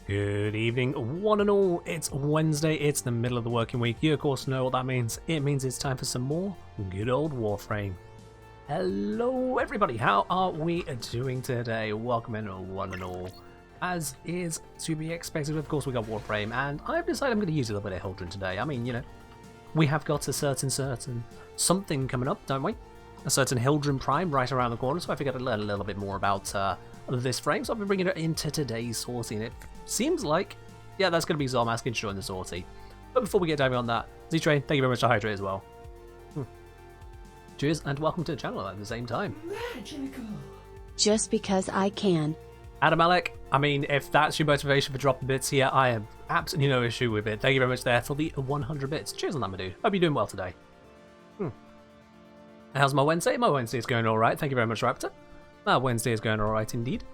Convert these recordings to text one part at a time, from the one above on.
Good evening, one and all. It's Wednesday, it's the middle of the working week. You, of course, know what that means. It means it's time for some more good old Warframe. Hello, everybody. How are we doing today? Welcome in, one and all. As is to be expected, of course, we got Warframe, and I've decided I'm going to use a little bit of Hildren today. I mean, you know, we have got a certain something coming up, don't we? A certain Hildren Prime right around the corner, so I figured I'd learn a little bit more about this frame, so I'll be bringing it into today's sortie, and it seems like, yeah, that's going to be Zom asking to join the sortie. But before we get diving on that, Z-Train, thank you very much to Hydrate as well. Cheers, and welcome to the channel at the same time. Magical. Just because I can. Adam Alec, I mean, if that's your motivation for dropping bits here, I have absolutely no issue with it. Thank you very much there for the 100 bits. Cheers on that, my dude. Hope you're doing well today. How's my Wednesday? My Wednesday is going alright. Thank you very much, Raptor. My Wednesday is going alright indeed.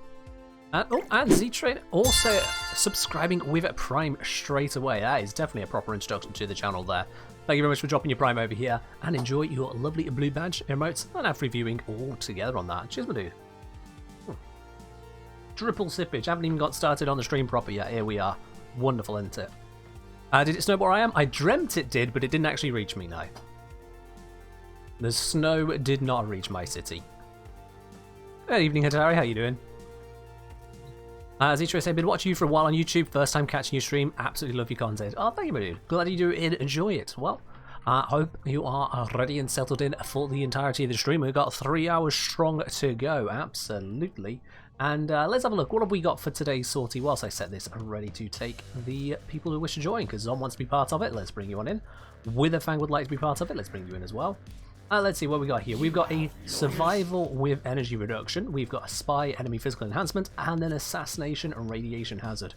And Z-Train also subscribing with Prime straight away. That is definitely a proper introduction to the channel there. Thank you very much for dropping your Prime over here, and enjoy your lovely blue badge emotes and have free viewing all together on that. Cheers, my dude. Triple sippage. Haven't even got started on the stream proper yet. Here we are. Wonderful, isn't it? Did it snow where I am? I dreamt it did, but it didn't actually reach me now. The snow did not reach my city. Good evening, Hatari. How you doing? Z-Train said, been watching you for a while on YouTube. First time catching your stream. Absolutely love your content. Oh, thank you, my dude. Glad you do enjoy it. Well, I hope you are ready and settled in for the entirety of the stream. We've got 3 hours strong to go. Absolutely. And let's have a look. What have we got for today's sortie? Whilst I set this ready to take the people who wish to join, because Zom wants to be part of it. Let's bring you on in. Witherfang would like to be part of it. Let's bring you in as well. Let's see what we got here. We've got a survival with energy reduction. We've got a spy, enemy physical enhancement, and then assassination and radiation hazard.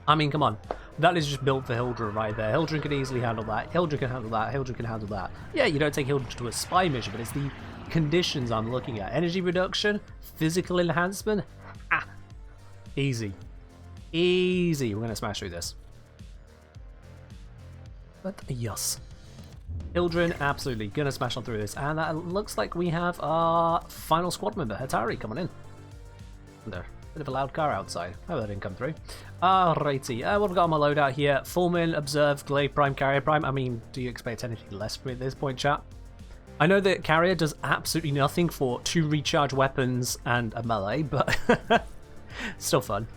I mean, come on. That is just built for Hildren right there. Hildren can easily handle that. Hildren can handle that. Hildren can handle that. Yeah, you don't take Hildren to a spy mission, but it's the conditions I'm looking at. Energy reduction, physical enhancement. Easy. Easy. We're going to smash through this. But yes. Hildren, absolutely gonna smash on through this, and that looks like we have our final squad member, Hatari, coming in. There, bit of a loud car outside. Oh, that didn't come through. Alrighty, what have we got on my loadout here? Fulmin, Observe, Glaive Prime, Carrier Prime. I mean, do you expect anything less from me at this point, chat? I know that Carrier does absolutely nothing for 2 recharge weapons and a melee, but still fun.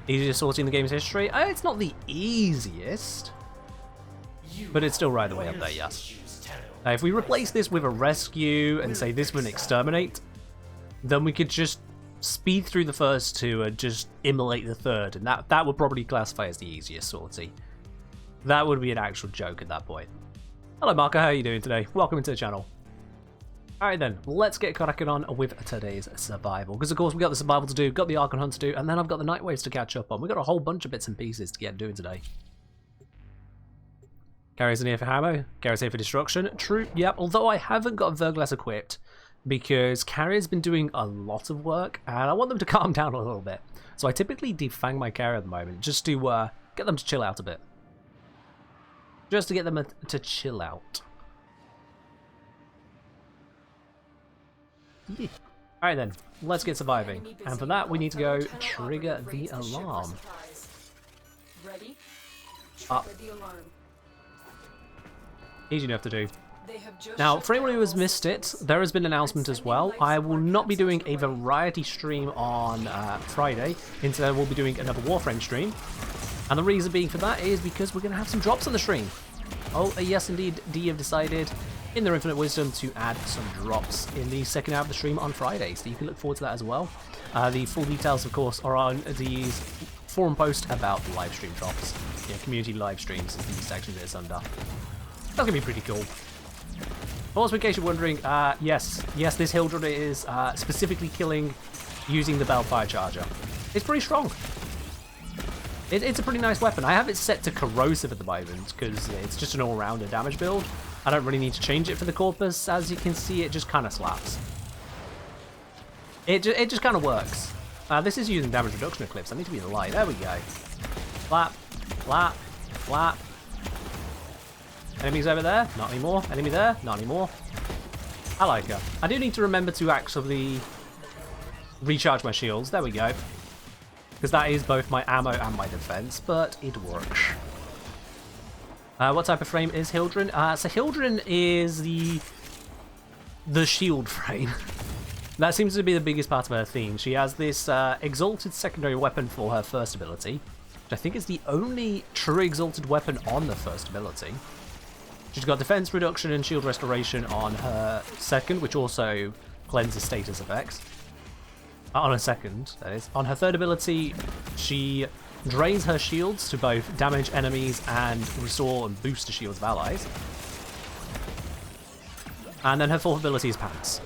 Easiest sortie in the game's history? It's not the easiest. But it's still right the way up there, yes. If we replace this with a rescue and say this with an exterminate, then we could just speed through the first 2 and just immolate the 3rd, and that would probably classify as the easiest sortie. That would be an actual joke at that point. Hello Marco, how are you doing today? Welcome into the channel. Alright then, let's get cracking on with today's survival, because of course we got the survival to do, got the Archon Hunt to do, and then I've got the Nightwaves to catch up on. We've got a whole bunch of bits and pieces to get doing today. Carrier's in here for ammo, Carrier's here for destruction. True, yep, although I haven't got Verglass equipped because Carrier's been doing a lot of work and I want them to calm down a little bit. So I typically defang my Carrier at the moment just to get them to chill out a bit. Just to get them to chill out. Yeah. Alright then, let's get surviving. And for that we need to go trigger the alarm. Ready? Up. The alarm. Easy enough to do. Now, for anyone who has missed it, there has been an announcement as well. I will not be doing a variety stream on Friday. Instead, we'll be doing another Warframe stream. And the reason being for that is because we're going to have some drops on the stream. Oh, yes indeed, D have decided, in their infinite wisdom, to add some drops in the second hour of the stream on Friday. So you can look forward to that as well. The full details, of course, are on the forum post about the live stream drops. Yeah, community live streams is the section that it's under. That's going to be pretty cool. Also, in case you're wondering, yes, this Hildren is specifically killing using the Bell Fire Charger. It's pretty strong. It's a pretty nice weapon. I have it set to corrosive at the moment because it's just an all-rounder damage build. I don't really need to change it for the Corpus. As you can see, it just kind of slaps. It just kind of works. This is using damage reduction eclipse. I need to be in the light. There we go. Flap, flap, flap. Enemies over there? Not anymore. Enemy there? Not anymore. I like her. I do need to remember to actually recharge my shields. There we go. because that is both my ammo and my defense, but it works. What type of frame is Hildren? So Hildren is the shield frame. That seems to be the biggest part of her theme. She has this exalted secondary weapon for her first ability, which I think is the only true exalted weapon on the first ability. She's got defense reduction and shield restoration on her second, which also cleanses status effects. On her second, that is. On her third ability, she drains her shields to both damage enemies and restore and boost the shields of allies. And then her fourth ability is pants.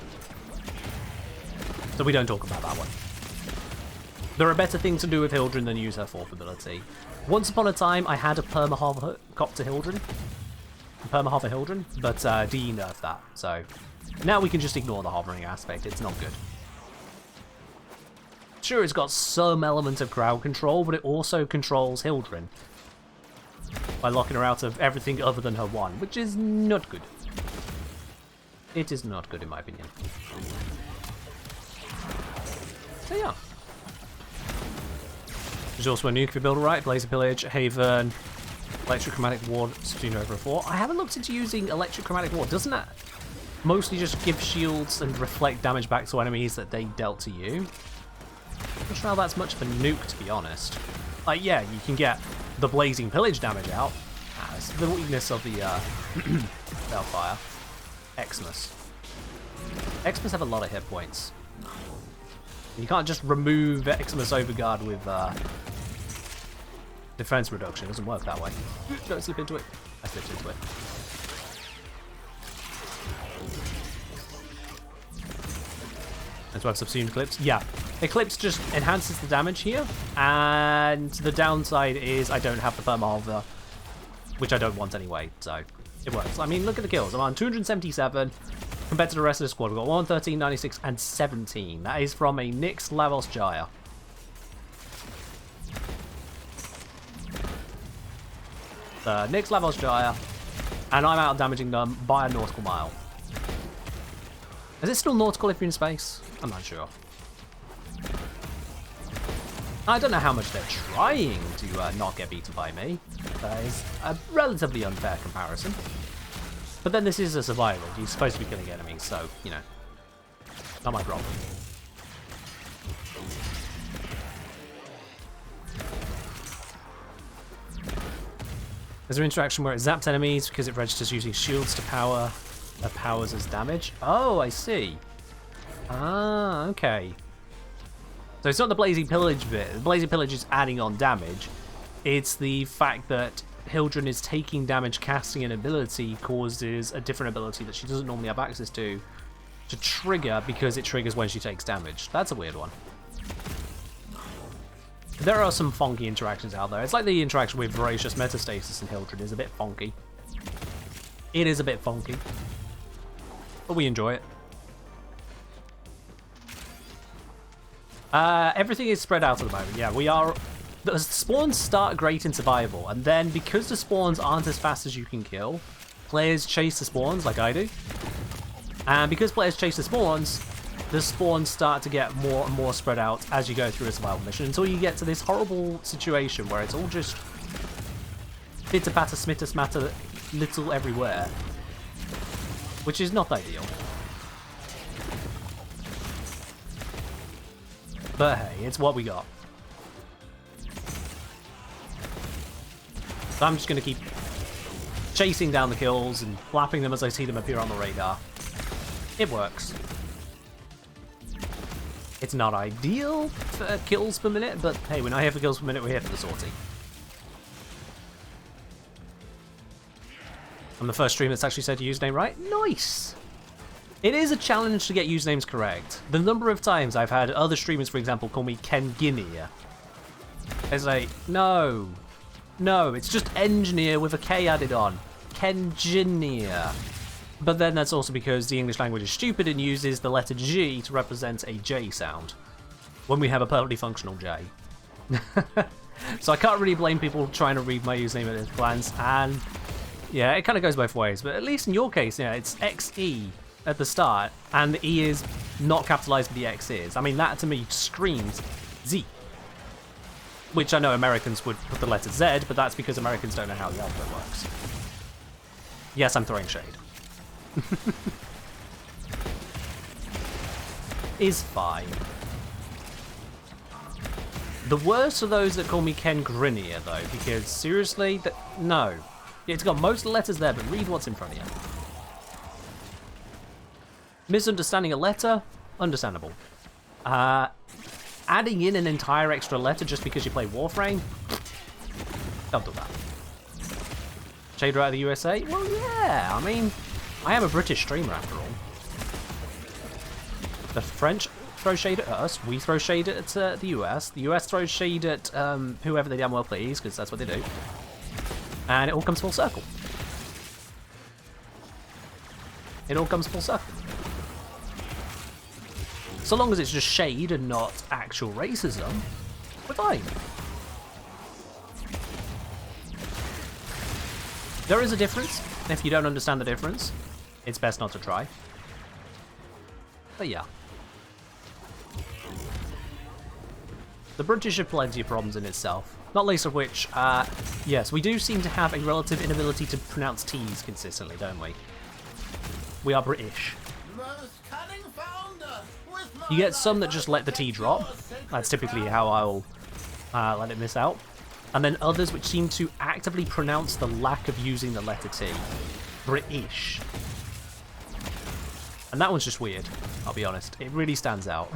So we don't talk about that one. There are better things to do with Hildren than use her fourth ability. Once upon a time, I had a perma-copter Hildren. Perma-hover Hildren, but DE nerfed that, so now we can just ignore the hovering aspect. It's not good. Sure, it's got some element of crowd control, but it also controls Hildren by locking her out of everything other than her one, which is not good. It is not good in my opinion. So yeah. There's also a nuclear builder, right? Blazer Pillage, Haven, Electrochromatic Ward, Supernova 4. I haven't looked into using Electrochromatic Ward. Doesn't that mostly just give shields and reflect damage back to enemies that they dealt to you? I'm not sure how that's much of a nuke, to be honest. Like, yeah, you can get the Blazing Pillage damage out. It's the weakness of the Bellfire. Xmas. Xmas have a lot of hit points. You can't just remove Xmas Overguard with defense reduction. It doesn't work that way. Don't slip into it. I slipped into it. Let's have Subsumed Eclipse. Yeah. Eclipse just enhances the damage here, and the downside is I don't have the perma-hover, which I don't want anyway, so it works. I mean, look at the kills. I'm on 277 compared to the rest of the squad. We've got 113, 96, and 17. That is from a Nyx Lavos Jaya. Nyx Lavos Jaya, and I'm out damaging them by a nautical mile. Is it still nautical if you're in space? I'm not sure. I don't know how much they're trying to not get beaten by me. That is a relatively unfair comparison. But then this is a survivor. He's supposed to be killing enemies, so, you know, not my problem. There's an interaction where it zaps enemies because it registers using shields to power. That powers as damage. Oh, I see. Ah, okay. So it's not the Blazing Pillage bit. The Blazing Pillage is adding on damage. It's the fact that Hildren is taking damage, casting an ability causes a different ability that she doesn't normally have access to trigger because it triggers when she takes damage. That's a weird one. There are some funky interactions out there. It's like the interaction with Voracious Metastasis in Hildren is a bit funky. It is a bit funky. But we enjoy it. Everything is spread out at the moment. Yeah, we are... The spawns start great in survival, and then because the spawns aren't as fast as you can kill, players chase the spawns like I do. And because players chase the spawns start to get more and more spread out as you go through a survival mission, until you get to this horrible situation where it's all just bitter-batter, smitter-smatter, little everywhere. Which is not ideal. But hey, it's what we got. So I'm just going to keep chasing down the kills and flapping them as I see them appear on the radar. It works. It's not ideal for kills per minute, but hey, we're not here for kills per minute, we're here for the sortie. I'm the first streamer that's actually said your username right. Nice! It is a challenge to get usernames correct. The number of times I've had other streamers, for example, call me Ken Guinea. It's like, no. No, it's just engineer with a K added on. Kengineer. But then that's also because the English language is stupid and uses the letter G to represent a J sound, when we have a perfectly functional J. So I can't really blame people trying to read my username at a glance, and yeah, it kind of goes both ways. But at least in your case, yeah, it's XE at the start, and the E is not capitalized, but the X is. I mean, that to me screams Z. Which I know Americans would put the letter Z, but that's because Americans don't know how the alphabet works. Yes, I'm throwing shade. Is fine. The worst are those that call me Ken Grinier, though, because seriously, no. It's got most of the letters there, but read what's in front of you. Misunderstanding a letter? Understandable. Adding in an entire extra letter just because you play Warframe? Don't do that. Shader out of the USA? Well, yeah, I mean, I am a British streamer after all. The French throw shade at us, we throw shade at the US throws shade at whoever they damn well please, because that's what they do. And it all comes full circle. It all comes full circle. So long as it's just shade and not actual racism, we're fine. There is a difference. If you don't understand the difference, it's best not to try. But yeah. The British have plenty of problems in itself, not least of which, yes, we do seem to have a relative inability to pronounce T's consistently, don't we? We are British. You get some that just let the T drop. That's typically how I'll let it miss out. And then others which seem to actively pronounce the lack of using the letter T. British. And that one's just weird, I'll be honest. It really stands out.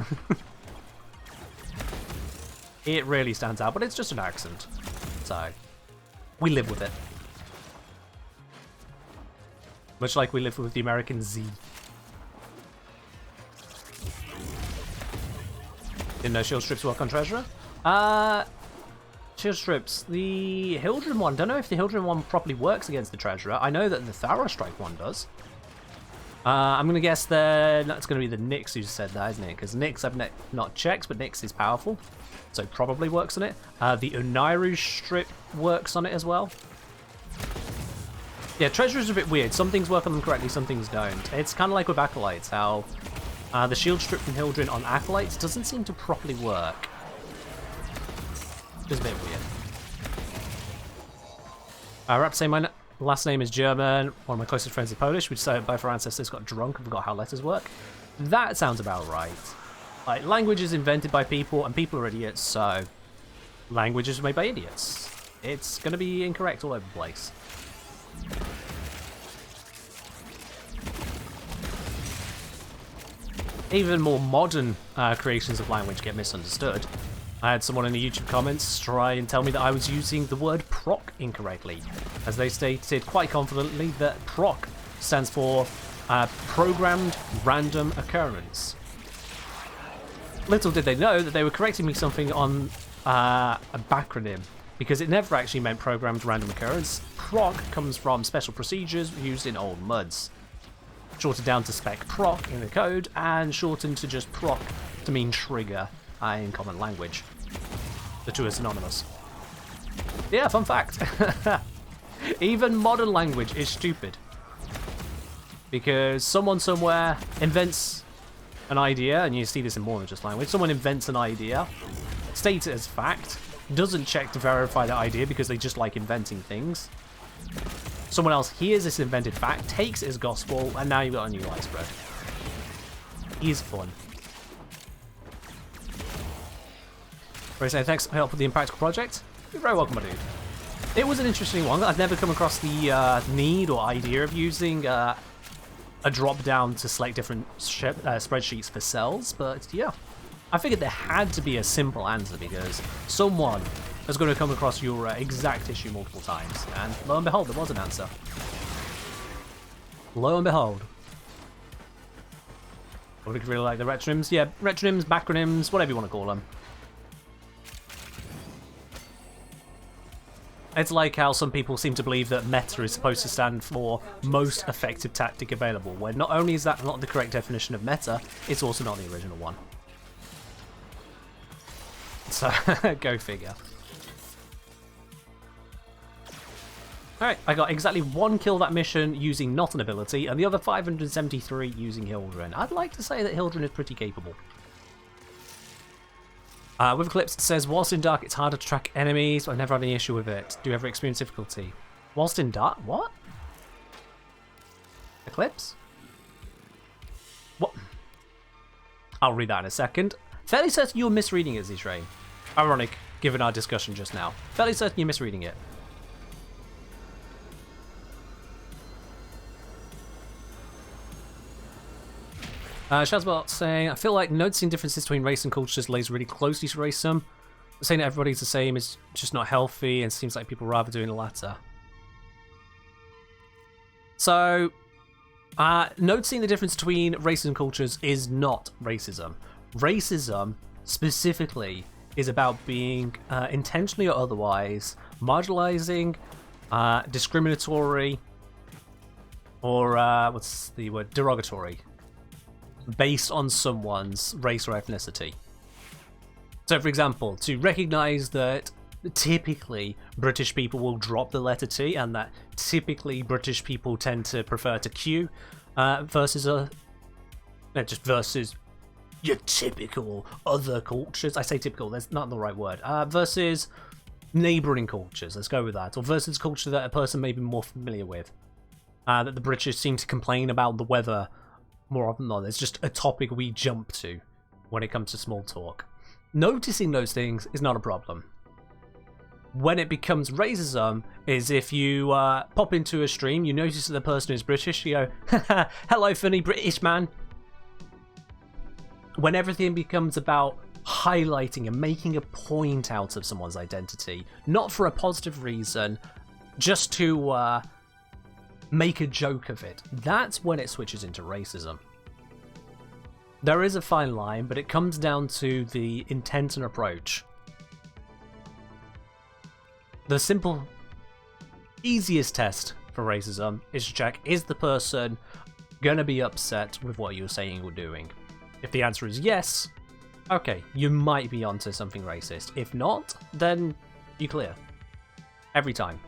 It really stands out, but it's just an accent. So, we live with it. Much like we live with the American Z. Didn't know shield strips work on Treasurer? Shield strips. The Hildren one. Don't know if the Hildren one properly works against the Treasurer. I know that the Thara Strike one does. I'm going to guess that's going to be the Nyx who said that, isn't it? Because Nyx I've not checked, but Nyx is powerful. So it probably works on it. The Unairu strip works on it as well. Yeah, Treasurer's a bit weird. Some things work on them correctly, some things don't. It's kind of like with Acolytes, how the shield strip from Hildren on Acolytes doesn't seem to properly work. Just a bit weird. I have to say my last name is German. One of my closest friends is Polish. We decided both our ancestors got drunk and forgot how letters work. That sounds about right. Like, language is invented by people, and people are idiots, so language is made by idiots. It's going to be incorrect all over the place. Even more modern creations of language get misunderstood. I had someone in the YouTube comments try and tell me that I was using the word proc incorrectly, as they stated quite confidently that proc stands for Programmed Random Occurrence. Little did they know that they were correcting me something on a backronym, because it never actually meant Programmed Random Occurrence. Proc comes from special procedures used in old MUDs. Shortened down to spec proc in the code, and shortened to just proc to mean trigger in common language. The two are synonymous. Yeah, fun fact. Even modern language is stupid. Because someone somewhere invents an idea, and you see this in more than just language, someone invents an idea, states it as fact, doesn't check to verify the idea because they just like inventing things. Someone else hears this invented fact, takes it as gospel, and now you've got a new lie spread. Is fun. Very say thanks for help with the Impractical project. You're very welcome, my dude. It was an interesting one. I've never come across the need or idea of using a drop down to select different spreadsheets for cells, but yeah. I figured there had to be a simple answer because someone is going to come across your exact issue multiple times, and lo and behold, there was an answer. Lo and behold. I would really like the retronyms. Yeah, retronyms, backronyms, whatever you want to call them. It's like how some people seem to believe that meta is supposed to stand for most effective tactic available, when not only is that not the correct definition of meta, it's also not the original one. So, go figure. Alright, I got exactly 1 kill that mission using not an ability, and the other 573 using Hildren. I'd like to say that Hildren is pretty capable. With Eclipse, it says, whilst in dark, it's harder to track enemies, but I've never had any issue with it. Do you ever experience difficulty? Whilst in dark? What? Eclipse? What? I'll read that in a second. Fairly certain you're misreading it, Z-Train. Ironic, given our discussion just now. Fairly certain you're misreading it. Shazbot saying, I feel like noticing differences between race and cultures lays really closely to racism. Saying that everybody's the same is just not healthy and seems like people rather doing the latter. So, noticing the difference between race and cultures is not racism. Racism, specifically, is about being intentionally or otherwise marginalizing, discriminatory, or what's the word? Derogatory, based on someone's race or ethnicity. So, for example, to recognize that typically British people will drop the letter T, and that typically British people tend to prefer to Q, versus your typical other cultures. I say typical, that's not the right word. Versus neighbouring cultures, let's go with that. Or versus culture that a person may be more familiar with. That the British seem to complain about the weather more often than not. It's just a topic we jump to when it comes to small talk. Noticing those things is not a problem. When it becomes racism is if you pop into a stream, you notice that the person is British, you go, hello funny British man. When everything becomes about highlighting and making a point out of someone's identity, not for a positive reason, just to make a joke of it, that's when it switches into racism. There is a fine line, but it comes down to the intent and approach. The simple, easiest test for racism is to check, is the person going to be upset with what you're saying or doing? If the answer is yes, okay, you might be onto something racist. If not, then you clear. Every time.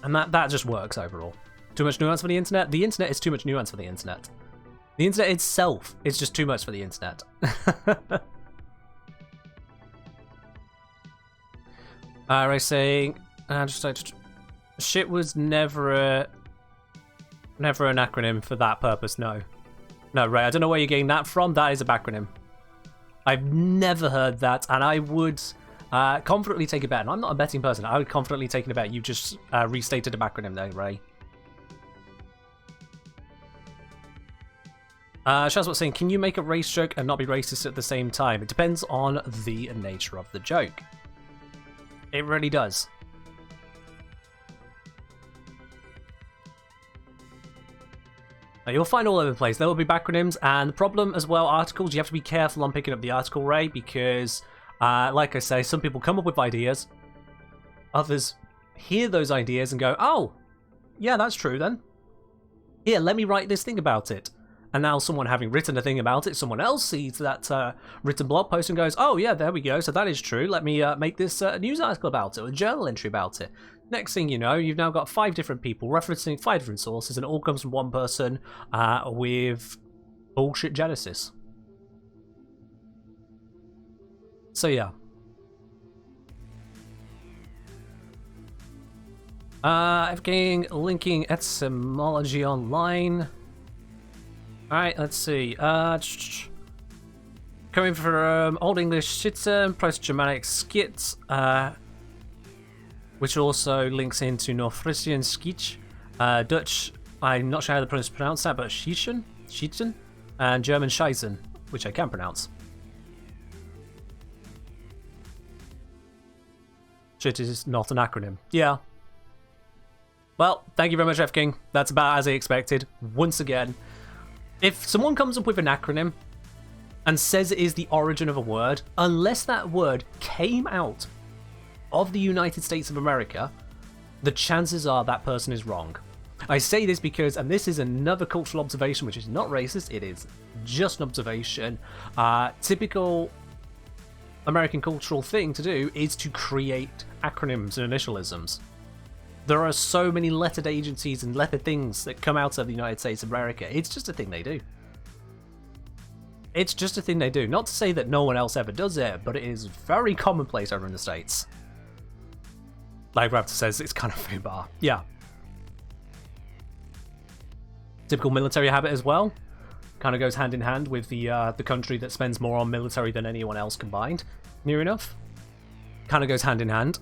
And that just works overall. Too much nuance for the internet? The internet is too much nuance for the internet. The internet itself is just too much for the internet. Ray saying, shit was never an acronym for that purpose, no. No, Ray, I don't know where you're getting that from. That is a backronym. I've never heard that, and I would confidently take a bet. And I'm not a betting person. I would confidently take a bet. You just restated a backronym there, Ray. Shazbot saying, can you make a race joke and not be racist at the same time? It depends on the nature of the joke. It really does. Now, you'll find all over the place. There will be backronyms, and the problem as well, articles, you have to be careful on picking up the article, Ray, because, like I say, some people come up with ideas. Others hear those ideas and go, oh, yeah, that's true then. Here, let me write this thing about it. And now someone having written a thing about it, someone else sees that written blog post and goes, oh yeah, there we go, so that is true. Let me make this news article about it, or a journal entry about it. Next thing you know, you've now got 5 different people referencing 5 different sources, and it all comes from one person with bullshit genesis. So yeah. Linking etymology online. Alright, let's see. Coming from Old English Schitten, Proto-Germanic Skit, which also links into North Frisian Skitch, Dutch, I'm not sure how to pronounce that, but Schieten, and German Scheißen, which I can pronounce. Shit is not an acronym. Yeah. Well, thank you very much, F King. That's about as I expected. Once again. If someone comes up with an acronym and says it is the origin of a word, unless that word came out of the United States of America, the chances are that person is wrong. I say this because, and this is another cultural observation which is not racist, it is just an observation, typical American cultural thing to do is to create acronyms and initialisms. There are so many lettered agencies and lettered things that come out of the United States of America. It's just a thing they do. It's just a thing they do. Not to say that no one else ever does it, but it is very commonplace over in the States. Like Raptor says, it's kind of foobar. Yeah. Typical military habit as well. Kind of goes hand in hand with the country that spends more on military than anyone else combined. Near enough. Kind of goes hand in hand.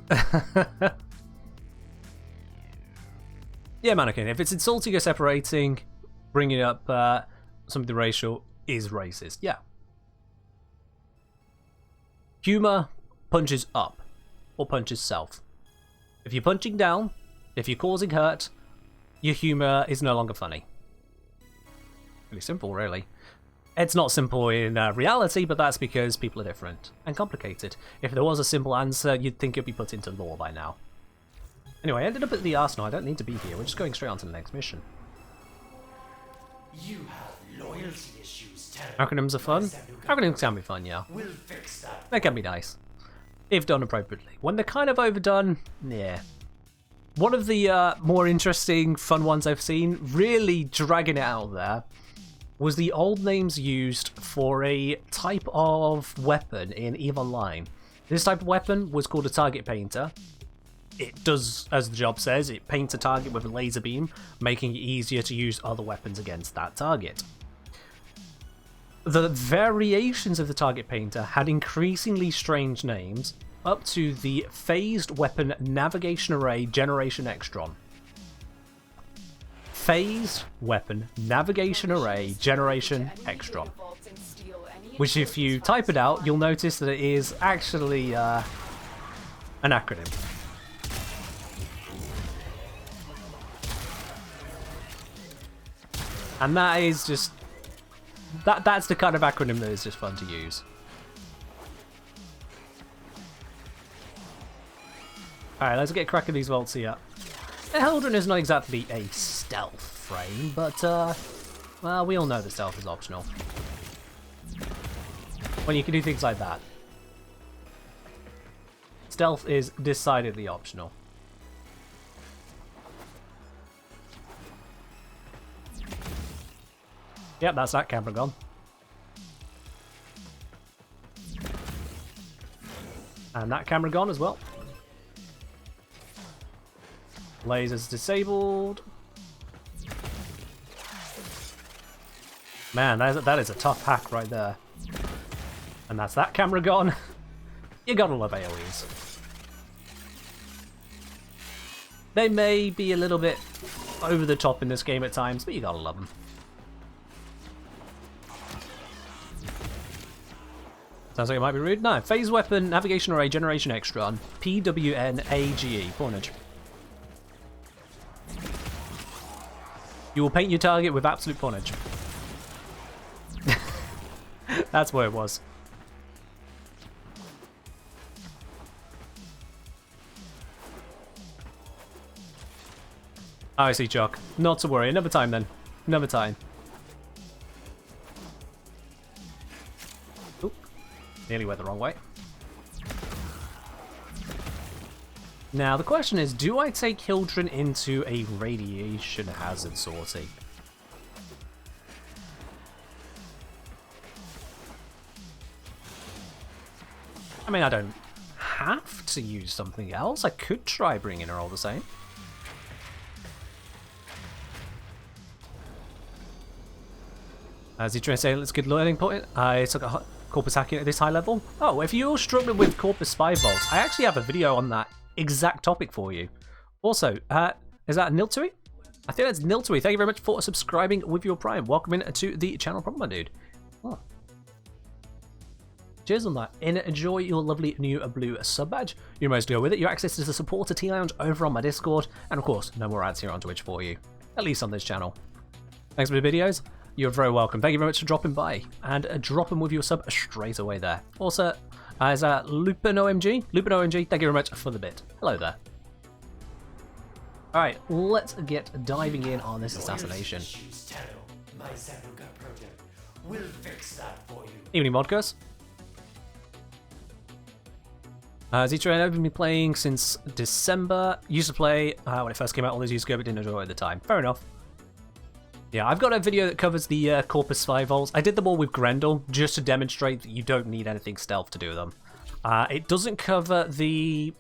Yeah, mannequin. If it's insulting or separating, bringing up something racial is racist. Yeah. Humor punches up or punches south. If you're punching down, if you're causing hurt, your humor is no longer funny. Really simple, really. It's not simple in reality, but that's because people are different and complicated. If there was a simple answer, you'd think it'd be put into law by now. Anyway, I ended up at the arsenal. I don't need to be here. We're just going straight on to the next mission. You have loyalty issues, Acronyms are fun. Acronyms can be fun, yeah. We'll fix that. They can be nice. If done appropriately. When they're kind of overdone, yeah. One of the more interesting, fun ones I've seen, really dragging it out there, was the old names used for a type of weapon in EVE Online. This type of weapon was called a target painter. It does, as the job says, it paints a target with a laser beam, making it easier to use other weapons against that target. The variations of the target painter had increasingly strange names, up to the Phased Weapon Navigation Array Generation Extron. Phased Weapon Navigation Array Generation Extron. Which, if you type it out, you'll notice that it is actually an acronym. And that is just... That's the kind of acronym that is just fun to use. Alright, let's get a crack at these vaults here. The Heldron is not exactly a stealth frame, but, well, we all know that stealth is optional. When you can do things like that. Stealth is decidedly optional. Yep, that's that camera gone. And that camera gone as well. Lasers disabled. Man, that is a tough hack right there. And that's that camera gone. You gotta love AoEs. They may be a little bit over the top in this game at times, but you gotta love them. Sounds like it might be rude. No, Phase Weapon Navigation Array Generation Extron. PWNAGE. Pornage. You will paint your target with absolute pornage. That's what it was. Oh, I see, Chuck. Not to worry. Another time then. Another time. Oop. Nearly went the wrong way. Now, the question is, do I take Hildren into a radiation hazard sortie? I mean, I don't have to use something else. I could try bringing her all the same. As he trying to say, let's get learning point. I took a Corpus hacking at this high level. Oh, if you're struggling with Corpus spy vaults, I actually have a video on that exact topic for you. Also, is that Niltui? I think that's Niltui. Thank you very much for subscribing with your Prime. Welcome in to the channel, my dude. Oh. Cheers on that. Enjoy your lovely new blue sub badge. You most go with it. Your access to the supporter T-Lounge over on my Discord. And of course, no more ads here on Twitch for you. At least on this channel. Thanks for the videos. You're very welcome. Thank you very much for dropping by. And drop them with your sub straight away there. Also, as LupinOMG. LupinOMG, thank you very much for the bit. Hello there. Alright, let's get diving in on this assassination. Evening, Modcus. Z-Train, I've been playing since December. Used to play when it first came out all those years ago, but didn't enjoy it at the time. Fair enough. Yeah, I've got a video that covers the Corpus 5 holes. I did them all with Grendel, just to demonstrate that you don't need anything stealth to do them. It doesn't cover the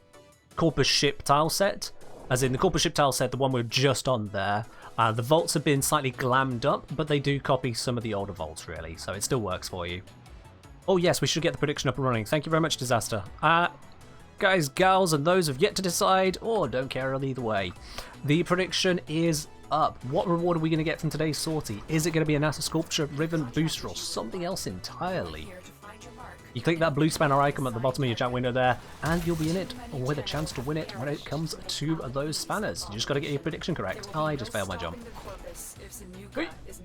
Corpus ship tile set, as in the Corpus ship tile set, the one we're just on there. The vaults have been slightly glammed up, but they do copy some of the older vaults, really, so it still works for you. Oh yes, we should get the prediction up and running. Thank you very much, Disaster. Guys, gals, and those have yet to decide, or don't care either way. The prediction is up. What reward are we going to get from today's sortie? Is it going to be a NASA Sculpture Ribbon Booster or something else entirely? You click that blue spanner icon at the bottom of your chat window there, and you'll be in it with a chance to win it when it comes to those spanners. You just got to get your prediction correct. I just failed my jump.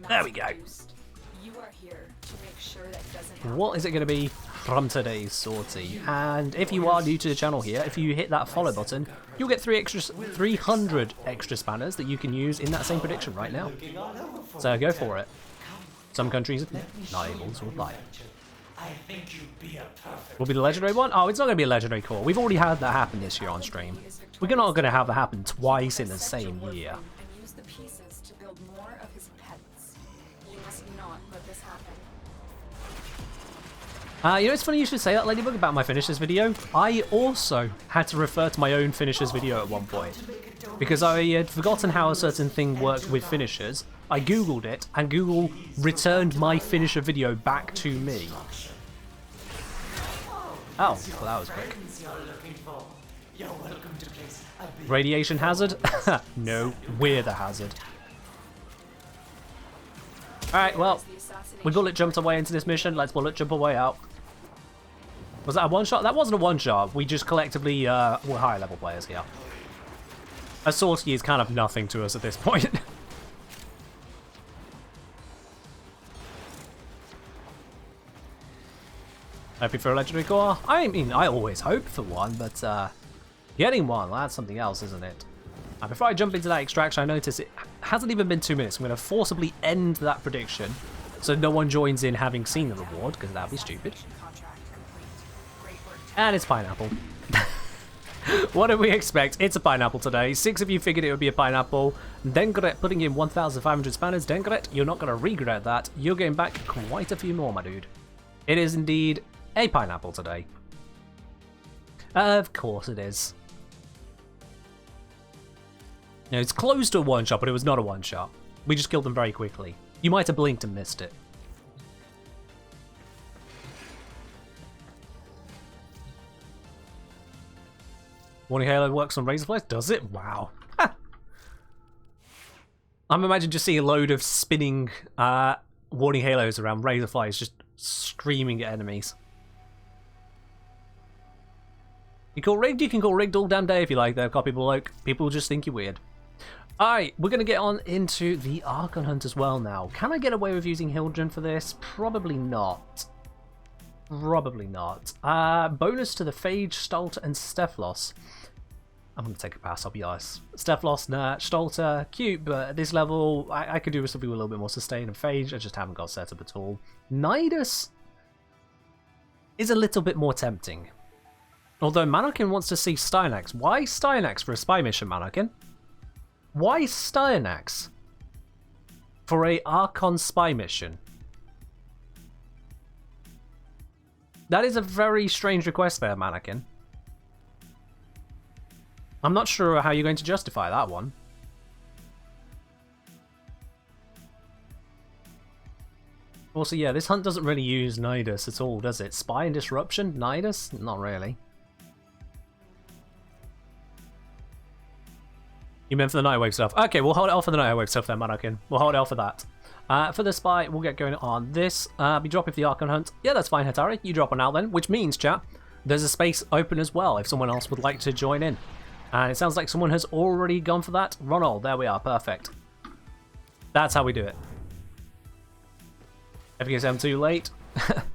There we go. What is it going to be from today's sortie? And if you are new to the channel here, if you hit that follow button, you'll get 300 extra spanners that you can use in that same prediction right now. So go for it. Some countries are not able to apply. Will be the legendary one? Oh, it's not going to be a legendary core. We've already had that happen this year on stream. We're not going to have that happen twice in the same year. You know, it's funny you should say that, Ladybug, about my finishers video. I also had to refer to my own finishers video at one point, because I had forgotten how a certain thing worked with finishers. I googled it, and Google returned my finisher video back to me. Oh, well that was quick. Radiation hazard? No, we're the hazard. Alright, well, we bullet jumped away into this mission. Let's bullet jump away out. Was that a one-shot? That wasn't a one-shot. We just collectively, we're higher level players here. A sortie is kind of nothing to us at this point. Hoping for a legendary core? I mean, I always hope for one, but getting one, that's something else, isn't it? Before I jump into that extraction, I notice it hasn't even been 2 minutes. I'm going to forcibly end that prediction so no one joins in having seen the reward, because that'd be stupid. And it's pineapple. What did we expect? It's a pineapple today. 6 of you figured it would be a pineapple. Dengret putting in 1,500 spanners. Dengret, you're not going to regret that. You're getting back quite a few more, my dude. It is indeed a pineapple today. Of course it is. Now, it's close to a one-shot, but it was not a one-shot. We just killed them very quickly. You might have blinked and missed it. Warning Halo works on Razorflies? Does it? Wow. I'm imagining just seeing a load of spinning Warning Halos around Razorflies just screaming at enemies. You call rigged? You can call rigged all damn day if you like, though, copy bloke. People just think you're weird. Alright, we're going to get on into the Archon Hunt as well now. Can I get away with using Hildren for this? Probably not. Probably not. Bonus to the Phage, Stolter, and Steflos. I'm going to take a pass, I'll be honest. Steflos, nah. Stolter, cute, but at this level, I could do with something with a little bit more sustain. And Phage, I just haven't got set up at all. Nidus is a little bit more tempting. Although Mannequin wants to see Styanax. Why Styanax for a spy mission, Mannequin? Why Styanax for a Archon spy mission? That is a very strange request there, Mannequin. I'm not sure how you're going to justify that one. Also, yeah, this hunt doesn't really use Nidus at all, does it? Spy and Disruption? Nidus? Not really. You meant for the Nightwave stuff. Okay, we'll hold it off for the Nightwave stuff then, Mannequin. We'll hold it off for that. For the spy, we'll get going on this. Be dropping for the Archon Hunt. Yeah, that's fine, Hatari. You drop one out then, which means, chat, there's a space open as well if someone else would like to join in. And it sounds like someone has already gone for that. Ronald, there we are. Perfect. That's how we do it. If you guys I'm too late.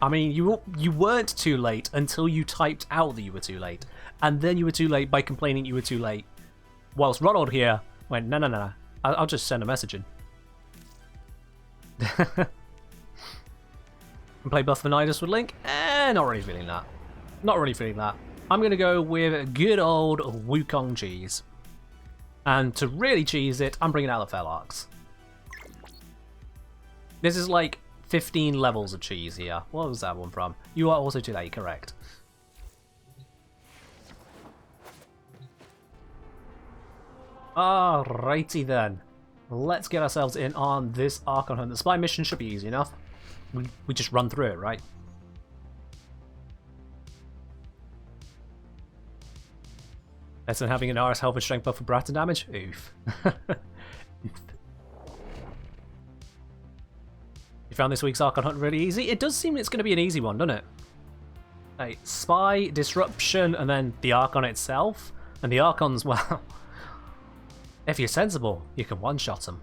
I mean, you weren't too late until you typed out that you were too late. And then you were too late by complaining you were too late. Whilst Ronald here went, no. I'll just send a message in. And play Buff the Nidus with Link? Not really feeling that. Not really feeling that. I'm going to go with good old Wukong cheese. And to really cheese it, I'm bringing out the Felarks. This is like 15 levels of cheese here. What was that one from? You are also too late, correct. Alrighty then. Let's get ourselves in on this Archon Hunt. The spy mission should be easy enough. We just run through it, right? Better than having an RS health and strength buff for Brat and damage? Oof. You found this week's Archon Hunt really easy? It does seem it's going to be an easy one, doesn't it? Hey, Spy, Disruption, and then the Archon itself. And the Archons, well, if you're sensible, you can one-shot them.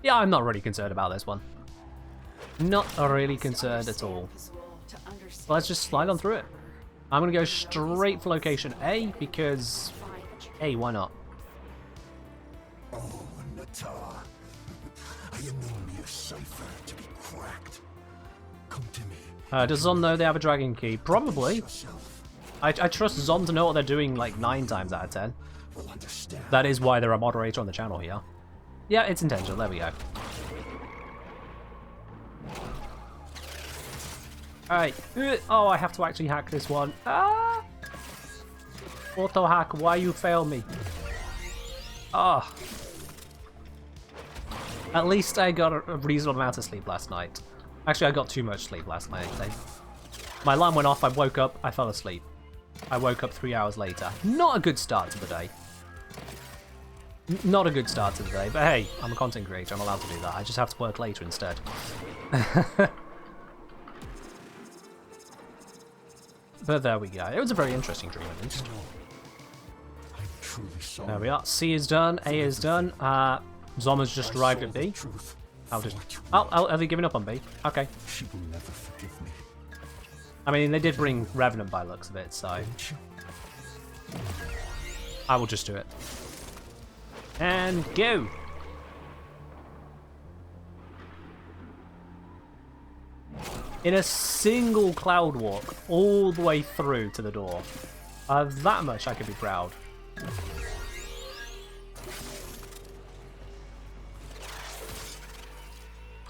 Yeah, I'm not really concerned about this one. Not really concerned at all. Let's just slide on through it. I'm going to go straight for location A, because A, why not? Oh, Natar. I am only a cipher to be cracked. Come to me. Does Zon know they have a dragon key? Probably. I trust Zon to know what they're doing like 9 times out of 10. That is why they're a moderator on the channel here. Yeah, it's intentional. There we go. Alright. Oh, I have to actually hack this one. Ah! Auto hack, why you fail me? Ah. At least I got a reasonable amount of sleep last night. Actually, I got too much sleep last night. My alarm went off, I woke up, I fell asleep. I woke up 3 hours later. Not a good start to the day. Not a good start to the day, but hey, I'm a content creator, I'm allowed to do that. I just have to work later instead. But there we go. It was a very interesting dream, at least. There we are. C is done. A is done. Zommer's just arrived at B. Are they giving up on B? Okay. She will never forgive me. I mean, they did bring Revenant by the looks of it, so I will just do it. And go! In a single cloud walk, all the way through to the door. That much I could be proud.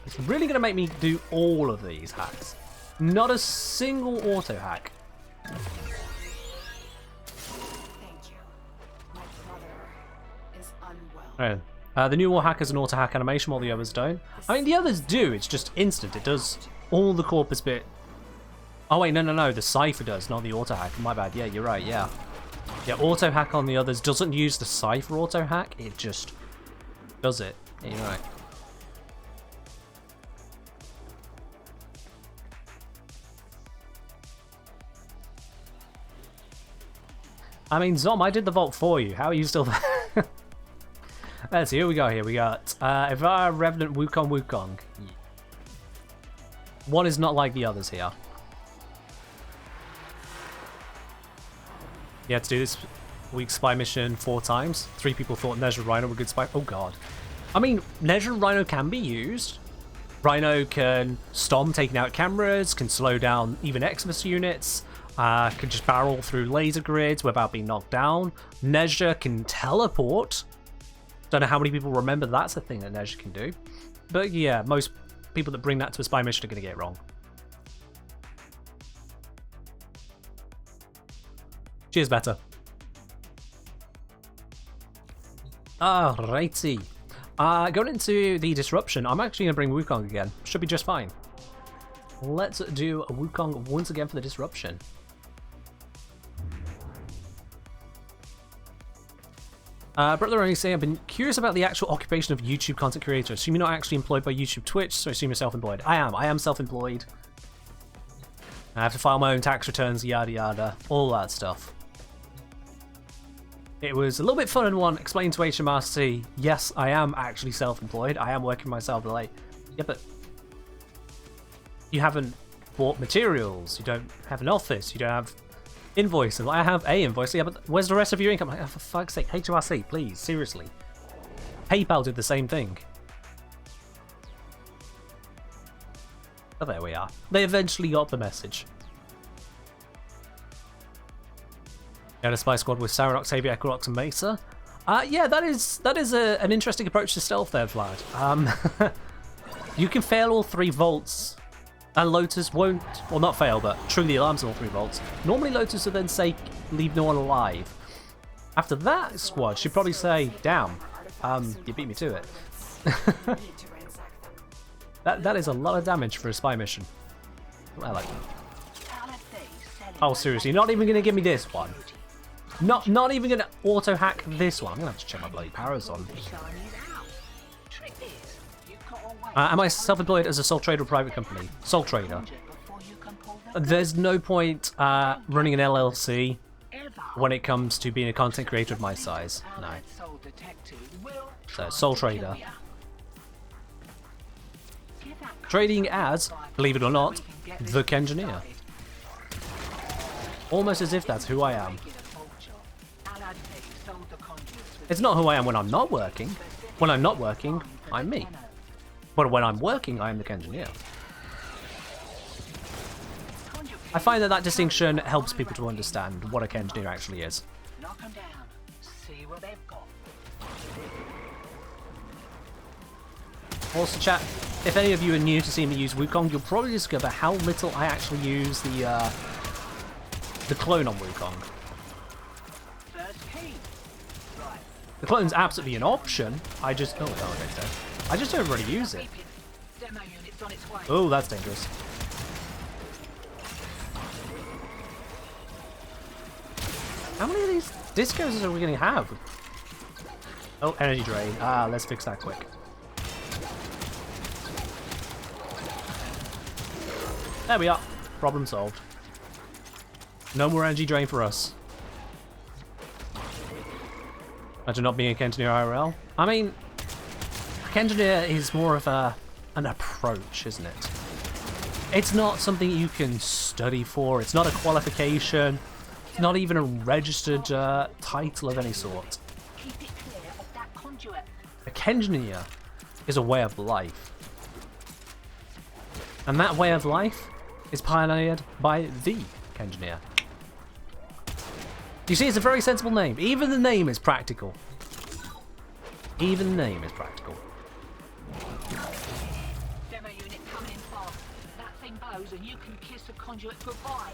It's really going to make me do all of these hacks. Not a single auto hack. Thank you. My brother is unwell. The new wall hack has an auto hack animation while the others don't. I mean, the others do. It's just instant. It does all the corpus bit. Oh wait, no. The cipher does, not the auto hack. My bad. Yeah, you're right. Yeah. Yeah, auto hack on the others doesn't use the cipher auto hack. It just does it. Yeah, you're right. I mean, Zom, I did the vault for you. How are you still there? Let's see, here we go. Here we got Ivara, Revenant, Wukong. One is not like the others here. You had to do this week's spy mission 4 times. 3 people thought Nezha and Rhino were good spy. Oh god. I mean, Nezha and Rhino can be used. Rhino can stomp taking out cameras, can slow down even Xmas units. Can just barrel through laser grids without being knocked down. Nezha can teleport. Don't know how many people remember that's a thing that Nezha can do. But yeah, most people that bring that to a spy mission are going to get it wrong. Cheers, better. Alrighty. Going into the disruption, I'm actually going to bring Wukong again. Should be just fine. Let's do a Wukong once again for the disruption. Brother only saying, I've been curious about the actual occupation of YouTube content creator. Assume you're not actually employed by YouTube Twitch, so assume you're self-employed. I am self-employed. I have to file my own tax returns, yada yada, all that stuff. It was a little bit fun in one, explain to HMRC, yes, I am actually self-employed, I am working myself late. Yeah, but you haven't bought materials, you don't have an office, you don't have invoices. I have a invoice, yeah, but where's the rest of your income? Like, oh, for fuck's sake, HMRC, please, seriously. PayPal did the same thing. Oh, there we are. They eventually got the message. Yeah, the spy squad with Sarah, Octavia, Equinox, and Mesa. Yeah, that is an interesting approach to stealth there, Vlad. You can fail all 3 vaults, and Lotus won't, well, not fail, but trigger the alarms on all 3 vaults. Normally Lotus will then say, leave no one alive. After that squad, she'd probably say, damn, you beat me to it. that is a lot of damage for a spy mission. I like that. Oh, seriously, you're not even going to give me this one? Not even going to auto-hack this one? I'm going to have to check my bloody powers on. Am I self-employed as a sole trader or private company? Sole trader. There's no point running an LLC when it comes to being a content creator of my size. No. So, sole trader. Trading as, believe it or not, the Kengineer. Almost as if that's who I am. It's not who I am when I'm not working. When I'm not working, I'm me. But when I'm working, I am the Kengineer. I find that distinction helps people to understand what a Kengineer actually is. Also, chat, if any of you are new to seeing me use Wukong, you'll probably discover how little I actually use the clone on Wukong. The clone's absolutely an option. I just I just don't really use it. Oh, that's dangerous. How many of these discos are we going to have? Oh, energy drain. Let's fix that quick. There we are. Problem solved. No more energy drain for us. Imagine not being a Kengineer IRL. I mean, Kengineer is more of an approach, isn't it? It's not something you can study for. It's not a qualification. It's not even a registered title of any sort. A Kengineer is a way of life. And that way of life is pioneered by the Kengineer. You see, it's a very sensible name. Even the name is practical. Even the name is practical. Demo unit coming in fast. That thing blows and you can kiss the conduit goodbye.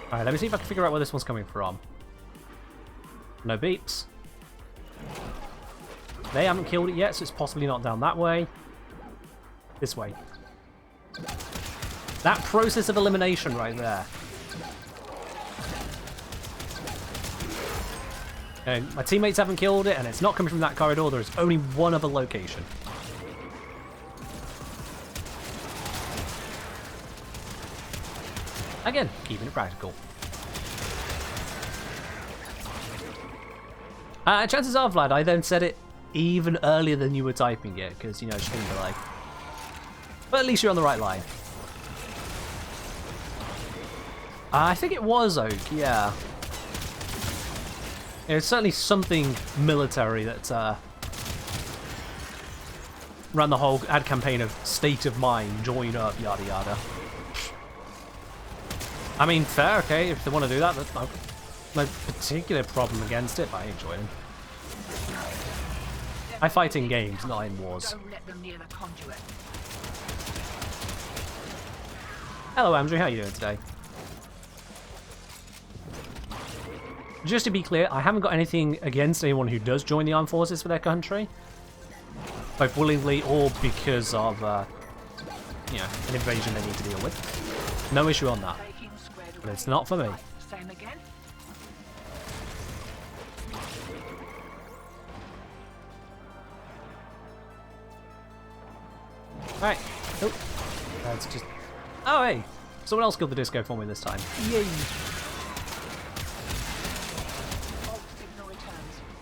Alright, let me see if I can figure out where this one's coming from. No beeps. They haven't killed it yet, so it's possibly not down that way. This way. That process of elimination right there. Okay, my teammates haven't killed it, and it's not coming from that corridor. There's only one other location. Again, keeping it practical. Chances are, Vlad, I then said it even earlier than you were typing it, because, you know, just being like... But at least you're on the right line. I think it was Oak, yeah. It's certainly something military that ran the whole ad campaign of state of mind, join up, yada yada. I mean, fair, okay, if they want to do that, that's no particular problem against it, but I enjoy them. I fight in games, not in wars. Hello, Andrew, how are you doing today? Just to be clear, I haven't got anything against anyone who does join the armed forces for their country, both willingly or because of, you know, an invasion they need to deal with. No issue on that, but it's not for me. Alright. Oh, that's just... Oh, hey! Someone else killed the disco for me this time. Yay!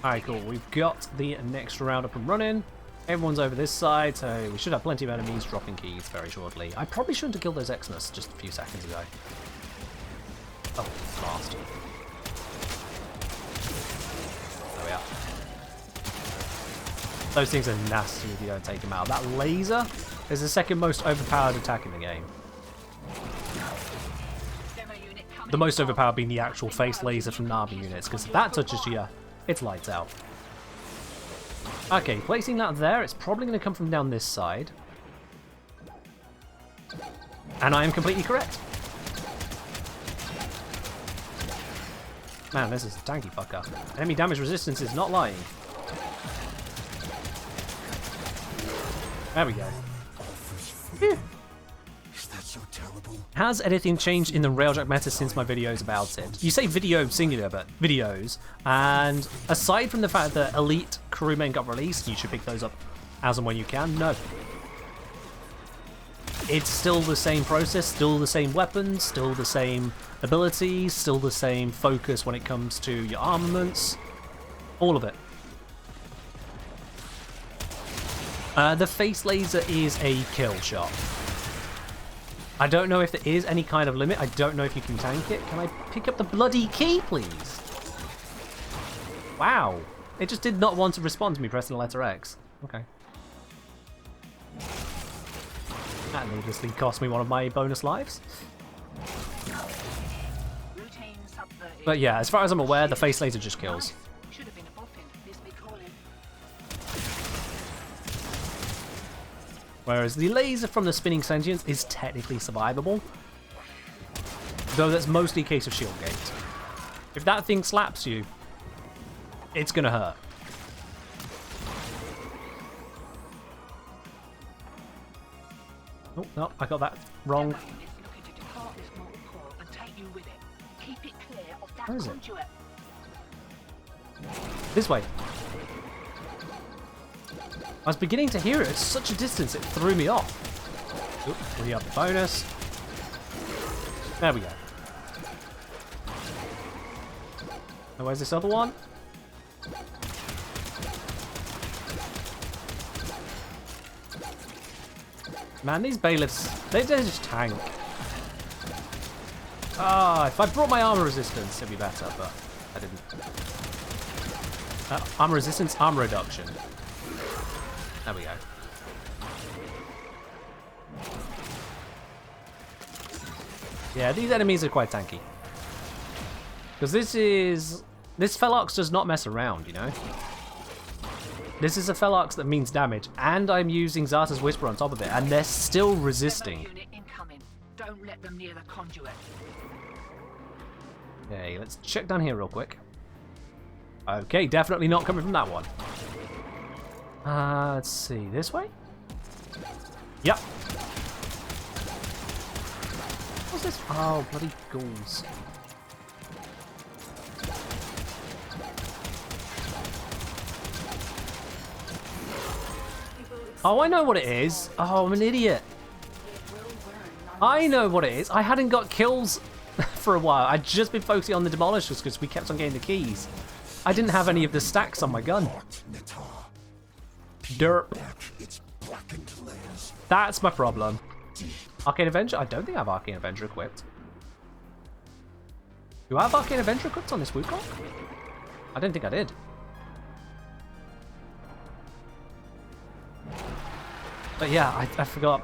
Alright, cool. We've got the next round up and running. Everyone's over this side, so we should have plenty of enemies dropping keys very shortly. I probably shouldn't have killed those Xmas just a few seconds ago. Oh, fast. There we are. Those things are nasty if you don't take them out. That laser is the second most overpowered attack in the game. The most overpowered being the actual face laser from Na'vi units, because if that touches you, it's lights out. Okay, placing that there, it's probably going to come from down this side. And I am completely correct. Man, this is a tanky fucker. Enemy damage resistance is not lying. There we go. Phew. Is that so terrible? Has anything changed in the Railjack meta since my videos about it? You say video singular, but videos. And aside from the fact that Elite crewmen got released, you should pick those up as and when you can. No. It's still the same process, still the same weapons, still the same abilities, still the same focus when it comes to your armaments. All of it. The face laser is a kill shot. I don't know if there is any kind of limit. I don't know if you can tank it. Can I pick up the bloody key, please? Wow. It just did not want to respond to me pressing the letter X. Okay. That needlessly cost me one of my bonus lives. But yeah, as far as I'm aware, the face laser just kills. Whereas the laser from the spinning sentience is technically survivable. Though that's mostly a case of shield gate. If that thing slaps you, it's gonna hurt. Oh, no, I got that wrong. Where is it? This way. I was beginning to hear it at such a distance it threw me off. Oop, we have the bonus. There we go. Now where's this other one? Man, these bailiffs, they just tank. Ah, if I brought my armor resistance, it'd be better, but I didn't. Armor resistance, armor reduction. There we go. Yeah, these enemies are quite tanky. Because this Felox does not mess around, you know? This is a Felox that means damage, and I'm using Zarta's Whisper on top of it, and they're still resisting. Don't let them near the conduit. Okay, let's check down here real quick. Okay, definitely not coming from that one. Let's see, this way? Yep. What's this? Oh, bloody ghouls. Oh, I know what it is. Oh, I'm an idiot. I know what it is. I hadn't got kills for a while. I'd just been focusing on the demolishers because we kept on getting the keys. I didn't have any of the stacks on my gun. Derp. That's my problem. Arcane Avenger? I don't think I have Arcane Avenger equipped. Do I have Arcane Avenger equipped on this Wukong? I don't think I did. But yeah, I forgot.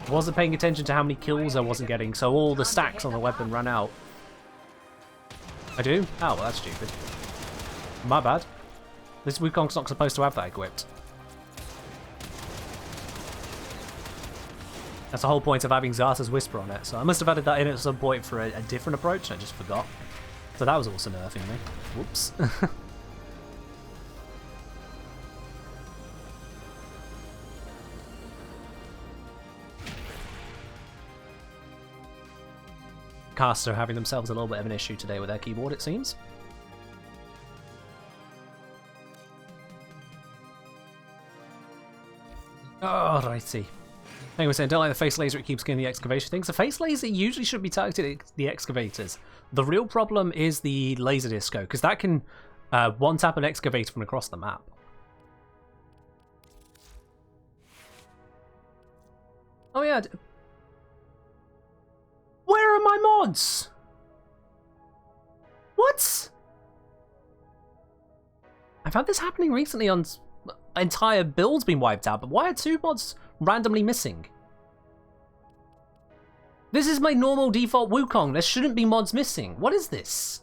I wasn't paying attention to how many kills I wasn't getting, so all the stacks on the weapon ran out. I do? Oh, well, that's stupid. My bad. This Wukong's not supposed to have that equipped. That's the whole point of having Zarta's Whisper on it, so I must have added that in at some point for a different approach, and I just forgot. So that was also nerfing me. Whoops. Caster having themselves a little bit of an issue today with their keyboard, it seems. Alrighty. Anyway, saying, don't like the face laser, it keeps getting the excavation things. The face laser usually should be targeted at the excavators. The real problem is the laser disco, because that can one-tap an excavator from across the map. Oh yeah. Where are my mods? What? I've had this happening recently on entire builds being wiped out, but why are 2 mods randomly missing? This is my normal default Wukong. There shouldn't be mods missing. What is this?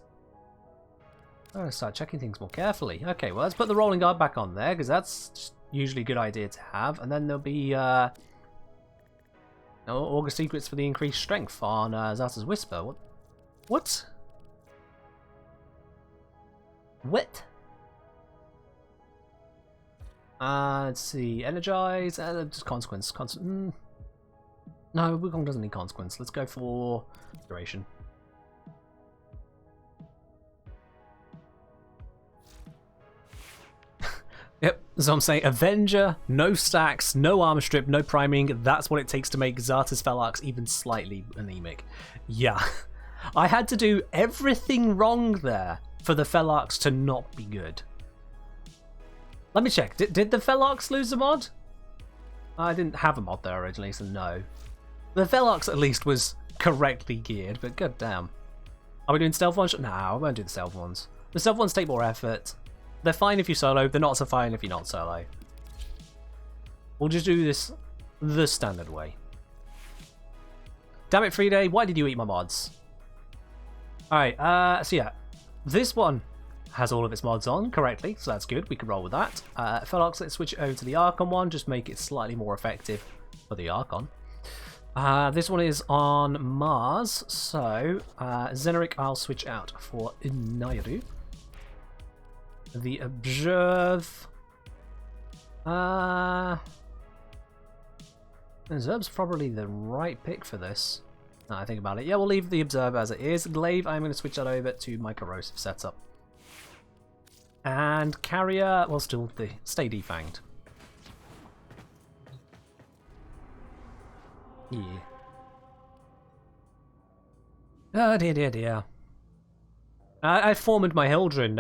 gotta start checking things more carefully. Okay, well, let's put the rolling guard back on there, because that's just usually a good idea to have. And then there'll be Augur Secrets for the increased strength on Zarta's Whisper. What? What? Let's see. Energize. Just consequence. No, Wukong doesn't need consequence. Let's go for duration. Yep, so I'm saying Avenger, no stacks, no armor strip, no priming. That's what it takes to make Zarta's Felarx even slightly anemic. Yeah, I had to do everything wrong there for the Felarx to not be good. Let me check. Did the Felarx lose a mod? I didn't have a mod there originally, so no. The Felarx at least was correctly geared, but god damn. Are we doing stealth ones? No, I won't do the stealth ones. The stealth ones take more effort. They're fine if you solo, they're not so fine if you're not solo. We'll just do this the standard way. Damn it, 3-Day, why did you eat my mods? Alright, so yeah. This one has all of its mods on correctly, so that's good, we can roll with that. Felarx, let's switch it over to the Archon one, just make it slightly more effective for the Archon. This one is on Mars, so Zeneric I'll switch out for Nairu. The Observe. Observe's probably the right pick for this. Now I think about it. Yeah, we'll leave the Observe as it is. Glaive, I'm going to switch that over to my corrosive setup. And Carrier, well, still stay defanged. Yeah. Oh dear, dear, dear. I formed my Hildren,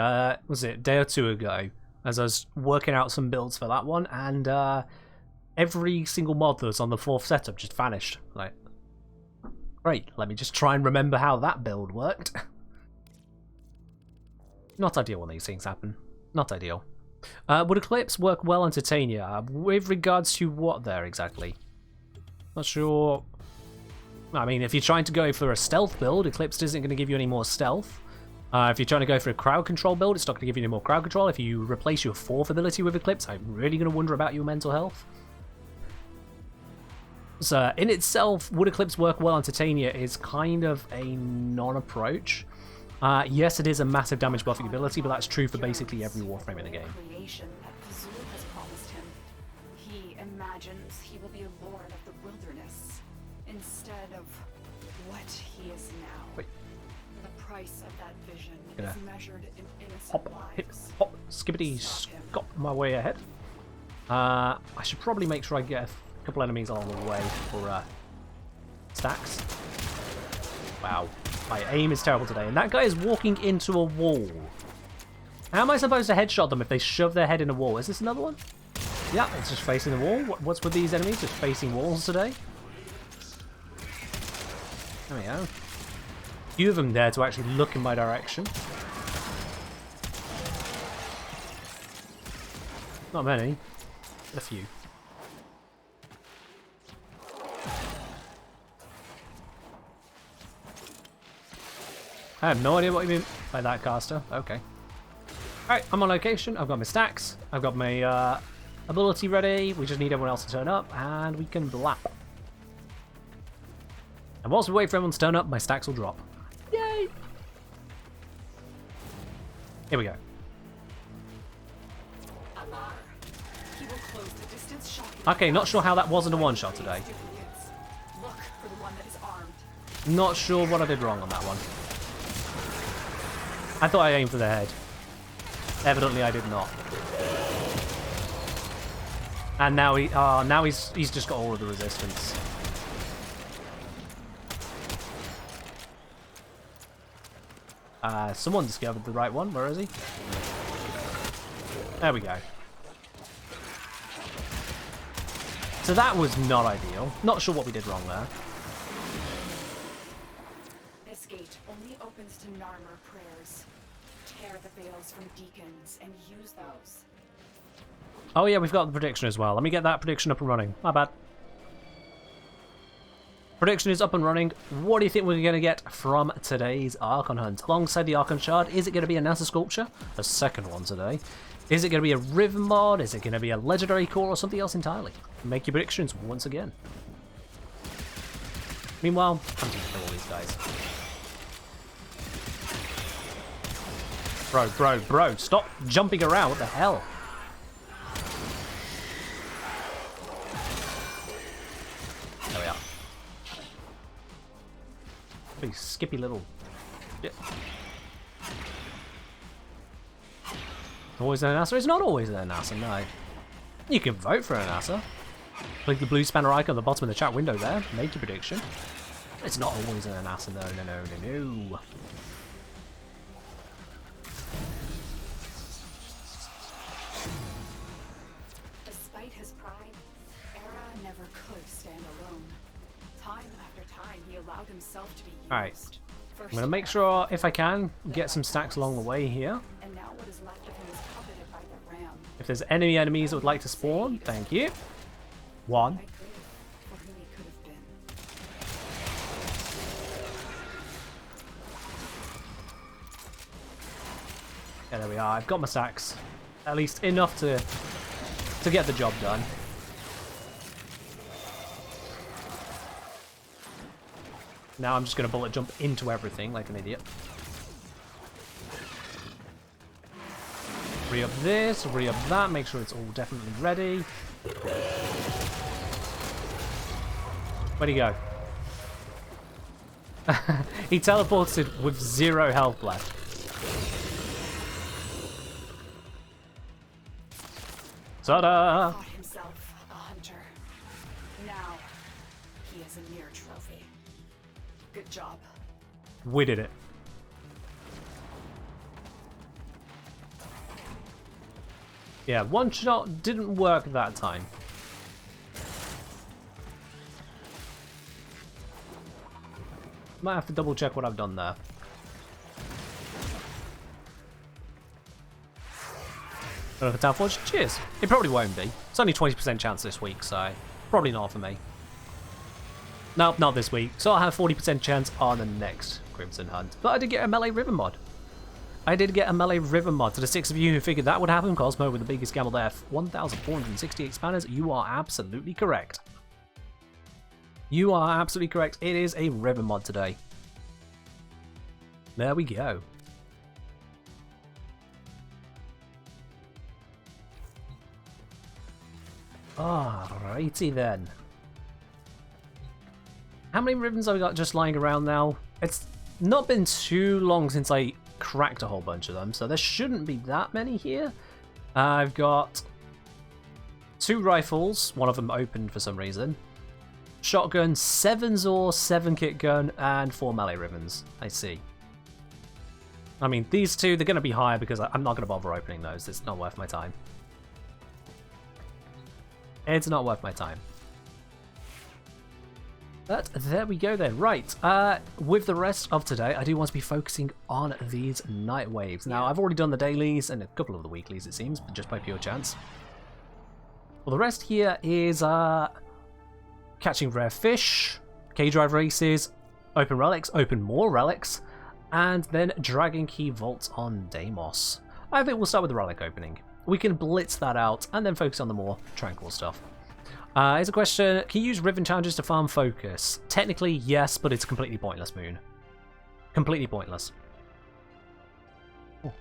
was it a day or two ago, as I was working out some builds for that one, and every single mod that was on the 4th setup just vanished. Like, great, let me just try and remember how that build worked. Not ideal when these things happen. Not ideal. Would Eclipse work well on Titania? With regards to what there exactly? Not sure. I mean, if you're trying to go for a stealth build, Eclipse isn't going to give you any more stealth. If you're trying to go for a crowd control build, it's not going to give you any more crowd control. If you replace your 4th ability with Eclipse, I'm really going to wonder about your mental health. So, in itself, would Eclipse work well on Titania is kind of a non-approach. Yes, it is a massive damage buffing ability, but that's true for basically every Warframe in the game. Creation that Kazul has promised him. He imagines he will be a lord of the wilderness instead of what he is now. Wait. The price of that vision Yeah. is measured in innocent Hop, hip, lives. hop, skippity, scop my way ahead. I should probably make sure I get a couple enemies along the way for stacks. Wow, my aim is terrible today, and that guy is walking into a wall. How am I supposed to headshot them if they shove their head in a wall? Is this another one? Yeah, it's just facing the wall. What's with these enemies? Just facing walls today? There we go. A few of them there to actually look in my direction. Not many, but a few. I have no idea what you mean by that, caster. Okay. Alright, I'm on location. I've got my stacks. I've got my ability ready. We just need everyone else to turn up, and we can blap. And whilst we wait for everyone to turn up, my stacks will drop. Yay! Here we go. He will close the distance shot. Okay, not sure how that wasn't a one-shot today. Look for the one that is armed. Not sure what I did wrong on that one. I thought I aimed for the head. Evidently I did not. And now he's just got all of the resistance. Someone discovered the right one. Where is he? There we go. So that was not ideal. Not sure what we did wrong there. This gate only opens to Narmer prayers. Tear the veils from deacons and use those. Oh yeah, we've got the prediction as well. Let me get that prediction up and running. My bad. Prediction is up and running. What do you think we're going to get from today's Archon Hunt? Alongside the Archon Shard, is it going to be a NASA Sculpture? The second one today. Is it going to be a Riven mod? Is it going to be a Legendary Core or something else entirely? Make your predictions once again. Meanwhile, I'm going to kill all these guys. Bro, stop jumping around. What the hell? There we are. Pretty skippy little shit. Always an NASA? It's not always an NASA, no. You can vote for an NASA. Click the blue spanner icon at the bottom of the chat window there. Make your prediction. It's not always an NASA, no. Despite his pride, Era never could stand alone. Time after time, he allowed himself to be used. Alright. I'm going to make sure, if I can, get some stacks along the way here. And now what is left of him is coveted by the ram. If there's any enemies that would like to spawn, thank you. One. I grieve for who he could have been. Yeah, there we are. I've got my stacks. At least enough to get the job done. Now I'm just going to bullet jump into everything like an idiot. Re-up this, re-up that, make sure it's all definitely ready. Where'd he go? He teleported with 0 health left. Ta-da! Thought himself a hunter. Now he is a mere trophy. Good job. We did it. Yeah, one shot didn't work that time. Might have to double check what I've done there. Downforge, cheers. It probably won't be. It's only 20% chance this week, so probably not for me. No, not this week. So I'll have 40% chance on the next Crimson Hunt. But I did get a melee ribbon mod. To the 6 of you who figured that would happen, Cosmo with the biggest gamble there, 1,468 spanners, you are absolutely correct. You are absolutely correct. It is a ribbon mod today. There we go. Alrighty then. How many ribbons have we got just lying around now? It's not been too long since I cracked a whole bunch of them, so there shouldn't be that many here. I've got 2 rifles, one of them opened for some reason. Shotgun, 7 Zor, 7 kit gun, and 4 melee ribbons. I see. I mean, these 2, they're going to be higher because I'm not going to bother opening those. It's not worth my time. It's not worth my time. But there we go then. Right, with the rest of today, I do want to be focusing on these Nightwaves. Now, I've already done the dailies and a couple of the weeklies, it seems, but just by pure chance. Well, the rest here is catching rare fish, K-Drive races, open relics, open more relics, and then Dragon Key vaults on Deimos. I think we'll start with the relic opening. We can blitz that out and then focus on the more tranquil stuff. Here's a question. Can you use Riven challenges to farm focus? Technically, yes, but it's completely pointless, Moon. Completely pointless. Ooh.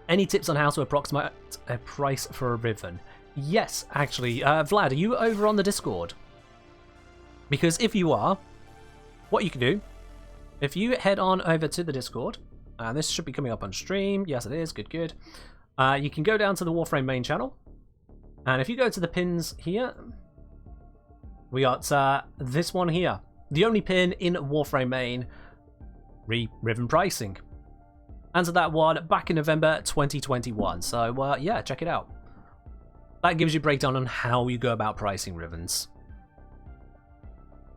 Any tips on how to approximate a price for a Riven? Yes, actually. Vlad, are you over on the Discord? Because if you are, what you can do, if you head on over to the Discord, and this should be coming up on stream. Yes, it is. Good, good. You can go down to the Warframe main channel. And if you go to the pins here, we got this one here. The only pin in Warframe main, Riven pricing. Answered that one back in November 2021. So yeah, check it out. That gives you a breakdown on how you go about pricing Rivens.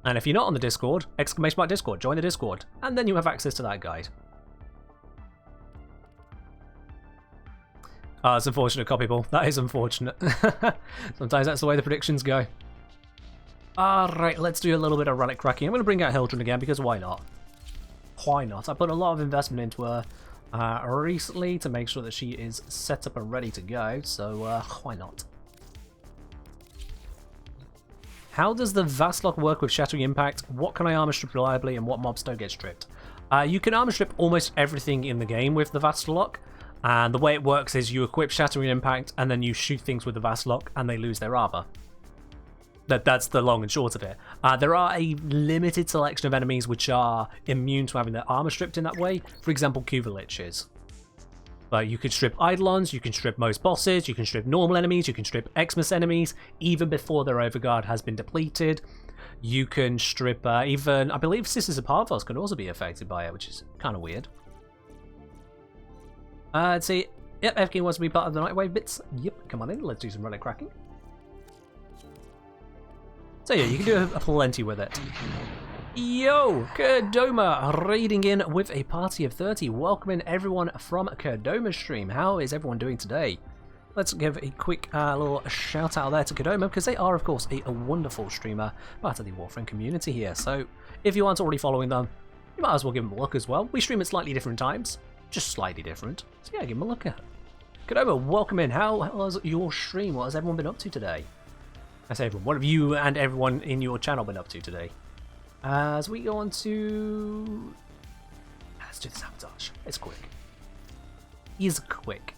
And if you're not on the Discord, !Discord, join the Discord. And then you have access to that guide. It's unfortunate, people. That is unfortunate. Sometimes that's the way the predictions go. Alright, let's do a little bit of relic cracking. I'm going to bring out Hildren again because why not? Why not? I put a lot of investment into her recently to make sure that she is set up and ready to go, so why not? How does the Vastlock work with Shattering Impact? What can I armor strip reliably and what mobs don't get stripped? You can armor strip almost everything in the game with the Vastlock, and the way it works is you equip Shattering Impact and then you shoot things with the Vastlock and they lose their armor. That's the long and short of it. There are a limited selection of enemies which are immune to having their armor stripped in that way. For example, Kuvaliches. But you can strip Eidolons, you can strip most bosses, you can strip normal enemies, you can strip Xmas enemies, even before their overguard has been depleted. You can strip even, I believe Sisters of Parvos can also be affected by it, which is kind of weird. Let's see. Yep, FK wants to be part of the Nightwave bits. Yep, come on in, let's do some relic cracking. So yeah, you can do a plenty with it. Yo, Kerdoma raiding in with a party of 30. Welcoming everyone from Kerdoma's stream. How is everyone doing today? Let's give a quick little shout out there to Kerdoma because they are, of course, a wonderful streamer, part of the Warframe community here. So if you aren't already following them, you might as well give them a look as well. We stream at slightly different times, just slightly different. So yeah, give them a look at it. Kerdoma, welcome in. How was your stream? What has everyone been up to today? I say everyone. What have you and everyone in your channel been up to today? As we go on to... Let's do the sabotage. It's quick. He's quick.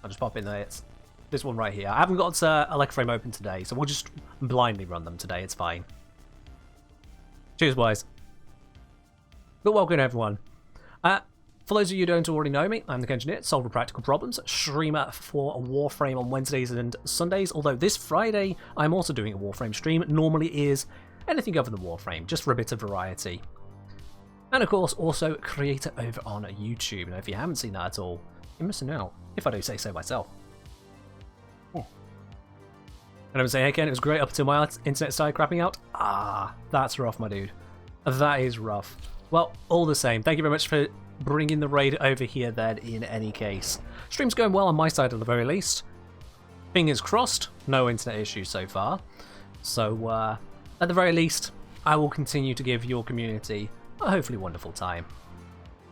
I'll just pop in there. It's this one right here. I haven't got Electroframe open today, so we'll just blindly run them today. It's fine. Cheers, boys. But welcome, everyone. For those of you who don't already know me, I'm the Engineer, Solver Practical Problems, streamer for Warframe on Wednesdays and Sundays, although this Friday I'm also doing a Warframe stream. It normally is anything other than Warframe, just for a bit of variety. And of course, also creator over on YouTube. Now, if you haven't seen that at all, you're missing out, if I do say so myself. And I'm saying, hey Ken, it was great up until my internet started crapping out. Ah, that's rough, my dude. That is rough. Well, all the same, thank you very much for bringing the raid over here then in any case. Stream's going well on my side at the very least. Fingers crossed, no internet issues so far. So, at the very least, I will continue to give your community a hopefully wonderful time.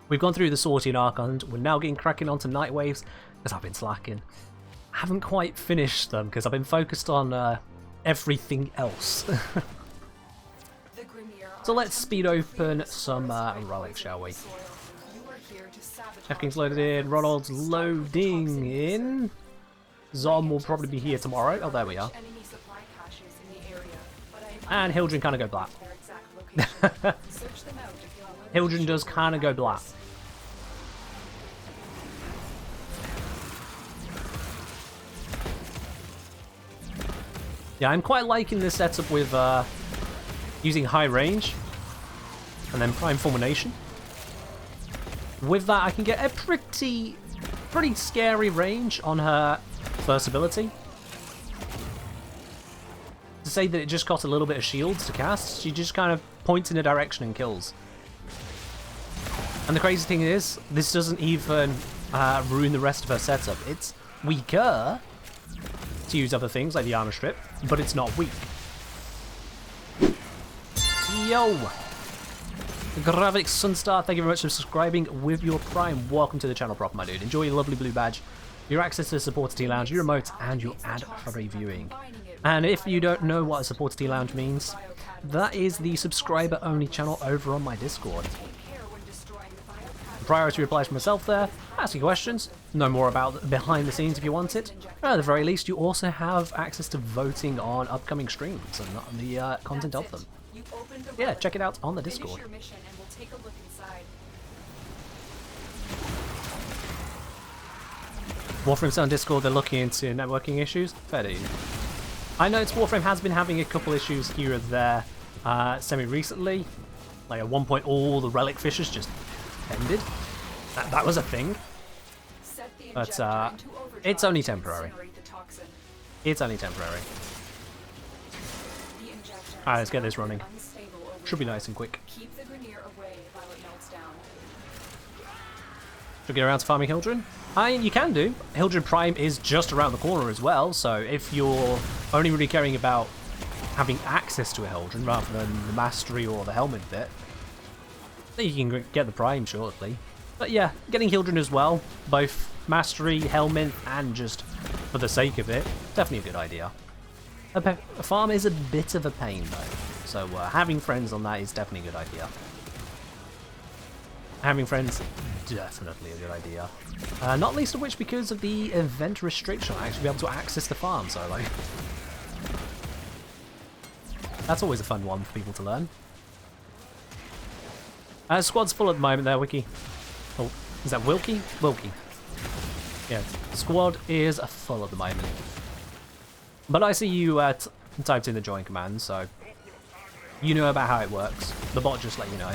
We've gone through the Sortian Archon, we're now getting cracking onto Nightwaves, because I've been slacking. I haven't quite finished them, because I've been focused on everything else. So let's speed open some relics, shall we? F-King's loaded in, Ronald's loading in. Zom will probably be here tomorrow. Oh, there we are. And Hildren kind of go black. Hildren does kind of go black. Yeah, I'm quite liking this setup with using high range and then prime fulmination. With that, I can get a pretty scary range on her first ability. To say that it just cost a little bit of shields to cast, she just kind of points in a direction and kills. And the crazy thing is, this doesn't even ruin the rest of her setup. It's weaker to use other things like the armor strip, but it's not weak. Yo! Gravix Sunstar, thank you very much for subscribing with your Prime. Welcome to the channel proper, my dude. Enjoy your lovely blue badge, your access to the Supporter Tea Lounge, your emotes, and your ad-free viewing. And if you don't know what a Supporter Tea Lounge means, that is the subscriber-only channel over on my Discord. Priority replies from myself there, asking questions, know more about behind the scenes if you want it. At the very least, you also have access to voting on upcoming streams and the content of them. Yeah, check it out on the Discord. Warframe's on Discord, they're looking into networking issues. Fair dude. I know Warframe has been having a couple issues here and there semi-recently. Like at one point all the relic fishes just ended. That was a thing. But it's only temporary. It's only temporary. Alright, let's get this running. Should be nice and quick. Should get around to farming Hildren? You can do. Hildren Prime is just around the corner as well, so if you're only really caring about having access to a Hildren rather than the mastery or the helmet bit. I think you can get the Prime shortly. But yeah, getting Hildren as well, both mastery, helmet, and just for the sake of it, definitely a good idea. A farm is a bit of a pain though, so having friends on that is definitely a good idea. Having friends, definitely a good idea. Not least of which because of the event restriction, I actually be able to access the farm solo. That's always a fun one for people to learn. Squad's full at the moment there, Wiki. Oh, is that Wilkie? Wilkie. Yeah, squad is full at the moment. But I see you typed in the join command, so you know about how it works. The bot just let you know.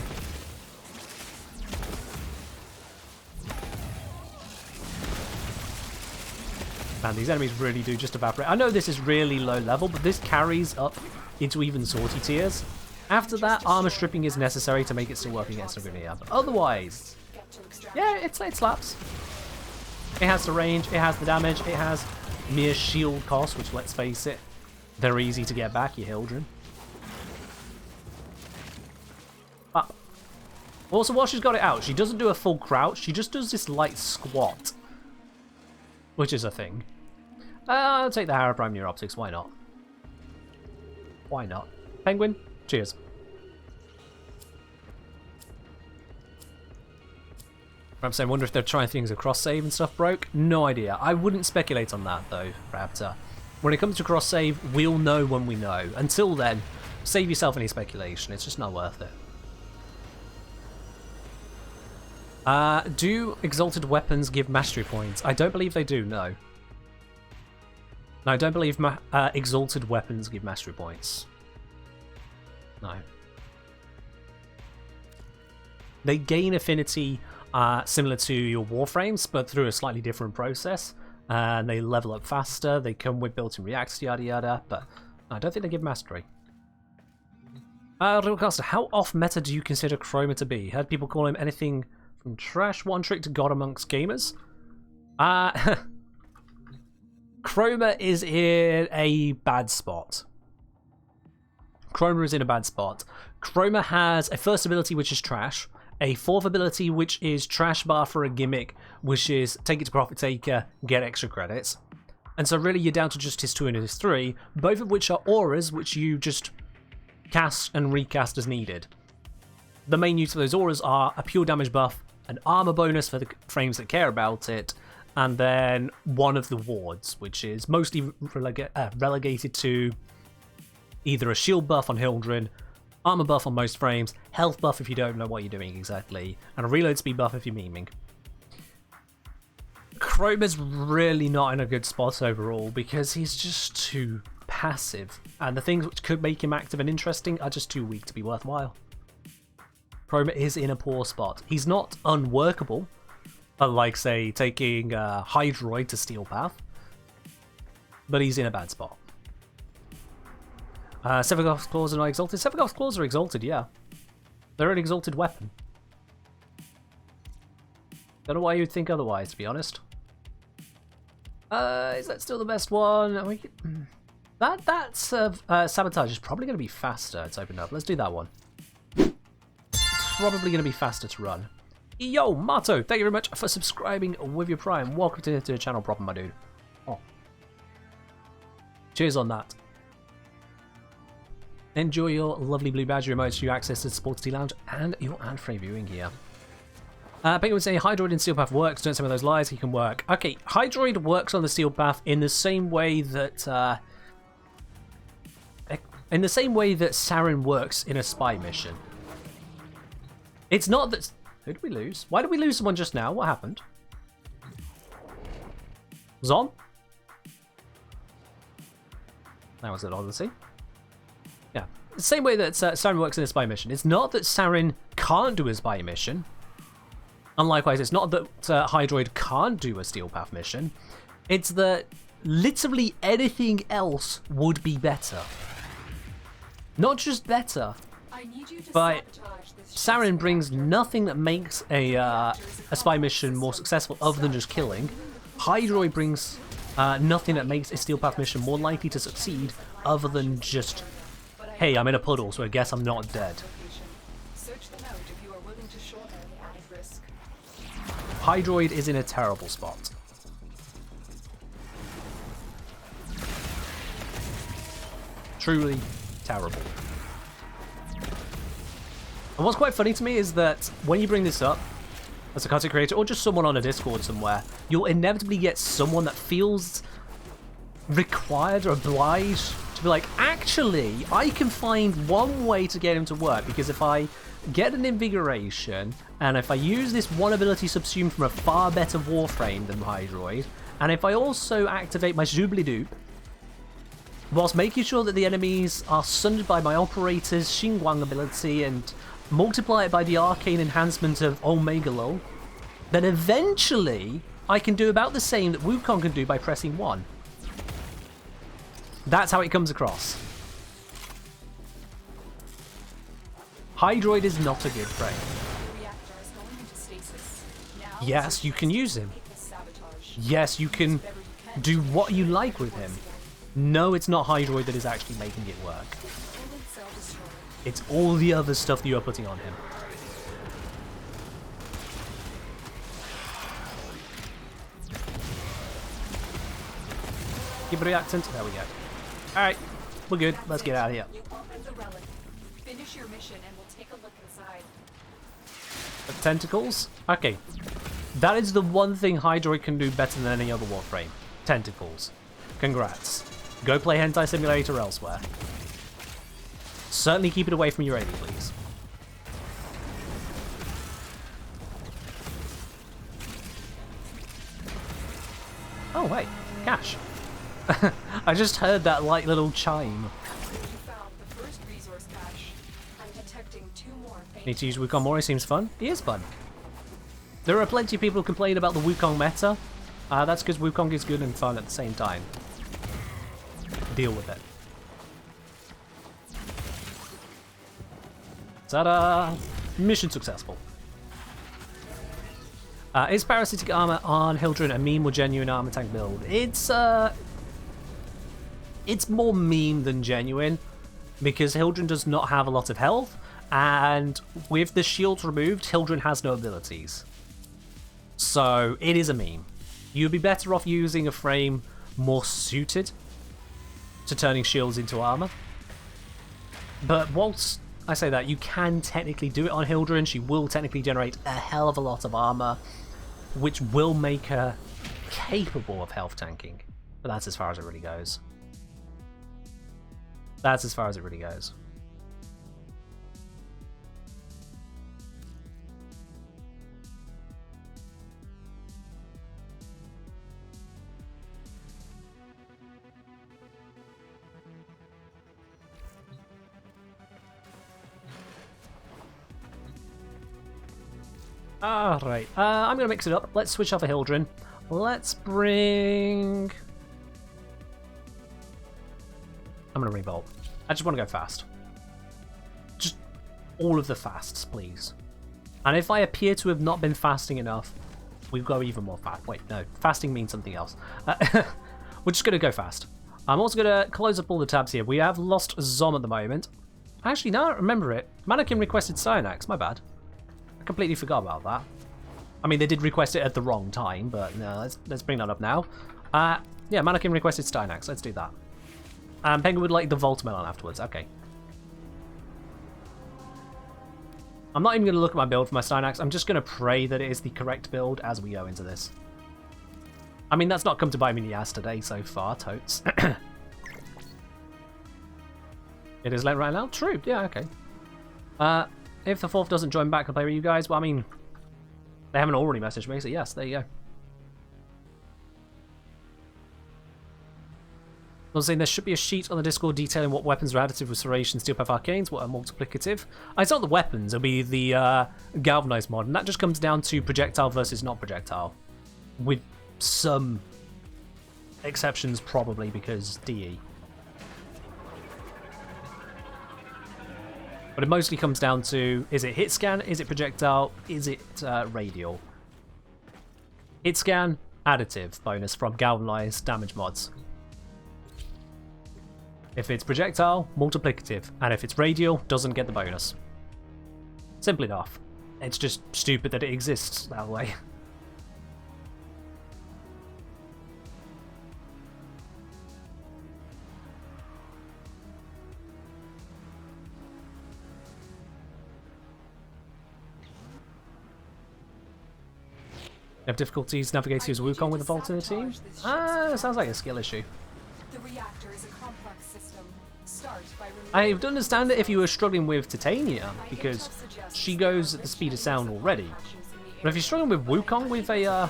Man, these enemies really do just evaporate. I know this is really low level, but this carries up into even sortie tiers. After that, armor stripping is necessary to make it still work against Lavinia. But otherwise, yeah, it slaps. It has the range, it has the damage, it has mere shield cost, which, let's face it, they're easy to get back, your Hildren. But also, while she's got it out, she doesn't do a full crouch, she just does this light squat. Which is a thing. I'll take the Harrow Prime Neuroptics, why not? Why not? Penguin, cheers. I'm saying, wonder if they're trying things across save and stuff broke. No idea. I wouldn't speculate on that though, Raptor. When it comes to cross save, we'll know when we know. Until then, save yourself any speculation. It's just not worth it. Do exalted weapons give mastery points? I don't believe they do. No. No, I don't believe exalted weapons give mastery points. No. They gain affinity similar to your Warframes, but through a slightly different process. And they level up faster, they come with built-in reacts, yada yada, but I don't think they give mastery. Realcaster, how off-meta do you consider Chroma to be? Heard people call him anything from trash one trick to god amongst gamers? Chroma is in a bad spot. Chroma is in a bad spot. Chroma has a first ability which is trash, a fourth ability which is trash bar for a gimmick, which is take it to Profit Taker, get extra credits. And so really you're down to just his 2 and his 3, both of which are auras which you just cast and recast as needed. The main use of those auras are a pure damage buff, an armor bonus for the frames that care about it, and then one of the wards, which is mostly relegated to either a shield buff on Hildren, armor buff on most frames, health buff if you don't know what you're doing exactly, and a reload speed buff if you're memeing. Chroma's really not in a good spot overall because he's just too passive, and the things which could make him active and interesting are just too weak to be worthwhile. Chroma is in a poor spot. He's not unworkable, like say taking Hydroid to Steel Path, but he's in a bad spot. Sevagoth's Claws are not exalted. Sevagoth's Claws are exalted, yeah. They're an exalted weapon. Don't know why you'd think otherwise, to be honest. Is that still the best one? That's Sabotage is probably going to be faster. It's opened up. Let's do that one. Probably going to be faster to run. Yo, Mato, thank you very much for subscribing with your Prime. Welcome to the channel proper, my dude. Oh. Cheers on that. Enjoy your lovely blue badge remotes, you access to the Sports Tea Lounge, and your ad-free viewing here. Penguin would say Hydroid in Steel Path works. Don't say those lies. He can work. Okay, Hydroid works on the Steel Path in the same way that Saren works in a spy mission. It's not that. Who did we lose? Why did we lose someone just now? What happened? Zon? That was an odyssey. Yeah. The same way that Saren works in a spy mission. It's not that Saren can't do a spy mission. And likewise, it's not that Hydroid can't do a Steel Path mission. It's that literally anything else would be better. Not just better, but Saren brings nothing that makes a spy mission more successful other than just killing. Hydroid brings nothing that makes a Steel Path mission more likely to succeed other than just hey, I'm in a puddle, so I guess I'm not dead. Location. Search them out if you are willing to shoulder the added risk. Hydroid is in a terrible spot. Truly terrible. And what's quite funny to me is that when you bring this up as a content creator or just someone on a Discord somewhere, you'll inevitably get someone that feels required or obliged to be like, actually, I can find one way to get him to work, because if I get an invigoration and if I use this one ability subsumed from a far better Warframe than Hydroid, and if I also activate my Zhublidoop, whilst making sure that the enemies are sundered by my operator's Xingguang ability and multiply it by the arcane enhancement of Omega Lull, then eventually I can do about the same that Wukong can do by pressing 1. That's how it comes across. Hydroid is not a good frame. The reactor is going into stasis. Now Yes, you can use him. the sabotage. Yes, you can do what you like with him. No, it's not Hydroid that is actually making it work. Bullet cell destroyed. It's all the other stuff that you are putting on him. Keep a reactant. There we go. Alright, we're good. Let's get out of here. You opened the relic. Finish your mission and we'll take a look inside. Tentacles? Okay. That is the one thing Hydroid can do better than any other Warframe. Tentacles. Congrats. Go play Hentai Simulator elsewhere. Certainly keep it away from your AD, please. Oh, wait. Cash. I just heard that light little chime. You found the first resource cache. I'm detecting 2 more faint. Need to use Wukong more, it seems fun. It is fun. There are plenty of people who complain about the Wukong meta. That's because Wukong is good and fun at the same time. Deal with it. Ta-da! Mission successful. Is parasitic armor on Hildren a meme or genuine armor tank build? It's more meme than genuine, because Hildren does not have a lot of health, and with the shields removed, Hildren has no abilities. So it is a meme. You'd be better off using a frame more suited to turning shields into armor. But whilst I say that, you can technically do it on Hildren. She will technically generate a hell of a lot of armor, which will make her capable of health tanking. But that's as far as it really goes. That's as far as it really goes. Alright, I'm going to mix it up. Let's switch off a Hildren. Let's bring... I'm going to revolt. I just want to go fast. Just all of the fasts, please. And if I appear to have not been fasting enough, we'll go even more fast. Wait, no. Fasting means something else. We're just going to go fast. I'm also going to close up all the tabs here. We have lost Zom at the moment. Actually, now I remember it. Mannequin requested Cyanax. My bad. I completely forgot about that. I mean, they did request it at the wrong time, but no, let's bring that up now. Yeah, Mannequin requested Stynax. Let's do that. Penguin would like the Volt Melon afterwards. Okay. I'm not even going to look at my build for my Stynax. I'm just going to pray that it is the correct build as we go into this. I mean, that's not come to bite me in the ass today so far, totes. It is late right now? True. Yeah, okay. If the fourth doesn't join back and play with you guys, well, I mean, they haven't already messaged me, so yes, there you go. I was saying there should be a sheet on the Discord detailing what weapons are additive with Serration, Steel Path Arcanes, what are multiplicative. It's not the weapons, it'll be the Galvanized mod, and that just comes down to projectile versus not projectile. With some exceptions, probably, because DE. But it mostly comes down to, is it hit scan, is it projectile, is it radial? Hit scan, additive bonus from Galvanized damage mods. If it's projectile, multiplicative. And if it's radial, doesn't get the bonus. Simple enough. It's just stupid that it exists that way. You have difficulties navigating as Wukong with the Vault in the team? Sounds like a skill issue. The reactor is a complex system. Start by I would understand it if you were struggling with Titania, because she goes at the speed of sound already. But if you're struggling with Wukong with a,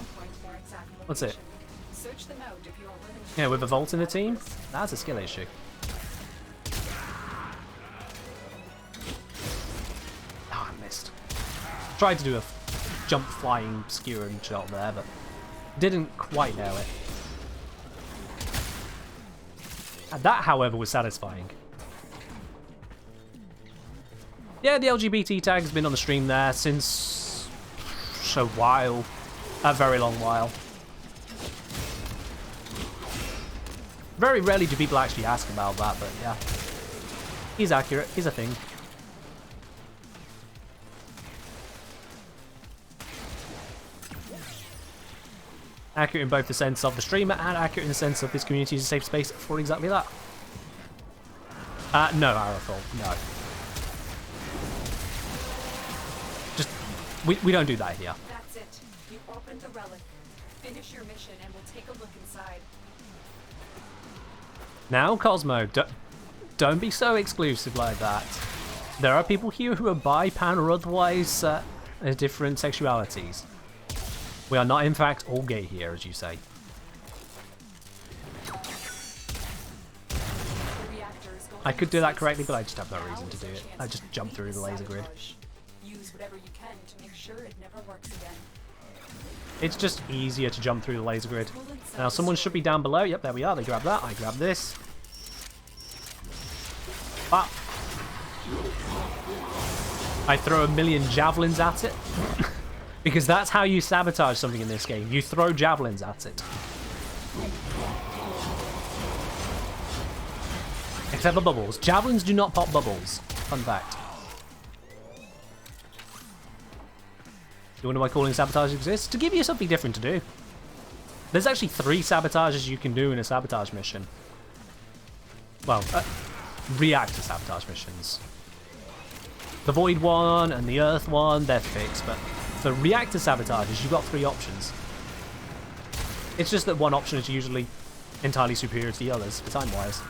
what's it? Yeah, with a Vault in the team, that's a skill issue. Oh, I missed. Tried to do a jump flying skewering shot there, but didn't quite nail it. And that, however, was satisfying. Yeah, the LGBT tag has been on the stream there since a while, a very long while. Very rarely do people actually ask about that, but yeah. He's accurate, he's a thing. Accurate in both the sense of the streamer and accurate in the sense of this community is a safe space for exactly that. No, Arafol, no. Just, we don't do that here. That's it. You opened the relic. Finish your mission and we'll take a look inside. Now, Cosmo, don't be so exclusive like that. There are people here who are bi, pan, or otherwise different sexualities. We are not, in fact, all gay here, as you say. I could do that correctly, but I just have no reason to do it. I just jump through the laser grid. Use whatever you can to make sure it never works again. It's just easier to jump through the laser grid. Now, someone should be down below. Yep, there we are. They grab that. I grab this. Ah. I throw a million javelins at it. Because that's how you sabotage something in this game. You throw javelins at it. Except for bubbles. Javelins do not pop bubbles. Fun fact. You wonder why calling sabotage exists? To give you something different to do. There's actually 3 sabotages you can do in a sabotage mission. Well, reactor sabotage missions. The Void one and the Earth one, they're fixed, but for reactor sabotages, you've got 3 options. It's just that one option is usually entirely superior to the others, for time-wise.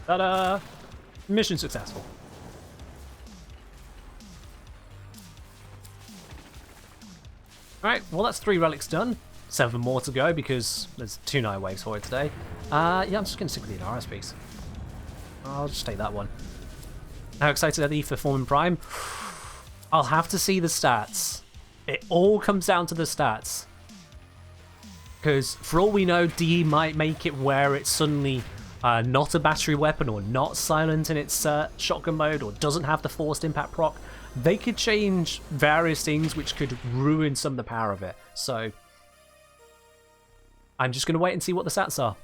Ta-da! Mission successful. Alright, well that's 3 relics done. 7 more to go because there's 2 Nightwaves for it today. Yeah, I'm just going to stick with the Inaris piece. I'll just take that one. How excited are you for Forming Prime? I'll have to see the stats. It all comes down to the stats. Because for all we know, D might make it where it's suddenly not a battery weapon or not silent in its shotgun mode or doesn't have the forced impact proc. They could change various things which could ruin some of the power of it. So I'm just going to wait and see what the stats are.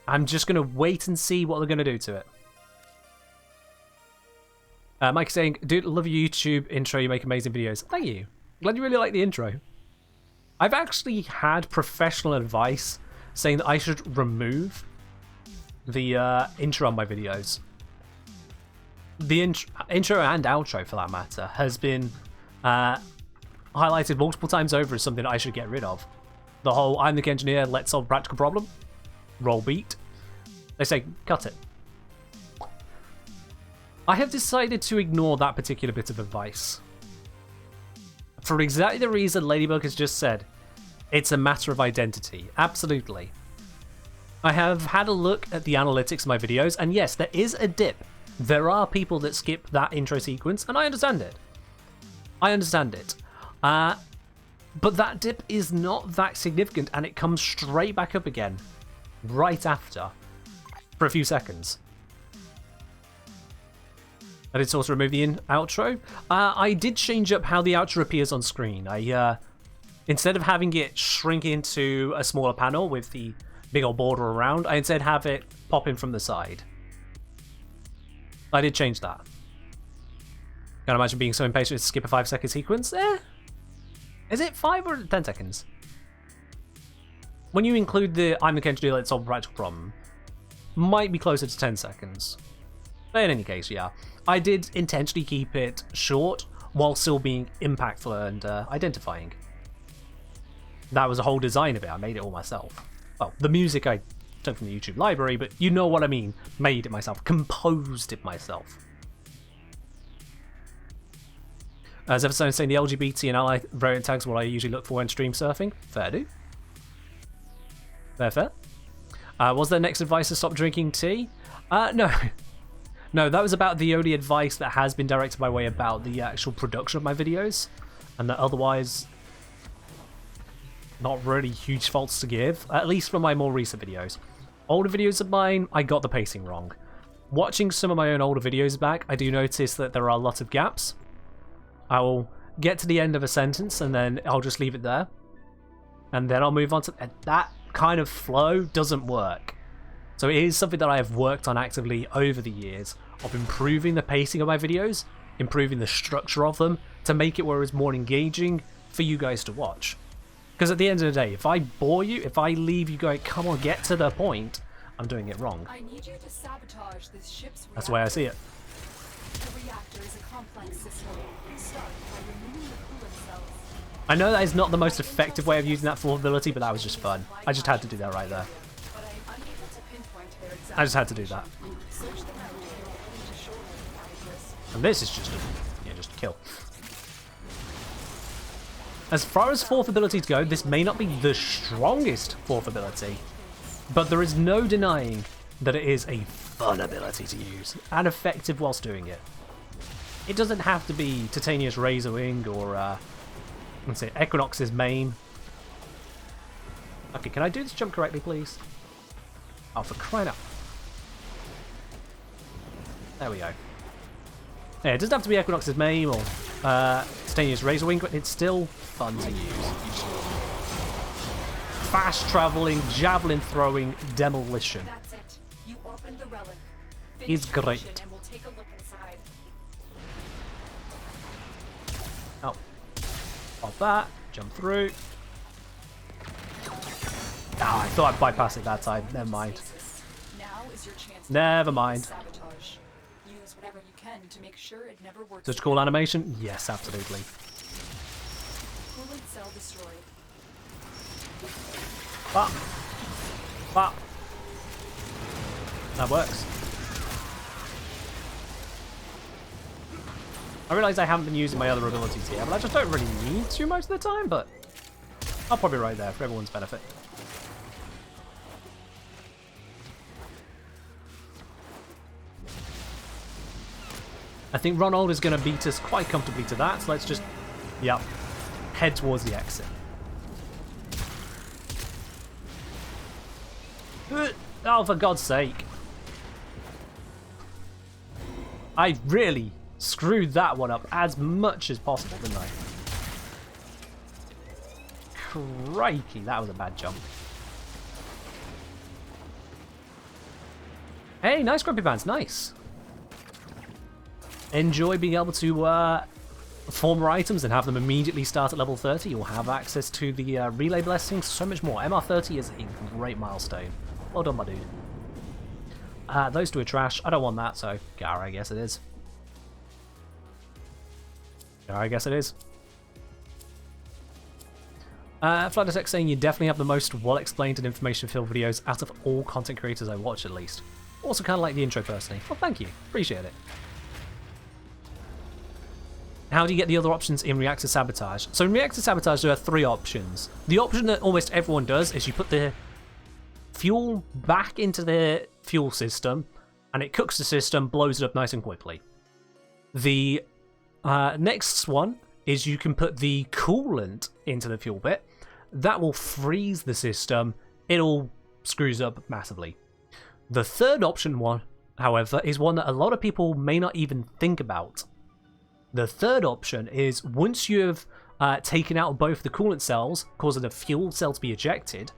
I'm just going to wait and see what they're going to do to it. Mike is saying, dude, love your YouTube intro. You make amazing videos. Thank you. Glad you really like the intro. I've actually had professional advice saying that I should remove the intro on my videos. The intro and outro, for that matter, has been highlighted multiple times over as something I should get rid of. The whole, I'm the engineer, let's solve a practical problem. Roll beat. They say, cut it. I have decided to ignore that particular bit of advice. For exactly the reason Ladybug has just said. It's a matter of identity. Absolutely. I have had a look at the analytics of my videos, and yes, there is a dip. There are people that skip that intro sequence, and I understand it. I understand it. But that dip is not that significant, and it comes straight back up again. Right after. For a few seconds. I did also remove the outro. I did change up how the outro appears on screen. I instead of having it shrink into a smaller panel with the big old border around, I instead have it pop in from the side. I did change that. Can't imagine being so impatient to skip a 5-second sequence. Is it 5 or 10 seconds? When you include the I'm the Ken to do let's solve a practical problem, might be closer to 10 seconds. But in any case, yeah. I did intentionally keep it short while still being impactful and identifying. That was the whole design of it. I made it all myself. Well, the music I took from the YouTube library, but you know what I mean. Made it myself. Composed it myself. As Everstone saying, the LGBT and ally variant tags what I usually look for when stream surfing. Fair do. Fair. Was there next advice to stop drinking tea? No. No, that was about the only advice that has been directed my way about the actual production of my videos. And that otherwise, not really huge faults to give, at least for my more recent videos. Older videos of mine, I got the pacing wrong. Watching some of my own older videos back, I do notice that there are lots of gaps. I will get to the end of a sentence and then I'll just leave it there. And then I'll move on to that kind of flow doesn't work. So it is something that I have worked on actively over the years of improving the pacing of my videos, improving the structure of them to make it where it's more engaging for you guys to watch. Because at the end of the day, if I bore you, if I leave you going, come on, get to the point, I'm doing it wrong. I need you to sabotage this ship's reactor. That's the way I see it. The reactor is a complex system. Start by removing the coolant cells. I know that is not the most effective way of using that full ability, but that was just fun. I just had to do that right there. But I'm unable to pinpoint their exact I just had to do that. Search them out to show them this. And this is just just a kill. As far as fourth abilities go, this may not be the strongest fourth ability, but there is no denying that it is a fun ability to use and effective whilst doing it. It doesn't have to be Titania's Razor Wing or let's say Equinox's Main. Okay, can I do this jump correctly, please? Oh, for crying out. There we go. Yeah, it doesn't have to be Equinox's Main or Titania's Razor Wing, but it's still fun to use. Fast traveling, javelin throwing, demolition. That's it. You opened the relic. It's Finish the great. mission and we'll take a look inside. Oh. Pop that, jump through. Ah, I thought I'd bypass it that time. Never mind. Now is your chance to Never mind. sabotage. Use whatever you can to make sure it never works. Such cool animation? Yes, absolutely. Coolant cell destroyed. Bop. Bop. That works. I realise I haven't been using my other abilities here, but I just don't really need to most of the time, but I'll probably right there for everyone's benefit. I think Ronald is going to beat us quite comfortably to that, so let's just, yep, head towards the exit. Oh, for God's sake. I really screwed that one up as much as possible, didn't I? Crikey, that was a bad jump. Hey, nice grumpy pants, nice. Enjoy being able to form more items and have them immediately start at level 30. You'll have access to the relay blessings, so much more. MR30 is a great milestone. Well done, my dude. Those two are trash. I don't want that, so Gara, I guess it is. Gara, I guess it is. Flattertech saying you definitely have the most well-explained and information-filled videos out of all content creators I watch, at least. Also kind of like the intro, personally. Well, thank you. Appreciate it. How do you get the other options in Reactor Sabotage? So in Reactor Sabotage, there are 3 options. The option that almost everyone does is you put the fuel back into the fuel system, and it cooks the system, blows it up nice and quickly. The next one is you can put the coolant into the fuel bit. That will freeze the system. It all screws up massively. The third option one however, is one that a lot of people may not even think about. The third option is once you've taken out both the coolant cells, causing the fuel cell to be ejected,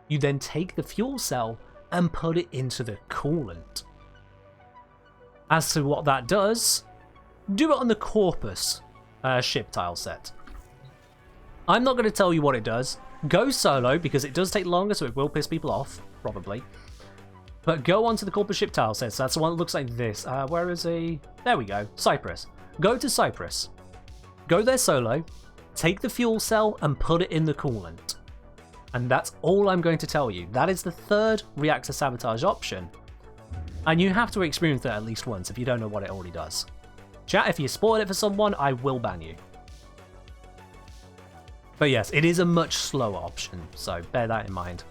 you then take the fuel cell and put it into the coolant. As to what that does, do it on the Corpus ship tile set. I'm not going to tell you what it does. Go solo, because it does take longer, so it will piss people off, probably. But go onto the Corpus ship tile set. So that's the one that looks like this. Where is he? There we go. Cyprus. Go to Cyprus. Go there solo. Take the fuel cell and put it in the coolant. And that's all I'm going to tell you. That is the third reactor sabotage option. And you have to experience that at least once if you don't know what it already does. Chat, if you spoil it for someone, I will ban you. But yes, it is a much slower option, so bear that in mind.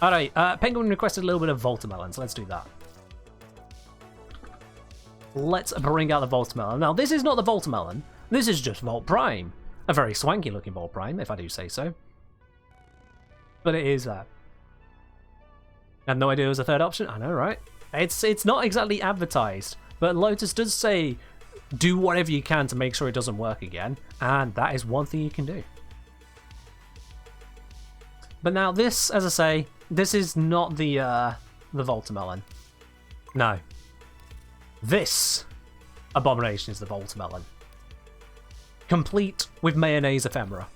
Alright, Penguin requested a little bit of Voltamelon, so let's do that. Let's bring out the Voltamelon. Now, this is not the Voltamelon, this is just Volt Prime. A very swanky looking Volt Prime, if I do say so. But it is that. I had no idea it was a third option, I know, right? It's not exactly advertised, but Lotus does say do whatever you can to make sure it doesn't work again, and that is one thing you can do. But now this, as I say, this is not the Voltamelon. No. This abomination is the Voltamelon. Complete with mayonnaise ephemera.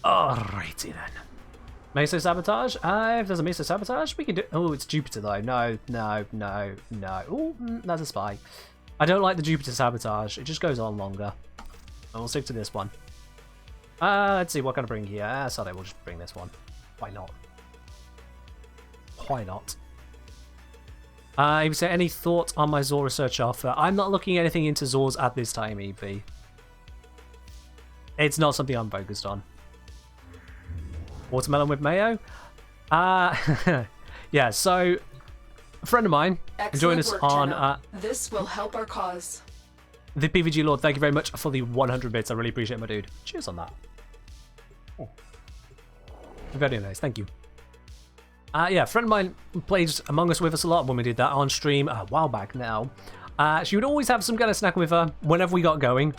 Alrighty then. Meso sabotage? If there's a Meso sabotage, we can do... Oh, it's Jupiter though. No. Oh, that's a spy. I don't like the Jupiter sabotage. It just goes on longer. We'll stick to this one. Let's see, what can I bring here? Sorry, we'll just bring this one. Why not? Why not? If you say any thoughts on my Zor research offer? I'm not looking anything into Zors at this time, EV. It's not something I'm focused on. Watermelon with mayo? Yeah, so a friend of mine joined us on this will help our cause. The PVG Lord. Thank you very much for the 100 bits. I really appreciate it, my dude. Cheers on that. Oh. Very nice, thank you. Yeah, a friend of mine played Among Us with us a lot when we did that on stream a while back now. She would always have some kind of snack with her whenever we got going.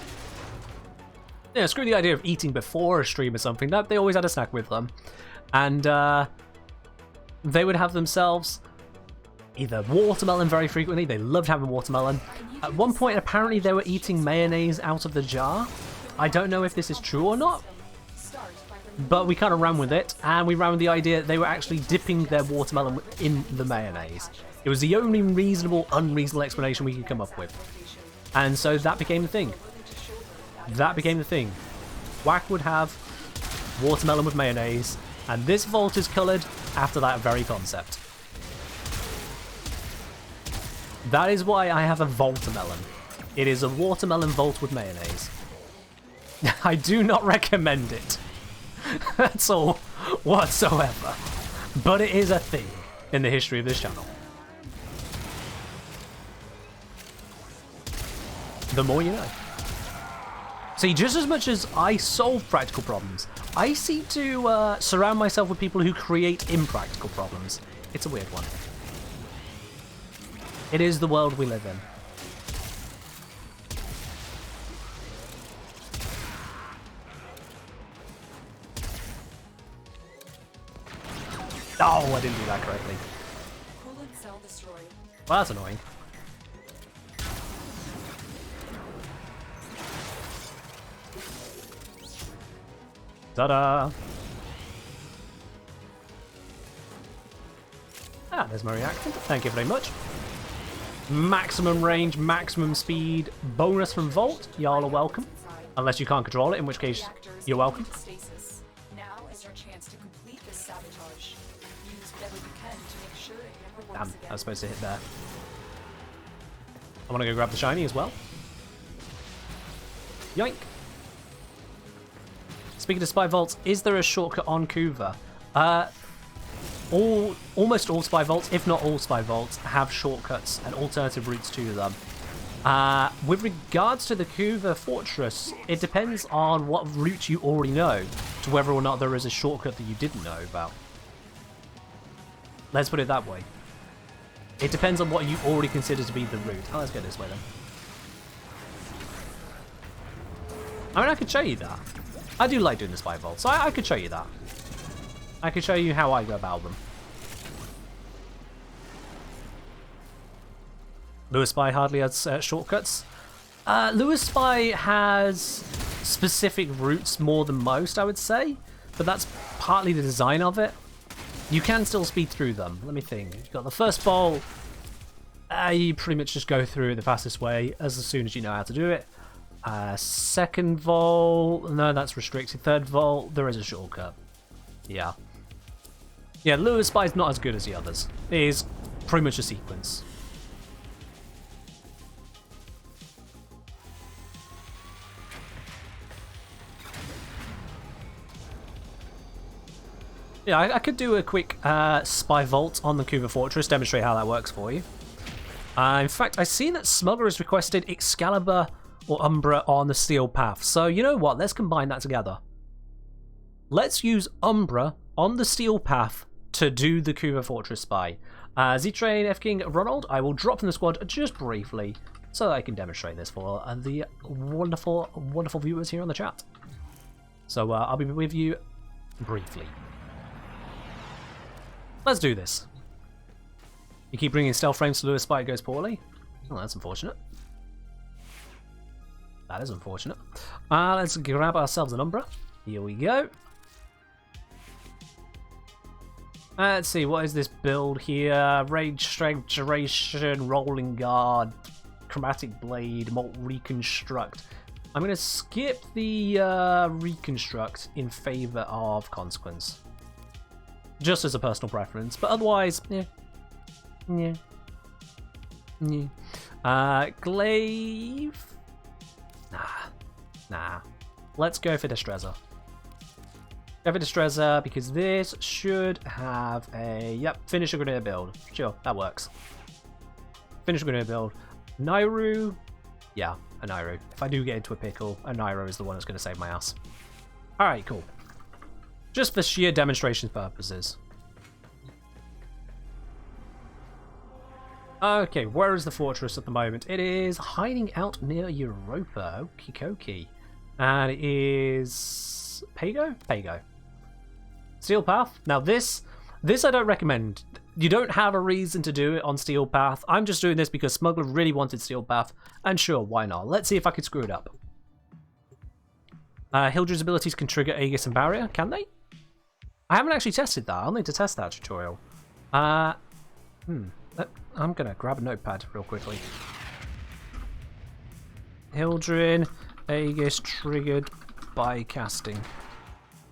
Yeah, screw the idea of eating before a stream or something. No, they always had a snack with them. And they would have themselves either watermelon very frequently. They loved having watermelon. At one point, apparently, they were eating mayonnaise out of the jar. I don't know if this is true or not. But we kind of ran with it, and we ran with the idea that they were actually dipping their watermelon in the mayonnaise. It was the only reasonable, unreasonable explanation we could come up with. And so that became the thing. That became the thing. Whack would have watermelon with mayonnaise, and this vault is coloured after that very concept. That is why I have a Voltamelon. It is a watermelon vault with mayonnaise. I do not recommend it. That's all whatsoever. But it is a thing in the history of this channel. The more you know. See, just as much as I solve practical problems, I seem to surround myself with people who create impractical problems. It's a weird one. It is the world we live in. Oh, I didn't do that correctly. Coolant cell destroyed. Well, that's annoying. Ta-da! Ah, there's my reactor. Thank you very much. Maximum range, maximum speed, bonus from Volt. Y'all are welcome. Unless you can't control it, in which case you're welcome. Stasis. Now is your chance to complete this sabotage. Use whatever you can to make sure it never works Damn, again. I was supposed to hit there. I want to go grab the shiny as well. Yoink. Speaking of spy vaults, is there a shortcut on Kuva? Almost all spy vaults, if not all spy vaults, have shortcuts and alternative routes to them. With regards to the Kuva fortress, it depends on what route you already know to whether or not there is a shortcut that you didn't know about. Let's put it that way. It depends on what you already consider to be the route. Oh, let's go this way then. I mean, I could show you that. I do like doing the spy vaults, so I could show you that. I could show you how I go about them. Lewis Spy hardly has shortcuts. Lewis Spy has specific routes more than most, I would say. But that's partly the design of it. You can still speed through them. Let me think. You've got the first vault. You pretty much just go through it the fastest way as soon as you know how to do it. Second vault. No, that's restricted. Third vault. There is a shortcut. Yeah. Yeah, Lewis Spy is not as good as the others. It is pretty much a sequence. Yeah, I could do a quick spy vault on the Kuva Fortress, demonstrate how that works for you. In fact, I've seen that Smuggler has requested Excalibur or Umbra on the Steel Path. So, you know what? Let's combine that together. Let's use Umbra on the Steel Path to do the Kuva Fortress spy. Z-Train, F-King, Ronald, I will drop from the squad just briefly so that I can demonstrate this for the wonderful, wonderful viewers here on the chat. So, I'll be with you briefly. Let's do this. You keep bringing stealth frames to Lewis Spy, it goes poorly. Oh, that's unfortunate. That is unfortunate. Let's grab ourselves an Umbra. Here we go. Let's see, what is this build here? Rage, Strength, Duration, Rolling Guard, Chromatic Blade, Molt Reconstruct. I'm going to skip the Reconstruct in favour of Consequence. Just as a personal preference, but otherwise, yeah. Glaive? Nah. Let's go for Destreza. Go for Destreza because this should have a, yep, Finisher Grenadier build. Sure, that works. Finisher Grenadier build. Nairu? Yeah, a Nairu. If I do get into a pickle, a Nairu is the one that's going to save my ass. Alright, cool. Just for sheer demonstration purposes. Okay, where is the fortress at the moment? It is hiding out near Europa. Okie dokie. And it is Pago? Pago. Steel Path. Now this I don't recommend. You don't have a reason to do it on Steel Path. I'm just doing this because Smuggler really wanted Steel Path. And sure, why not? Let's see if I can screw it up. Hildred's abilities can trigger Aegis and Barrier, can they? I haven't actually tested that. I'll need to test that tutorial. I'm gonna grab a notepad real quickly. Hildred, Aegis triggered by casting.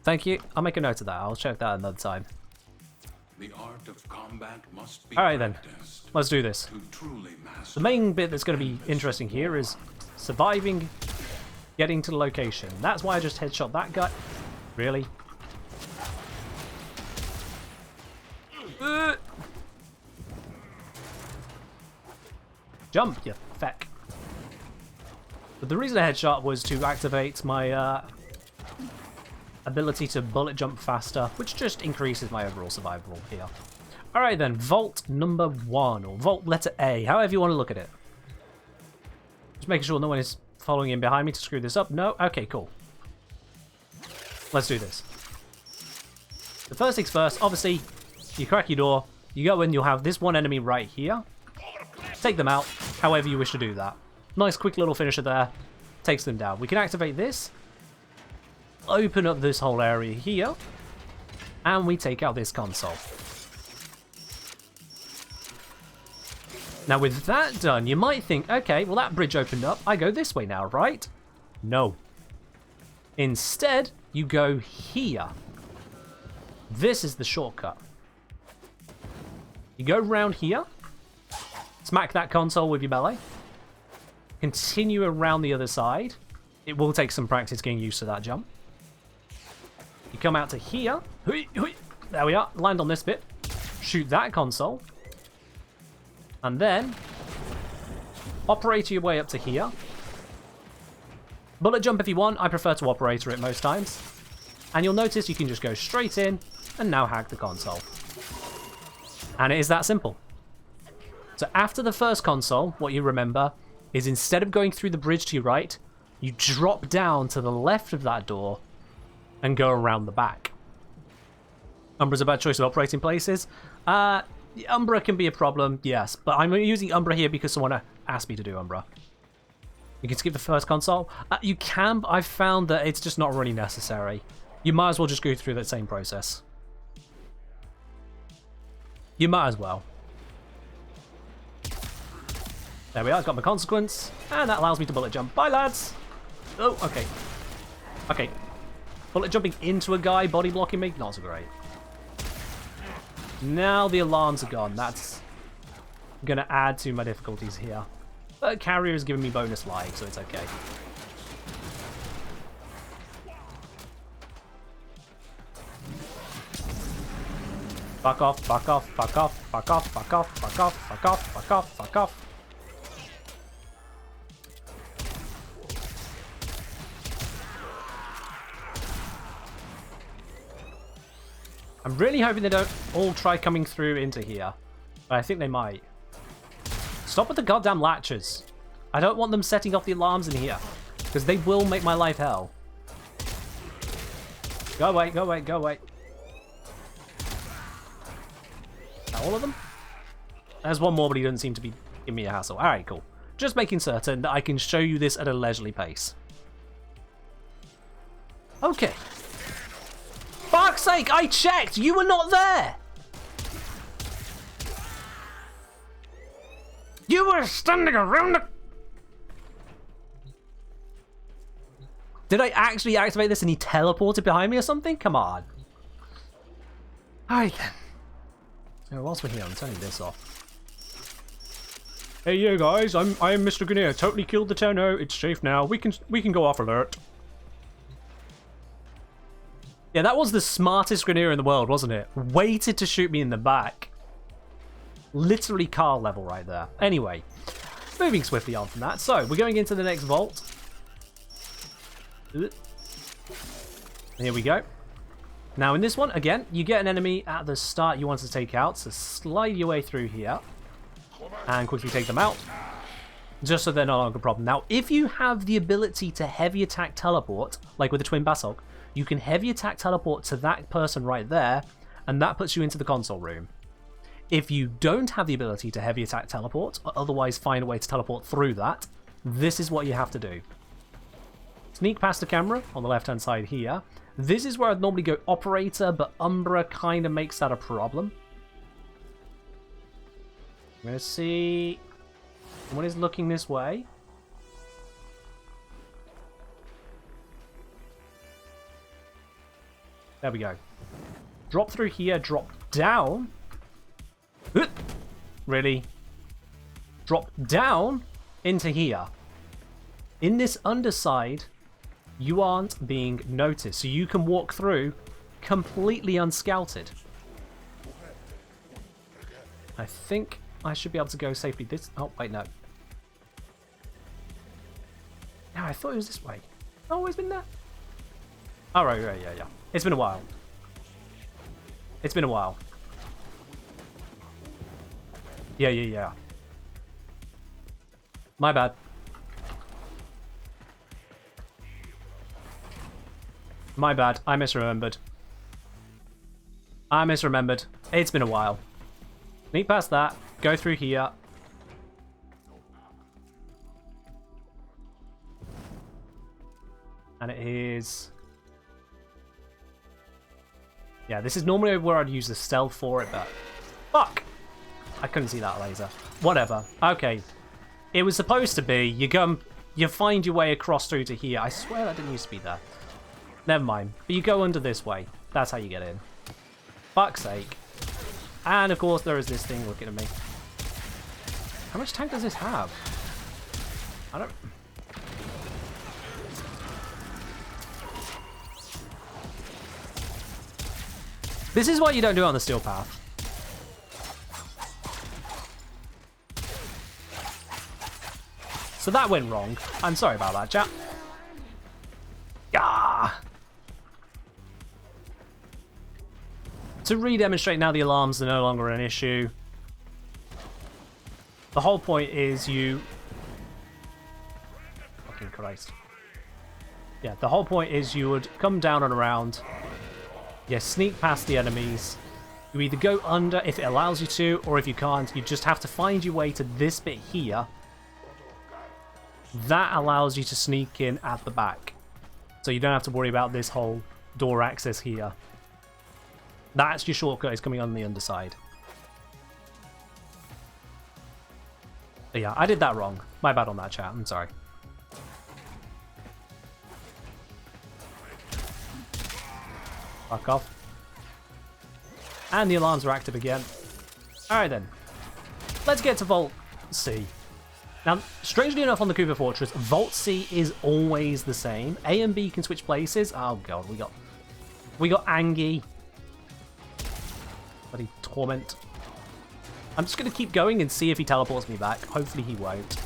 Thank you. I'll make a note of that. I'll check that another time. The art of combat must be Alright then. Let's do this. to truly master. The main bit that's going to be interesting here is surviving, getting to the location. That's why I just headshot that guy. Really? Jump, you feck. But the reason I headshot was to activate my ability to bullet jump faster, which just increases my overall survival here. Alright then, vault number 1, or vault letter A, however you want to look at it. Just making sure no one is following in behind me to screw this up. No? Okay, cool. Let's do this. The first things first, obviously, you crack your door, you go in, you'll have this one enemy right here. Take them out, however you wish to do that. Nice quick little finisher there. Takes them down. We can activate this. Open up this whole area here. And we take out this console. Now with that done, you might think, okay, well that bridge opened up. I go this way now, right? No. Instead, you go here. This is the shortcut. You go round here. Smack that console with your melee. Continue around the other side. It will take some practice getting used to that jump. You come out to here. There we are. Land on this bit. Shoot that console. And then operator your way up to here. Bullet jump if you want. I prefer to operator it most times. And you'll notice you can just go straight in and now hack the console. And it is that simple. So after the first console, what you remember is instead of going through the bridge to your right, you drop down to the left of that door and go around the back. Umbra's a bad choice of operating places. Umbra can be a problem, yes, but I'm using Umbra here because someone asked me to do Umbra. You can skip the first console. You can, but I've found that it's just not really necessary. You might as well just go through that same process. You might as well. There we are, I've got my consequence, and that allows me to bullet jump. Bye, lads! Oh, okay. Okay. Bullet jumping into a guy, body blocking me, not so great. Now the alarms are gone. That's going to add to my difficulties here. But Carrier is giving me bonus life, so it's okay. Fuck off, fuck off, fuck off, fuck off, fuck off, fuck off, fuck off, fuck off, fuck off. I'm really hoping they don't all try coming through into here. But I think they might. Stop with the goddamn latches. I don't want them setting off the alarms in here. Because they will make my life hell. Go away, go away, go away. All of them? There's one more, but he doesn't seem to be giving me a hassle. Alright, cool. Just making certain that I can show you this at a leisurely pace. Okay. Fuck's sake, I checked! You were not there! You were standing around the... Did I actually activate this and he teleported behind me or something? Come on. Alright then. Whilst we're here, I'm turning this off. Hey, yeah, guys, I'm Mr. Grenier. Totally killed the Tenno. It's safe now. We can go off alert. Yeah, that was the smartest Grenier in the world, wasn't it? Waited to shoot me in the back. Literally car level right there. Anyway, moving swiftly on from that. So we're going into the next vault. Here we go. Now in this one, again, you get an enemy at the start you want to take out, so slide your way through here and quickly take them out, just so they're no longer a problem. Now, if you have the ability to heavy attack teleport, like with the Twin Basalt, you can heavy attack teleport to that person right there, and that puts you into the console room. If you don't have the ability to heavy attack teleport, or otherwise find a way to teleport through that, this is what you have to do. Sneak past the camera on the left-hand side here. This is where I'd normally go Operator, but Umbra kind of makes that a problem. I'm going to see... Someone is looking this way. There we go. Drop through here, drop down. Really? Drop down into here. In this underside... You aren't being noticed, so you can walk through completely unscouted. I think I should be able to go safely this... Oh, wait, no. No, I thought it was this way. Oh, always been there? Oh, right, yeah. It's been a while. It's been a while. Yeah. My bad. My bad, I misremembered. It's been a while. Sneak past that, go through here. And it is... Yeah, this is normally where I'd use the stealth for it, but... Fuck! I couldn't see that laser. Whatever. Okay. It was supposed to be, you find your way across through to here. I swear that didn't used to be there. Never mind. But you go under this way. That's how you get in. Fuck's sake. And of course there is this thing looking at me. How much tank does this have? I don't... This is what you don't do on the steel path. So that went wrong. I'm sorry about that, chap. Ah! To re-demonstrate now the alarms are no longer an issue. The whole point is you... Fucking Christ. Yeah, the whole point is you would come down and around, you sneak past the enemies, you either go under if it allows you to, or if you can't, you just have to find your way to this bit here. That allows you to sneak in at the back. So you don't have to worry about this whole door access here. That's your shortcut, is coming on the underside. But yeah, I did that wrong. My bad on that, chat. I'm sorry. Fuck off. And the alarms are active again. Alright then. Let's get to Vault C. Now, strangely enough on the Cooper Fortress, Vault C is always the same. A and B can switch places. Oh god, we got Angie. Bloody Torment. I'm just going to keep going and see if he teleports me back. Hopefully he won't.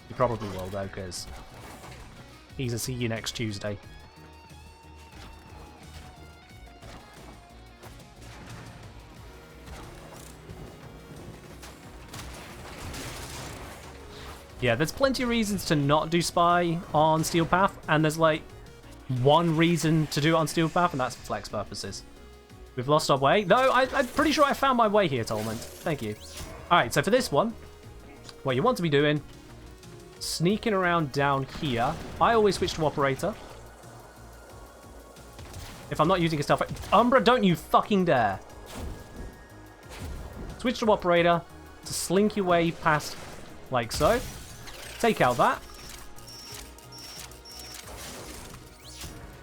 He probably will though, because he's a see you next Tuesday. Yeah, there's plenty of reasons to not do Spy on Steel Path, and there's like one reason to do it on Steel Path, and that's for flex purposes. We've lost our way. No, I'm pretty sure I found my way here, Tolman. Thank you. Alright, so for this one, what you want to be doing, sneaking around down here. I always switch to Operator. If I'm not using a stealth... Umbra, don't you fucking dare. Switch to Operator to slink your way past like so. Take out that.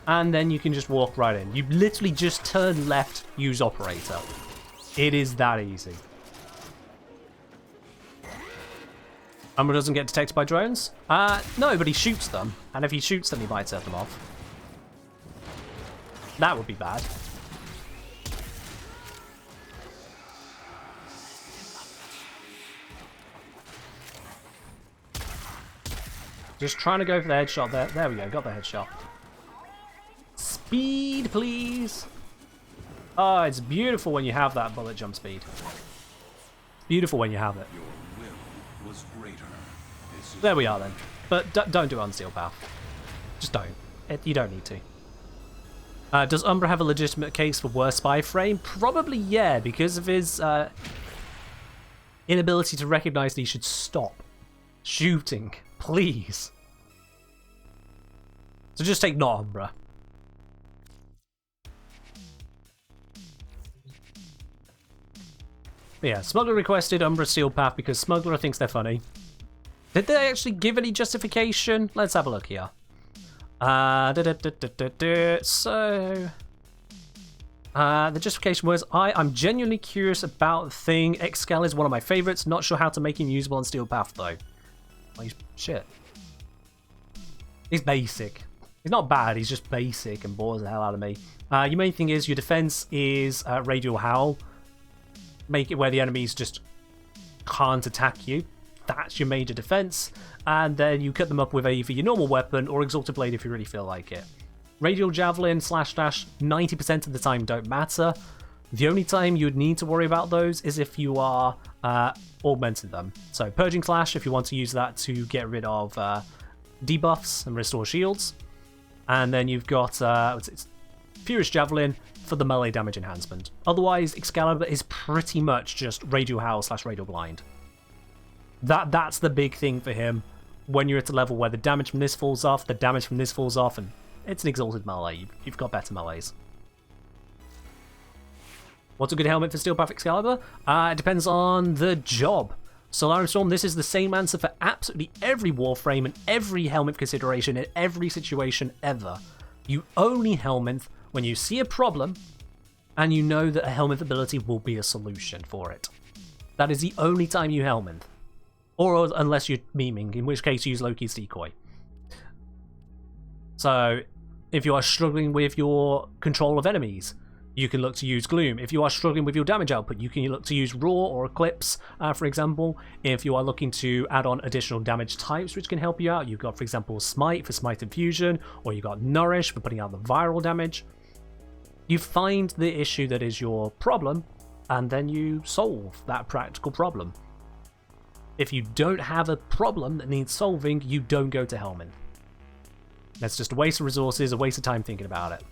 And then you can just walk right in. You literally just turn left, use Operator. It is that easy. Umbra doesn't get detected by drones? No, but he shoots them. And if he shoots them, he might set them off. That would be bad. Just trying to go for the headshot there. There we go, got the headshot. Speed, please. Oh, it's beautiful when you have that bullet jump speed. Beautiful when you have it. There we are then. But don't do it on Steel Path. Just don't. You don't need to. Does Umbra have a legitimate case for worse spy frame? Probably yeah, because of his inability to recognize that he should stop shooting. Please. So just take not Umbra. But yeah, Smuggler requested Umbra Steel Path because Smuggler thinks they're funny. Did they actually give any justification? Let's have a look here. So... the justification was, I'm genuinely curious about the thing. Excal is one of my favorites. Not sure how to make him usable on Steel Path, though. Well, he's shit. He's basic. He's not bad, he's just basic and bores the hell out of me. Your main thing is your defense is Radial Howl. Make it where the enemies just can't attack you. That's your major defense. And then you cut them up with either your normal weapon or Exalted Blade if you really feel like it. Radial Javelin, Slash Dash, 90% of the time don't matter. The only time you would need to worry about those is if you are augmenting them. So Purging Slash, if you want to use that to get rid of debuffs and restore shields. And then you've got Furious Javelin for the melee damage enhancement. Otherwise, Excalibur is pretty much just Radial Howl / Radial Blind. That's the big thing for him. When you're at a level where the damage from this falls off, the damage from this falls off, and it's an exalted melee. You've got better melees. What's a good helmet for Steel Path Excalibur? It depends on the job. Solarium Storm, this is the same answer for absolutely every Warframe and every helmet consideration in every situation ever. You only helmet when you see a problem and you know that a helmet ability will be a solution for it. That is the only time you helmet. Or unless you're memeing, in which case use Loki's Decoy. So, if you are struggling with your control of enemies, you can look to use Gloom. If you are struggling with your damage output, you can look to use Raw or Eclipse, for example. If you are looking to add on additional damage types which can help you out, you've got, for example, Smite for Smite Infusion, or you've got Nourish for putting out the viral damage. You find the issue that is your problem, and then you solve that practical problem. If you don't have a problem that needs solving, you don't go to Helmin. That's just a waste of resources, a waste of time thinking about it.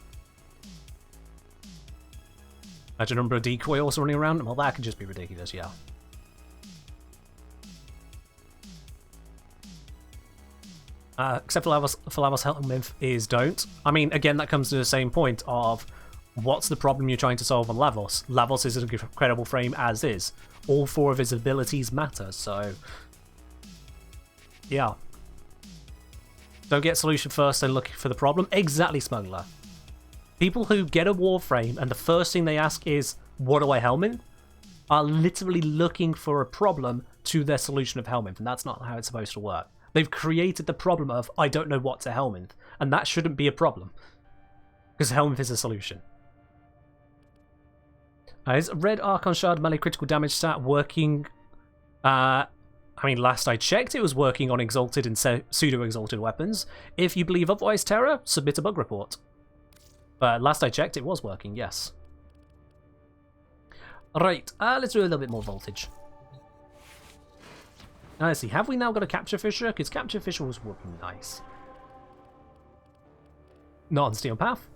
Imagine a number of decoy also running around. Well, that could just be ridiculous, yeah. Except for Lavos Helminth is don't. I mean, again, that comes to the same point of what's the problem you're trying to solve on Lavos? Lavos is an incredible frame as is. All 4 of his abilities matter, so... yeah. Don't get solution first and look for the problem. Exactly, Smuggler. People who get a Warframe and the first thing they ask is, what do I Helmin? Are literally looking for a problem to their solution of Helminth, and that's not how it's supposed to work. They've created the problem of, I don't know what to Helminth, and that shouldn't be a problem. Because Helminth is a solution. Is Red Archon Shard melee critical damage stat working? I mean, last I checked, it was working on exalted and pseudo-exalted weapons. If you believe otherwise, Terra, submit a bug report. But last I checked, it was working, yes. Right, let's do a little bit more voltage. Now, let's see, have we now got a Capture Fisher? Because Capture Fisher was working nice. Not on Steel Path.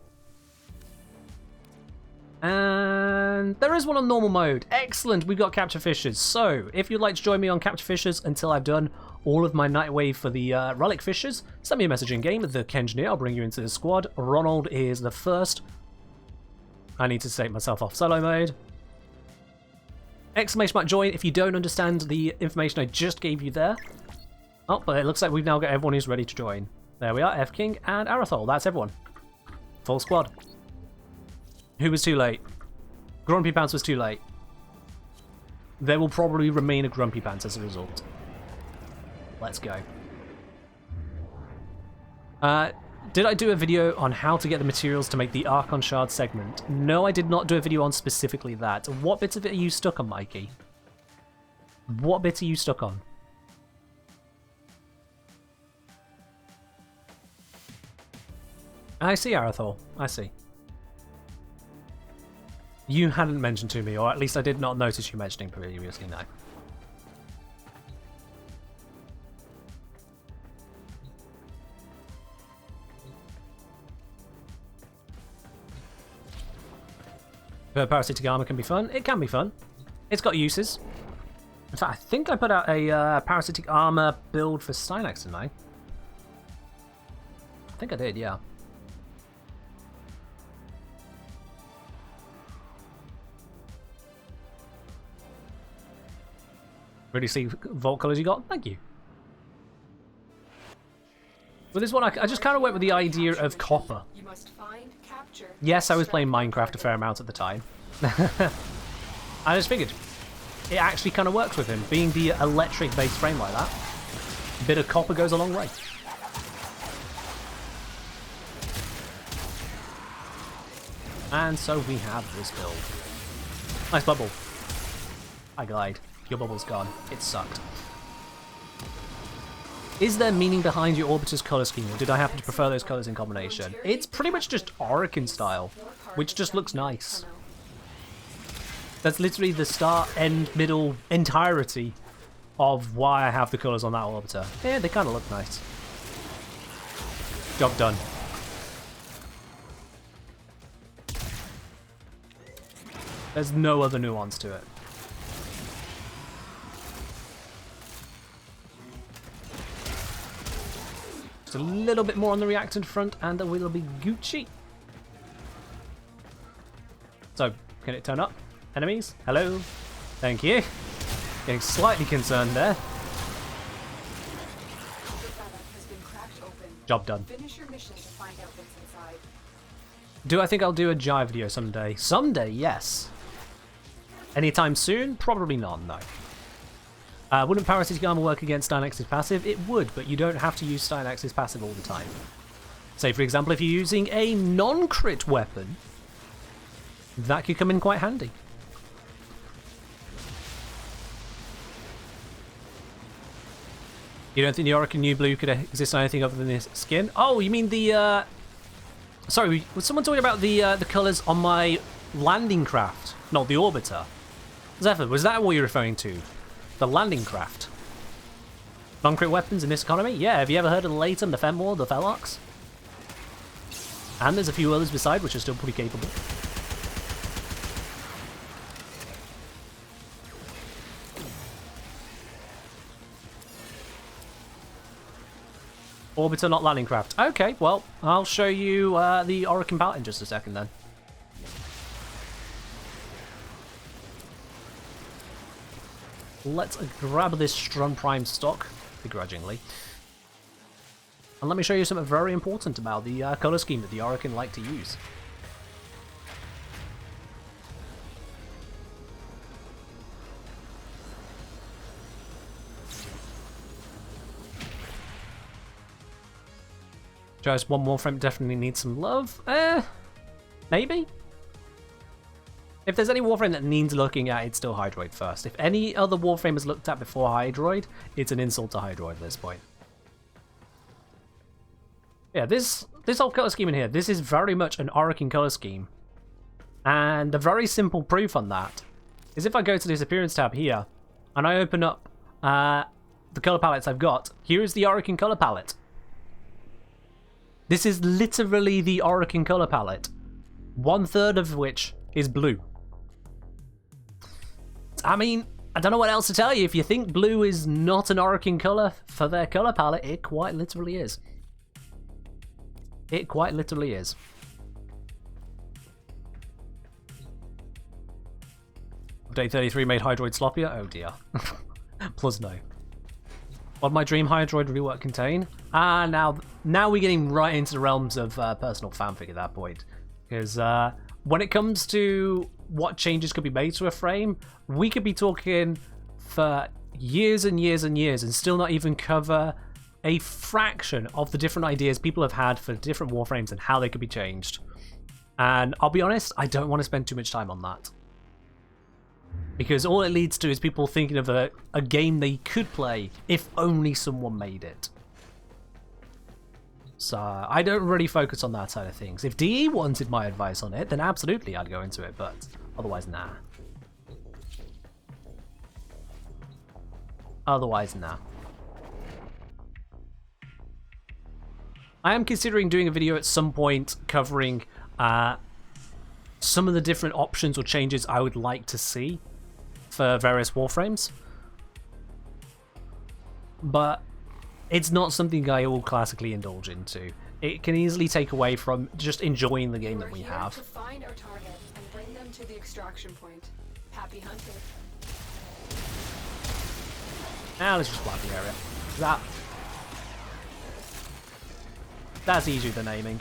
And there is one on normal mode. Excellent, we've got Capture Fishers. So, if you'd like to join me on Capture Fishers until I've done all of my Nightwave for the Relic Fishers, send me a message in game. The Kengineer, I'll bring you into the squad. Ronald is the first. I need to take myself off solo mode. Exclamation mark join if you don't understand the information I just gave you there. Oh, but it looks like we've now got everyone who's ready to join. There we are, F King and Arathol. That's everyone. Full squad. Who was too late? Grumpy Pants was too late. There will probably remain a Grumpy Pants as a result. Let's go. Did I do a video on how to get the materials to make the Archon Shard segment? No, I did not do a video on specifically that. What bits of it are you stuck on, Mikey? What bits are you stuck on? I see, Arathol. I see. You hadn't mentioned to me, or at least I did not notice you mentioning previously, no. Parasitic armor can be fun. It can be fun. It's got uses. In fact, I think I put out a parasitic armor build for Stynax, didn't I? I think I did, yeah. Really see vault colors you got? Thank you. With this one, I just kind of went with the idea of copper. You must find, capture. Yes, I was playing Minecraft a fair amount at the time. I just figured it actually kind of works with him, being the electric-based frame like that. A bit of copper goes a long way. And so we have this build. Nice bubble. I glide. Your bubble's gone. It sucked. Is there meaning behind your Orbiter's colour scheme, or did I happen to prefer those colours in combination? It's pretty much just Orokin style, which just looks nice. That's literally the start, end, middle, entirety of why I have the colours on that Orbiter. Yeah, they kind of look nice. Job done. There's no other nuance to it. Just a little bit more on the reactant front and we'll be Gucci. So, can it turn up? Enemies? Hello? Thank you. Getting slightly concerned there. Job done. Finish your mission to find out what's inside. Do I think I'll do a Jive video someday? Someday, yes. Anytime soon? Probably not, no. Wouldn't Parasitic Armor work against Stynax's passive? It would, but you don't have to use Stynax's passive all the time. Say, for example, if you're using a non-crit weapon, that could come in quite handy. You don't think the Orokin New Blue could exist on anything other than this skin? Oh, you mean the, Sorry, was someone talking about the colours on my landing craft? Not the Orbiter. Zephyr, was that what you're referring to? The landing craft? Non-crit weapons in this economy? Yeah, have you ever heard of the Latum, the Fenwar, the Felox? And there's a few others beside, which are still pretty capable. Orbiter, not landing craft. Okay, well, I'll show you the Orokin palette in just a second then. Let's grab this Strun Prime stock, begrudgingly. And let me show you something very important about the colour scheme that the Orokin like to use. Just one Warframe definitely needs some love. Maybe? If there's any Warframe that needs looking at, it's still Hydroid first. If any other Warframe is looked at before Hydroid, it's an insult to Hydroid at this point. Yeah, this whole colour scheme in here, this is very much an Orokin colour scheme. And the very simple proof on that is if I go to this Appearance tab here, and I open up the colour palettes I've got, here is the Orokin colour palette. This is literally the Orokin colour palette, 1/3 of which is blue. I mean, I don't know what else to tell you. If you think blue is not an Orokin colour for their colour palette, it quite literally is. It quite literally is. Update 33 made Hydroid sloppier? Oh dear. Plus no. What did my dream Hydroid rework contain? Now we're getting right into the realms of personal fanfic at that point. Because when it comes to what changes could be made to a frame, we could be talking for years and years and years and still not even cover a fraction of the different ideas people have had for different Warframes and how they could be changed. And I'll be honest, I don't want to spend too much time on that. Because all it leads to is people thinking of a game they could play if only someone made it. So I don't really focus on that side of things. If DE wanted my advice on it, then absolutely I'd go into it, but otherwise nah. Otherwise nah. I am considering doing a video at some point covering some of the different options or changes I would like to see for various Warframes. But it's not something I will classically indulge into. It can easily take away from just enjoying the game that we have. To find our target and bring them to the extraction point. Happy hunting. Now let's just wipe the area. That's easier than aiming.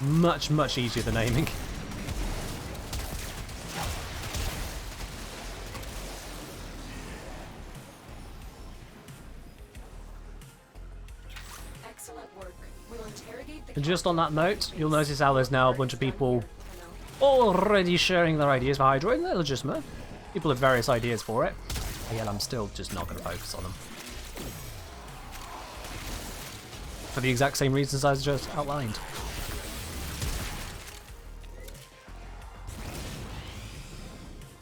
Much, much easier than aiming. Excellent work. We'll interrogate the And just on that note, you'll notice how there's now a bunch of people already sharing their ideas for Hydroid. They're legitimate. People have various ideas for it. Again, I'm still just not going to focus on them. For the exact same reasons I just outlined.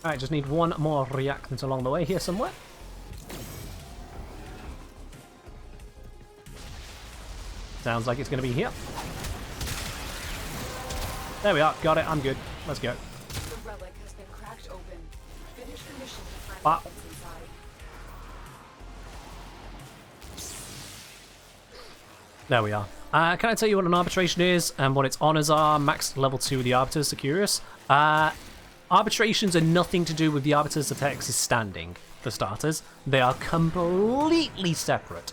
Alright, just need one more reactant along the way here somewhere. Sounds like it's going to be here. There we are, got it, I'm good. Let's go. The relic has been cracked open. Finish the mission to find Ah. what's inside. There we are. Can I tell you what an arbitration is and what its honors are? Max level 2 of the arbiters, the curious. Arbitrations are nothing to do with the arbiters of Hex's standing, for starters. They are completely separate.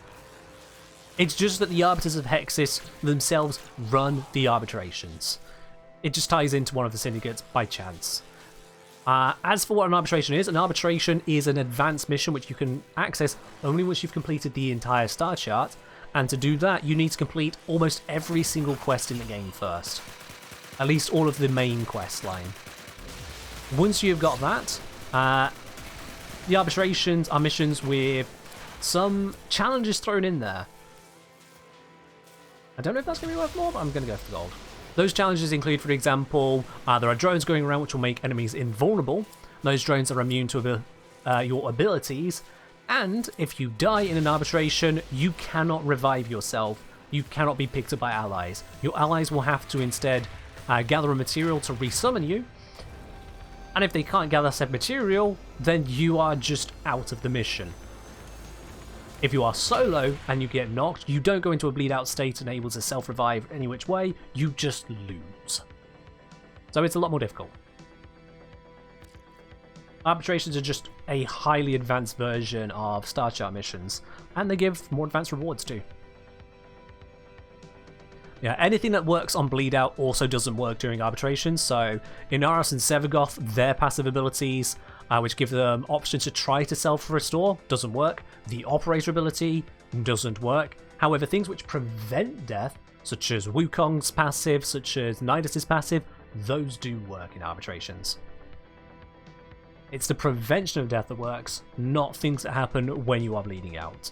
It's just that the arbiters of Hexis themselves run the arbitrations. It just ties into one of the syndicates by chance. As for what an arbitration is an advanced mission which you can access only once you've completed the entire star chart, and to do that you need to complete almost every single quest in the game first. At least all of the main quest line. Once you've got that, the arbitrations are missions with some challenges thrown in there. I don't know if that's going to be worth more, but I'm going to go for gold. Those challenges include, for example, there are drones going around which will make enemies invulnerable, Those drones are immune to your abilities, and if you die in an arbitration, you cannot revive yourself. You cannot be picked up by allies. Your allies will have to instead gather a material to resummon you, and if they can't gather said material, then you are just out of the mission. If you are solo and you get knocked, you don't go into a bleed out state and able to self-revive any which way, you just lose. So it's a lot more difficult. Arbitrations are just a highly advanced version of Star Chart missions, and they give more advanced rewards too. Yeah, anything that works on bleed out also doesn't work during arbitrations, so Inaros and Sevagoth, their passive abilities, which give them options to try to self-restore, doesn't work. The operator ability doesn't work. However, things which prevent death, such as Wukong's passive, such as Nidus' passive, those do work in arbitrations. It's the prevention of death that works, not things that happen when you are bleeding out.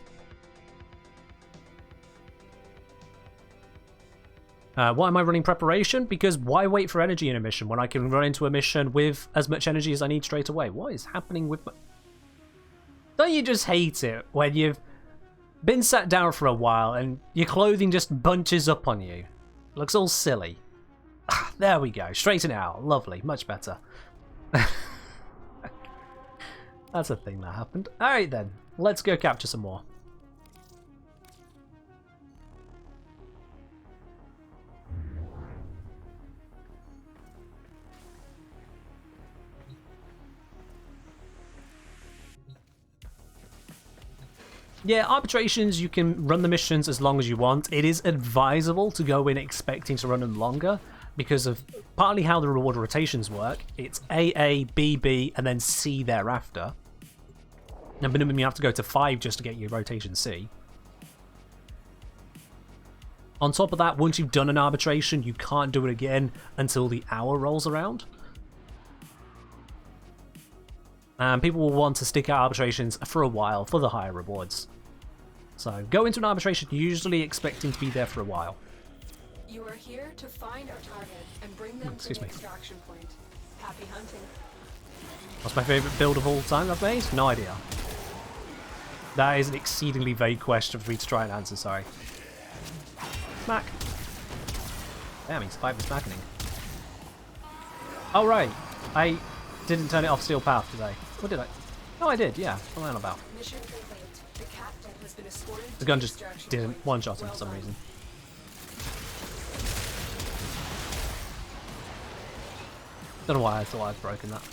Why am I running preparation? Because why wait for energy in a mission when I can run into a mission with as much energy as I need straight away? What is happening with my... Don't you just hate it when you've been sat down for a while and your clothing just bunches up on you? It looks all silly. There we go. Straighten it out. Lovely. Much better. That's a thing that happened. Alright then. Let's go capture some more. Yeah, arbitrations, you can run the missions as long as you want. It is advisable to go in expecting to run them longer because of partly how the reward rotations work. It's AA, BB, and then C thereafter. Now, minimum you have to go to 5 just to get your rotation C. On top of that, once you've done an arbitration, you can't do it again until the hour rolls around. And people will want to stick out arbitrations for a while for the higher rewards. So go into an arbitration usually expecting to be there for a while. You are here to find our target and bring them to the extraction point. Happy hunting. What's my favourite build of all time I've made? No idea. That is an exceedingly vague question for me to try and answer, sorry. Smack. Damn, he survived the smacking. Oh right, I didn't turn it off Steel Path today. What did I? Oh, I did, yeah. What am I about? Mission complete. The captain has been escorted The gun just didn't one-shot him for some reason. Don't know why I thought I'd broken that.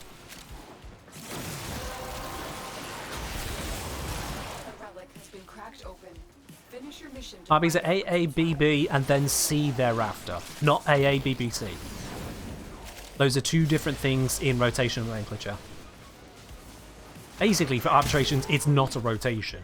The relic has been cracked open. Finish your mission. RB's at AABB and then C thereafter, not AABBC. Those are two different things in rotation nomenclature. Basically, for arbitrations, it's not a rotation.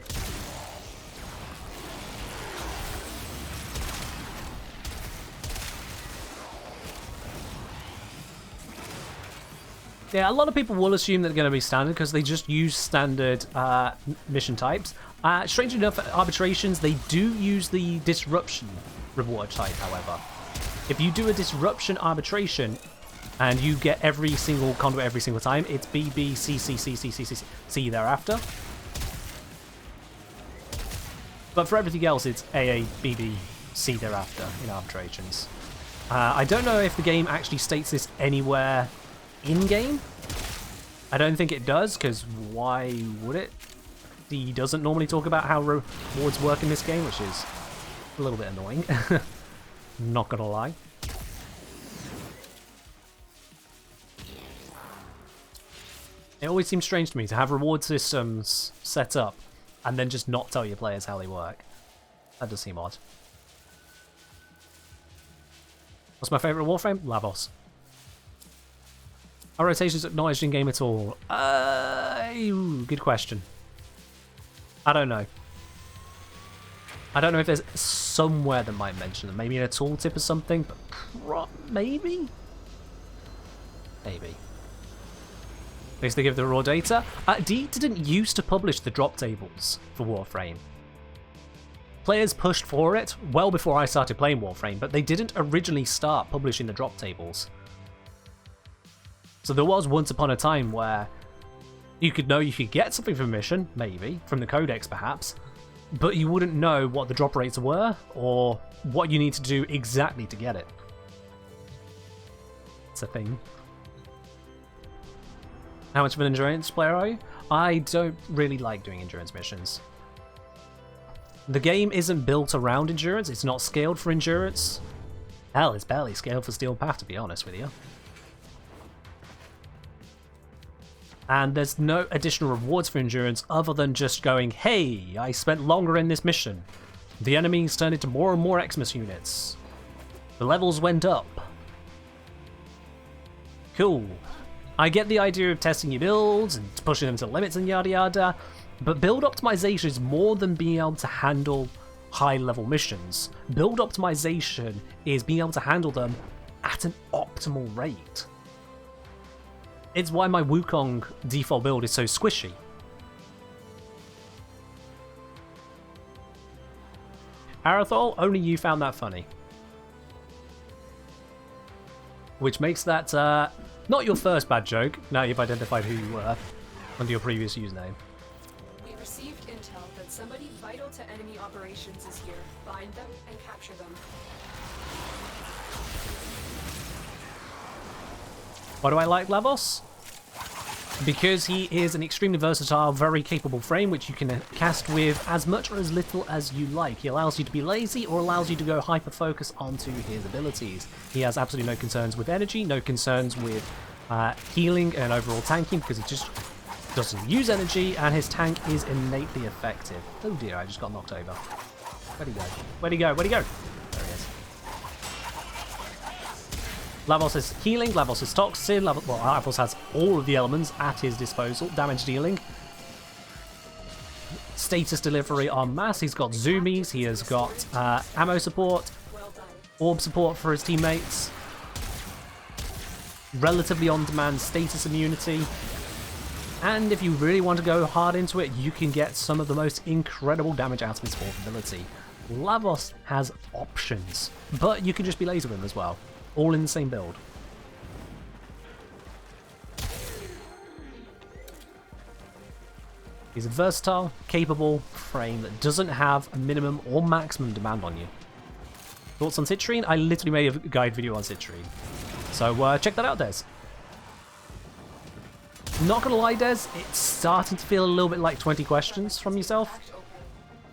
Yeah, a lot of people will assume they're going to be standard because they just use standard mission types. Strangely enough, at arbitrations, they do use the disruption reward type, however. If you do a disruption arbitration, and you get every single conduit every single time, it's BB, C, C, C, C, C, C, C thereafter. But for everything else, it's AA, BB, C thereafter in arbitrations. I don't know if the game actually states this anywhere in-game. I don't think it does, because why would it? He doesn't normally talk about how rewards work in this game, which is a little bit annoying. Not gonna lie. It always seems strange to me to have reward systems set up and then just not tell your players how they work. That does seem odd. What's my favourite Warframe? Lavos. Are rotations acknowledged in game at all? Good question. I don't know. I don't know if there's somewhere that might mention them. Maybe in a tooltip or something, but maybe? Maybe. At least they give the raw data. D didn't used to publish the drop tables for Warframe. Players pushed for it well before I started playing Warframe, but they didn't originally start publishing the drop tables. So there was once upon a time where You could know you could get something from a mission, maybe, from the codex perhaps, but you wouldn't know what the drop rates were or what you need to do exactly to get it. It's a thing. How much of an endurance player are you? I don't really like doing endurance missions. The game isn't built around endurance, it's not scaled for endurance. Hell, it's barely scaled for Steel Path, to be honest with you. And there's no additional rewards for endurance other than just going, hey, I spent longer in this mission. The enemies turned into more and more Xmas units. The levels went up. Cool. I get the idea of testing your builds and pushing them to limits and yada yada, but build optimization is more than being able to handle high level missions. Build optimization is being able to handle them at an optimal rate. It's why my Wukong default build is so squishy. Arathol, only you found that funny. Which makes that not your first bad joke, now you've identified who you were under your previous username. We received intel that somebody vital to enemy operations is here. Find them and capture them. Why do I like Lavos? Because he is an extremely versatile, very capable frame which you can cast with as much or as little as you like. He allows you to be lazy or allows you to go hyper-focus onto his abilities. He has absolutely no concerns with energy, no concerns with healing and overall tanking because he just doesn't use energy and his tank is innately effective. Oh dear, I just got knocked over. Where'd he go? Where'd he go? Where'd he go? There he is. Lavos is healing, Lavos is toxin, Lavos has all of the elements at his disposal. Damage dealing. Status delivery en masse. He's got zoomies, he has got ammo support, orb support for his teammates, relatively on-demand status immunity, and if you really want to go hard into it, you can get some of the most incredible damage out of his fourth ability. Lavos has options, but you can just be lazy with him as well. All in the same build. He's a versatile, capable frame that doesn't have a minimum or maximum demand on you. Thoughts on Citrine? I literally made a guide video on Citrine. So check that out, Des. Not gonna lie, Des, it's starting to feel a little bit like 20 questions from yourself.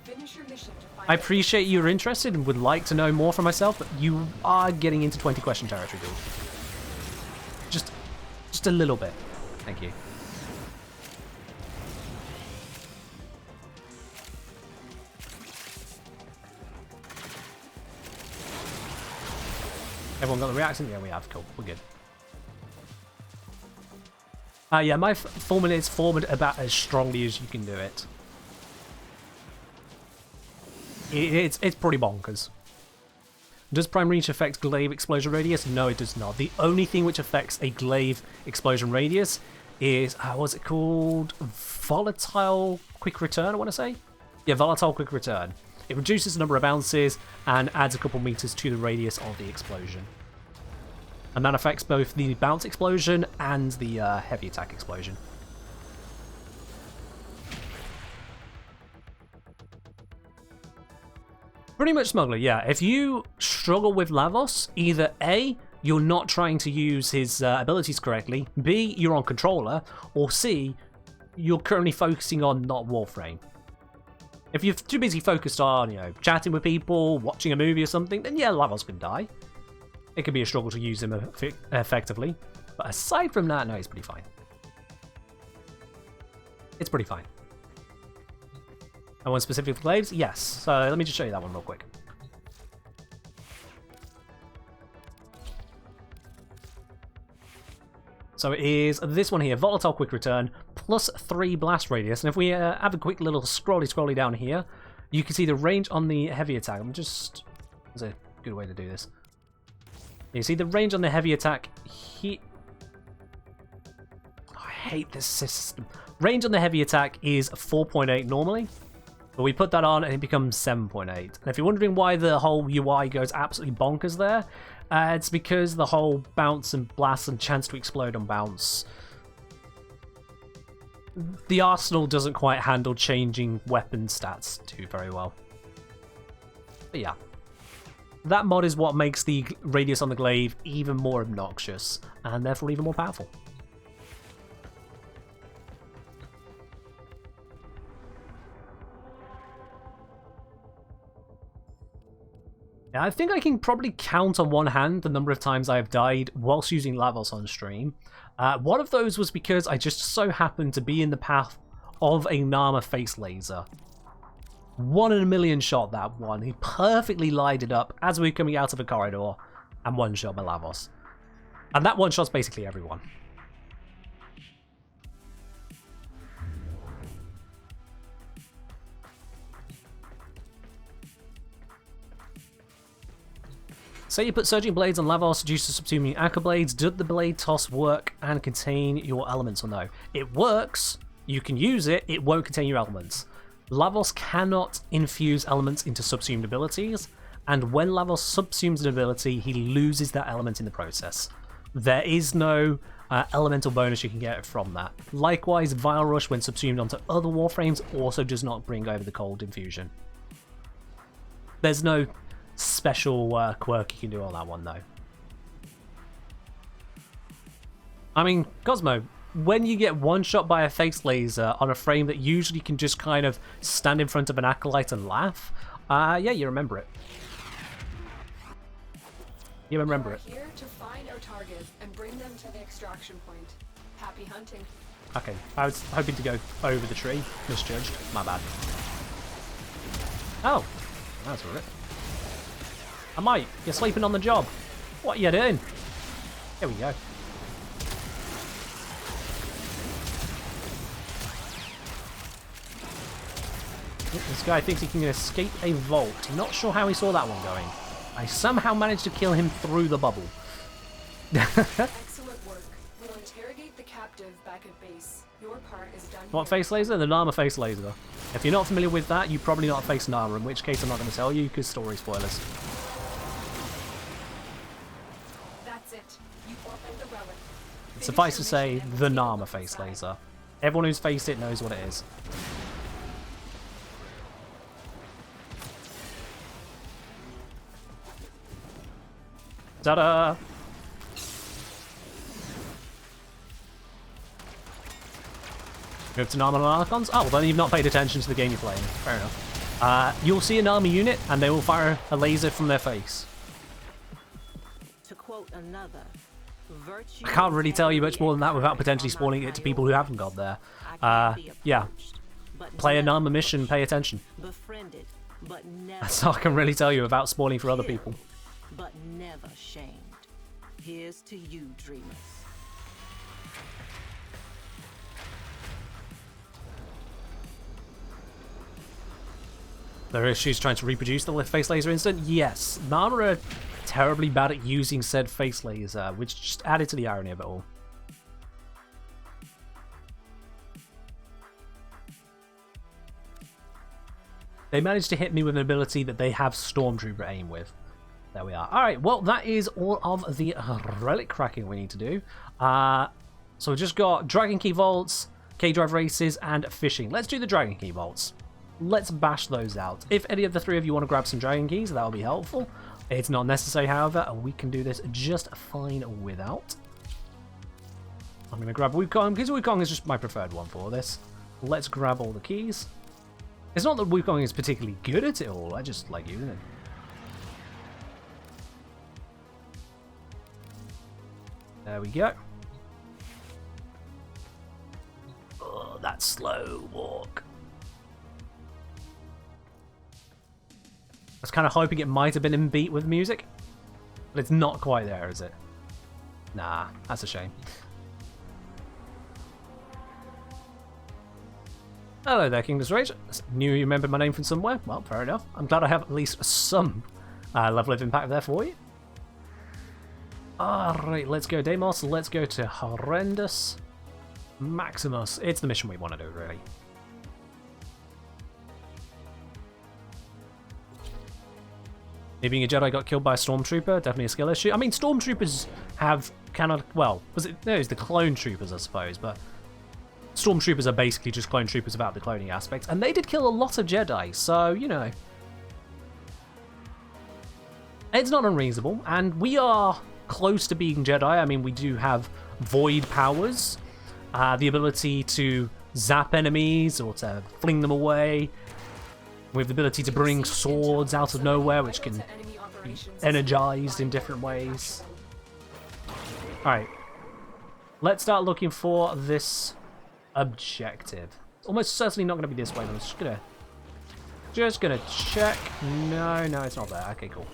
Finish your mission to find I appreciate you're interested and would like to know more from myself, but you are getting into 20 question territory, dude. Just a little bit. Thank you. Everyone got the reaction? Yeah, we have. Cool. We're good. Yeah, my format is formed about as strongly as you can do it. It's pretty bonkers. Does Prime Reach affect glaive explosion radius? No, it does not. The only thing which affects a glaive explosion radius is, what's it called? Volatile quick return, I want to say? Yeah, volatile quick return. It reduces the number of bounces and adds a couple meters to the radius of the explosion. And that affects both the bounce explosion and the heavy attack explosion. Pretty much Smuggler, yeah. If you struggle with Lavos, either A, you're not trying to use his abilities correctly, B, you're on controller, or C, you're currently focusing on not Warframe. If you're too busy focused on, chatting with people, watching a movie or something, then yeah, Lavos can die. It can be a struggle to use him effectively. But aside from that, no, he's pretty fine. It's pretty fine. And one specific for glaives? Yes. So let me just show you that one real quick. So it is this one here, Volatile Quick Return, plus 3 blast radius. And if we have a quick little scrolly down here, you can see the range on the heavy attack. There's a good way to do this. You see the range on the heavy attack here. Oh, I hate this system. Range on the heavy attack is 4.8 normally, but we put that on and it becomes 7.8. And if you're wondering why the whole UI goes absolutely bonkers there, it's because the whole bounce and blast and chance to explode on bounce the arsenal doesn't quite handle changing weapon stats too very well. But yeah. That mod is what makes the radius on the glaive even more obnoxious, and therefore even more powerful. Now, I think I can probably count on one hand the number of times I have died whilst using Lavos on stream. One of those was because I just so happened to be in the path of a Nama face laser. 1 in a million shot that one. He perfectly lined it up as we were coming out of a corridor and one shot by Lavos. And that one shot's basically everyone. Say you put Surging Blades on Lavos due to subsuming Aqua Blades, did the blade toss work and contain your elements or no? It works, you can use it, it won't contain your elements. Lavos cannot infuse elements into subsumed abilities, and when Lavos subsumes an ability, he loses that element in the process. There is no elemental bonus you can get from that. Likewise, Vile Rush, when subsumed onto other Warframes, also does not bring over the cold infusion. There's no special quirk you can do on that one, though. I mean, Cosmo, when you get one shot by a face laser on a frame that usually can just kind of stand in front of an acolyte and laugh, yeah, you remember it. You remember it. Here to find our target and bring them to the extraction point. Happy hunting. Okay, I was hoping to go over the tree. Misjudged. My bad. Oh, that's all right. I might. You're sleeping on the job. What are you doing? Here we go. This guy thinks he can escape a vault. I'm not sure how he saw that one going. I somehow managed to kill him through the bubble. Excellent work. We'll interrogate the captive back at base. Your part is done. What face laser? The Nama face laser. If you're not familiar with that, you've probably not faced Nama, in which case I'm not going to tell you because story spoilers. That's it. You opened the relic. Suffice to say, the Nama face laser. Everyone who's faced it knows what it is. Ta-da! Move to Nama and Archons? Oh, well then you've not paid attention to the game you're playing. Fair enough. You'll see an army unit and they will fire a laser from their face. To quote another, virtue I can't really tell you much more than that without potentially spoiling it to people who haven't got there. Yeah. Play a Nama mission, pay attention. befriended, but never That's all I can really tell you about spoiling for other people. but never shamed. Here's to you, dreamers. There are issues trying to reproduce the face laser instant? Yes. Nama are terribly bad at using said face laser, which just added to the irony of it all. They managed to hit me with an ability that they have Stormtrooper aim with. There we are. Alright, well, that is all of the relic cracking we need to do. So we've just got Dragon Key Vaults, K-Drive Races, and Fishing. Let's do the Dragon Key Vaults. Let's bash those out. If any of the three of you want to grab some Dragon Keys, that will be helpful. It's not necessary, however, and we can do this just fine without. I'm going to grab Wukong, because Wukong is just my preferred one for this. Let's grab all the keys. It's not that Wukong is particularly good at it all, I just like using it. There we go. Oh, that slow walk. I was kind of hoping it might have been in beat with music, but it's not quite there, is it? Nah, that's a shame. Hello there, Kingdom's Rage. Knew you remembered my name from somewhere? Well, fair enough. I'm glad I have at least some level of impact there for you. Alright, let's go Deimos. Let's go to Horrendous Maximus. It's the mission we want to do, really. Me being a Jedi got killed by a Stormtrooper, definitely a skill issue. I mean, Stormtroopers have well, was it? No, it's the clone troopers, I suppose, but Stormtroopers are basically just clone troopers without the cloning aspect, and they did kill a lot of Jedi, so, you know. It's not unreasonable, and we are close to being Jedi. I mean, we do have void powers, the ability to zap enemies or to fling them away. We have the ability to bring swords out of nowhere, which can be energized in different ways. Alright. Let's start looking for this objective. Almost certainly not going to be this way, but I'm just gonna check. No, it's not there. Okay, cool.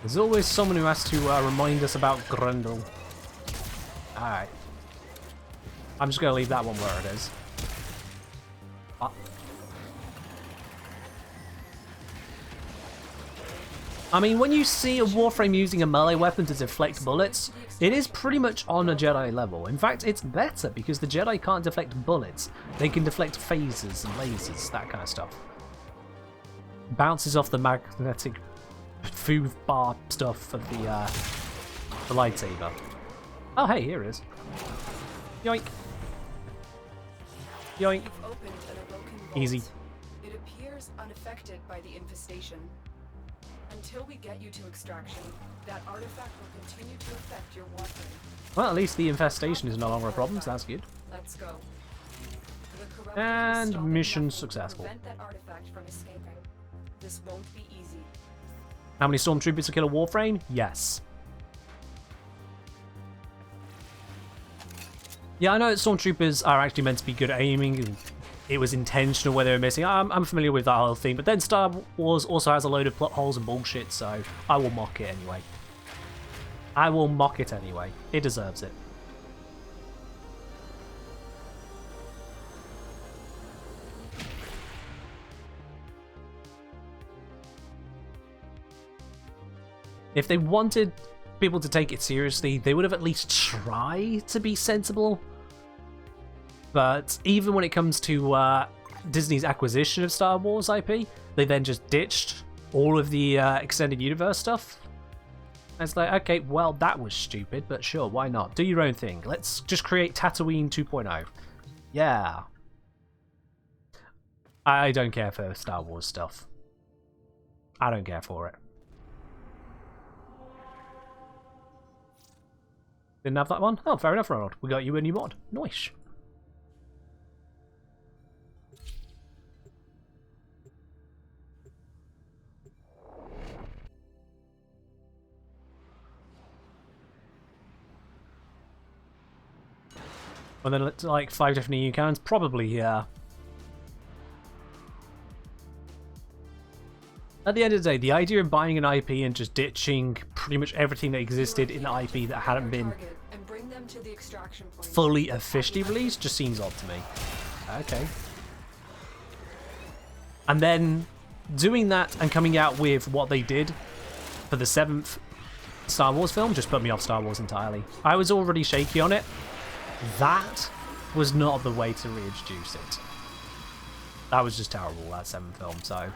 There's always someone who has to remind us about Grundle. Alright. I'm just going to leave that one where it is. I mean, when you see a Warframe using a melee weapon to deflect bullets, it is pretty much on a Jedi level. In fact, it's better because the Jedi can't deflect bullets. They can deflect phasers and lasers, that kind of stuff. Bounces off the magnetic food bar stuff of the lightsaber. Oh, hey, here it is. Yoink. Yoink. Easy. It appears unaffected by the infestation. Until we get you to extraction, that artifact will continue to affect your Warframe. Well, at least the infestation is no longer a problem, so that's good. Let's go. And mission successful. Prevent that artifact from escaping. This won't be easy. How many Stormtroopers to kill a Warframe? Yes. Yeah, I know that Stormtroopers are actually meant to be good at aiming, and it was intentional where they were missing. I'm familiar with that whole thing, but then Star Wars also has a load of plot holes and bullshit, so I will mock it anyway. I will mock it anyway. It deserves it. If they wanted people to take it seriously, they would have at least tried to be sensible. But even when it comes to Disney's acquisition of Star Wars IP, they then just ditched all of the extended universe stuff. And it's like, okay, well, that was stupid, but sure, why not? Do your own thing. Let's just create Tatooine 2.0. Yeah. I don't care for Star Wars stuff. I don't care for it. Didn't have that one? Oh, fair enough, Ronald. We got you a new mod. Nice. Well, then it's like 5 different EU cannons? Probably, yeah. At the end of the day, the idea of buying an IP and just ditching pretty much everything that existed in the IP that hadn't been fully officially released just seems odd to me. Okay. And then doing that and coming out with what they did for the 7th Star Wars film just put me off Star Wars entirely. I was already shaky on it. That was not the way to reintroduce it. That was just terrible, that 7th film, so...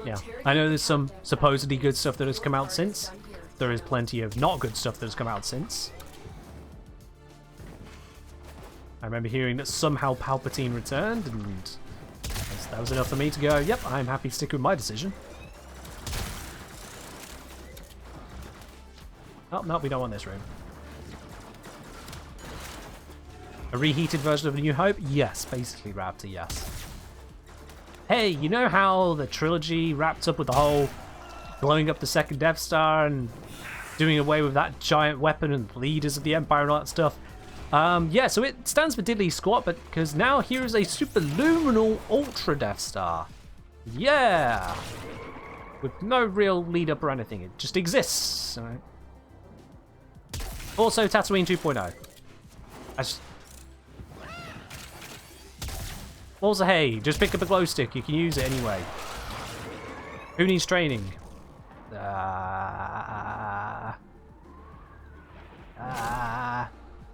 Yeah, I know there's some supposedly good stuff that has come out since. There is plenty of not good stuff that has come out since. I remember hearing that somehow Palpatine returned, and that was enough for me to go, yep, I'm happy to stick with my decision. Oh, no, we don't want this room. A reheated version of A New Hope? Yes, basically, Raptor, yes. Hey, you know how the trilogy wrapped up with the whole blowing up the second Death Star and doing away with that giant weapon and leaders of the Empire and all that stuff? Yeah, so it stands for diddly squat, but because now here is a superluminal Ultra Death Star. Yeah! With no real lead up or anything, it just exists. Right? Also, Tatooine 2.0. Also, hey, just pick up a glow stick. You can use it anyway. Who needs training?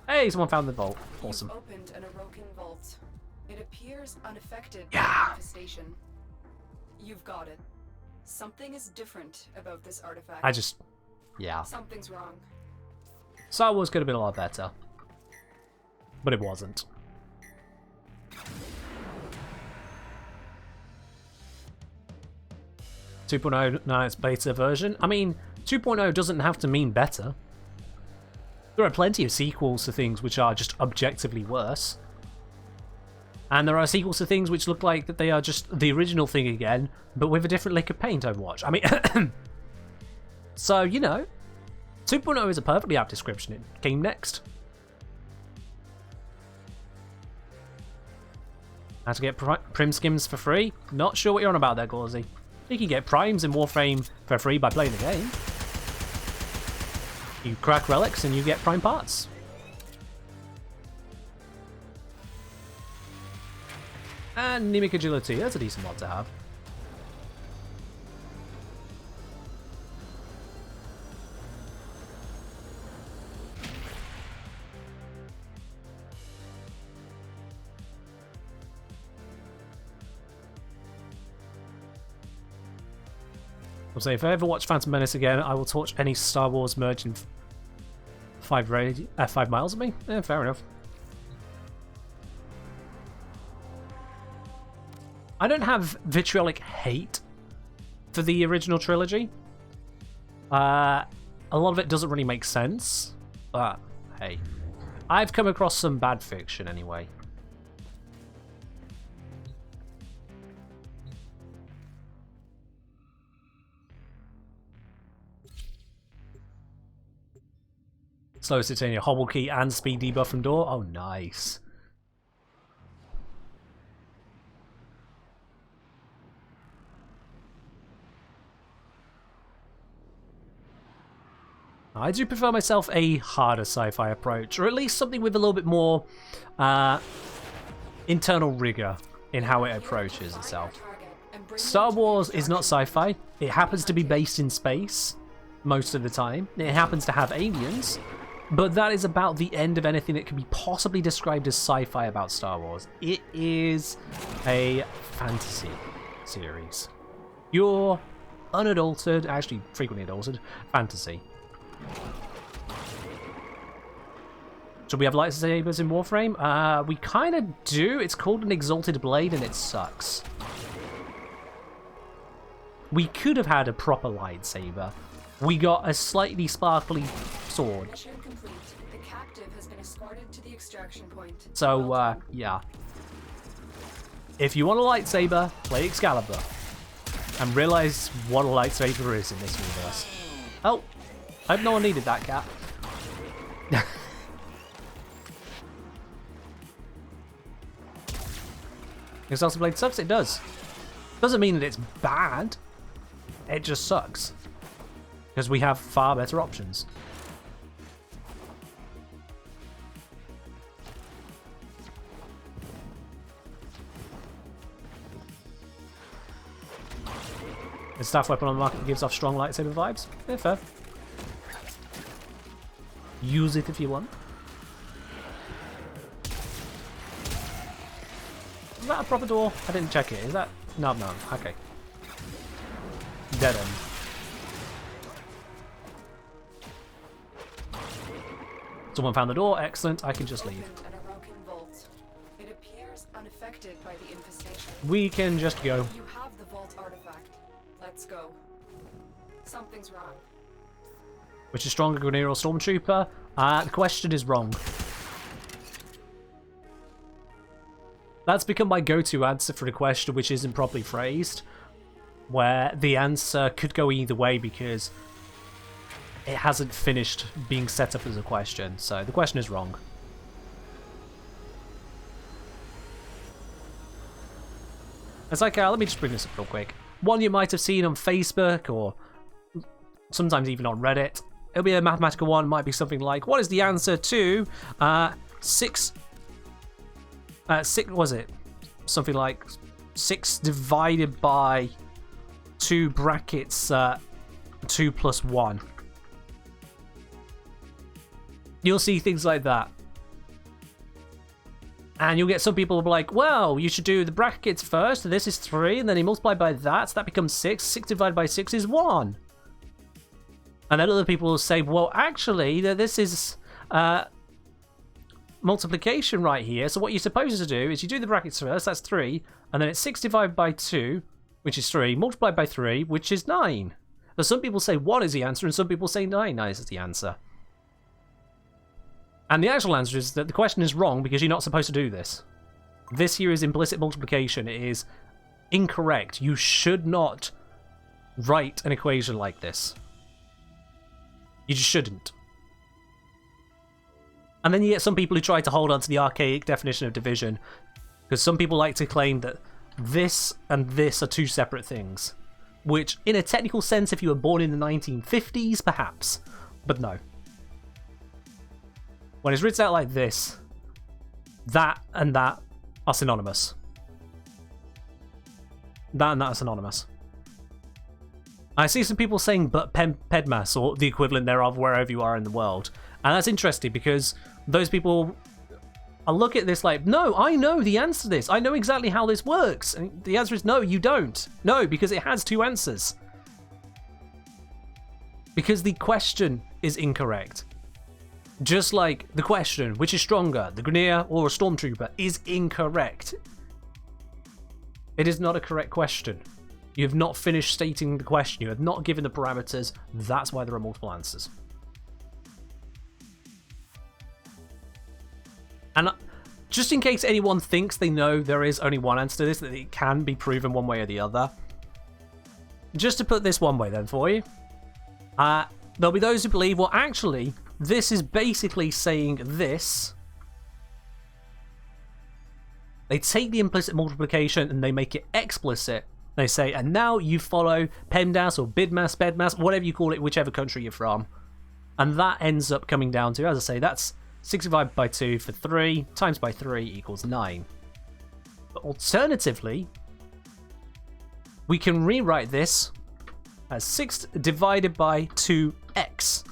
Hey, someone found the vault. Awesome. You've opened an Orokin vault. It appears unaffected Yeah. by infestation. You've got it. Something is different about this artifact. Yeah. Something's wrong. Star Wars could have been a lot better. But it wasn't. Now it's beta version. I mean, 2.0 doesn't have to mean better. There are plenty of sequels to things which are just objectively worse. And there are sequels to things which look like that they are just the original thing again, but with a different lick of paint, Overwatch. I mean, so, you know, 2.0 is a perfectly apt description. It came next. How to get Prim Skims for free? Not sure what you're on about there, Gauzy. You can get Primes in Warframe for free by playing the game. You crack relics and you get Prime parts. And Mimic Agility, that's a decent mod to have. I'll say, if I ever watch Phantom Menace again, I will torch any Star Wars merge in 5 miles of me. Yeah, fair enough. I don't have vitriolic hate for the original trilogy. A lot of it doesn't really make sense, but hey, I've come across some bad fiction anyway. Slow Titania, Hobble Key, and Speed debuff from Door. Oh, nice. I do prefer myself a harder sci-fi approach, or at least something with a little bit more internal rigor in how it approaches itself. Star Wars is not sci-fi. It happens to be based in space most of the time. It happens to have aliens, but that is about the end of anything that can be possibly described as sci-fi about Star Wars. It is a fantasy series. Your unadulterated, actually frequently adulterated, fantasy. So we have lightsabers in Warframe? We kind of do. It's called an Exalted Blade and it sucks. We could have had a proper lightsaber. We got a slightly sparkly sword. Mission complete. The captive has been escorted to the extraction point. So, yeah. If you want a lightsaber, play Excalibur. And realize what a lightsaber is in this universe. Oh, I hope no one needed that, cat. Exalted Blade sucks? It does. Doesn't mean that it's bad. It just sucks. Because we have far better options. A staff weapon on the market that gives off strong lightsaber vibes? Yeah, fair. Use it if you want. Is that a proper door? I didn't check it. Is that? No, no. Okay. Dead end. Someone found the door. Excellent. I can just leave. It appears unaffected by the infestation. We can just go. You have the vault artifact. Let's go. Something's wrong. Which is stronger, Grenadier or Stormtrooper? The question is wrong. That's become my go-to answer for a question which isn't properly phrased, where the answer could go either way because it hasn't finished being set up as a question. So the question is wrong. It's like, let me just bring this up real quick. One you might have seen on Facebook or sometimes even on Reddit. It'll be a mathematical one. It might be something like, what is the answer to 6 was it? Something like 6 divided by 2 brackets 2 plus 1. You'll see things like that. And you'll get some people who be like, well, you should do the brackets first. This is 3, and then you multiply by that, so that becomes 6. 6 divided by 6 is 1. And then other people will say, well, actually, this is multiplication right here. So what you're supposed to do is you do the brackets first, that's 3, and then it's 6 divided by 2, which is 3, multiplied by 3, which is 9. So some people say 1 is the answer, and some people say 9 is the answer. And the actual answer is that the question is wrong because you're not supposed to do this. This here is implicit multiplication. It is incorrect. You should not write an equation like this. You just shouldn't. And then you get some people who try to hold on to the archaic definition of division, because some people like to claim that this and this are 2 separate things. Which, in a technical sense, if you were born in the 1950s, perhaps. But no. When it's written out like this, that and that are synonymous. That and that are synonymous. I see some people saying but pedmas, or the equivalent thereof wherever you are in the world. And that's interesting because those people, I look at this like, no, I know the answer to this. I know exactly how this works. And the answer is no, you don't. No, because it has 2 answers. Because the question is incorrect. Just like the question, which is stronger, the Grineer or a Stormtrooper, is incorrect. It is not a correct question. You have not finished stating the question. You have not given the parameters. That's why there are multiple answers. And just in case anyone thinks they know there is only one answer to this, that it can be proven one way or the other, just to put this one way then for you, there'll be those who believe, well, actually, this is basically saying this. They take the implicit multiplication and they make it explicit. They say, and now you follow PEMDAS or BIDMAS, BEDMAS, whatever you call it, whichever country you're from. And that ends up coming down to, as I say, that's 6 divided by 2 for 3, times by 3 equals 9. But alternatively, we can rewrite this as 6 divided by 2x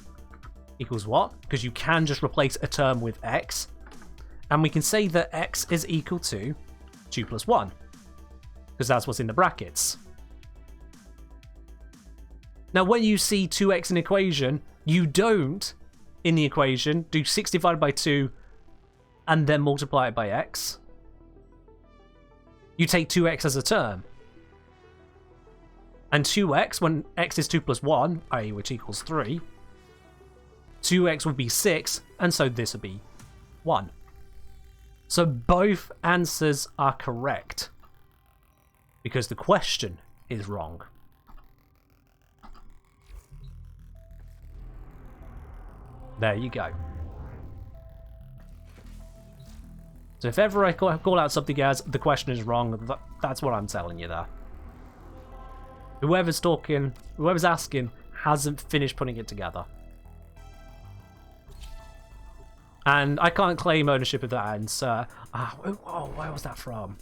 equals what? Because you can just replace a term with x. And we can say that x is equal to 2 plus 1. Because that's what's in the brackets. Now, when you see 2x in equation, you don't, in the equation, do 6 divided by 2 and then multiply it by x. You take 2x as a term. And 2x, when x is 2 plus 1, i.e. which equals 3, 2x would be 6, and so this would be 1. So both answers are correct. Because the question is wrong. There you go. So if ever I call out something as the question is wrong, that's what I'm telling you there. Whoever's talking, whoever's asking, hasn't finished putting it together. And I can't claim ownership of that answer. Where was that from?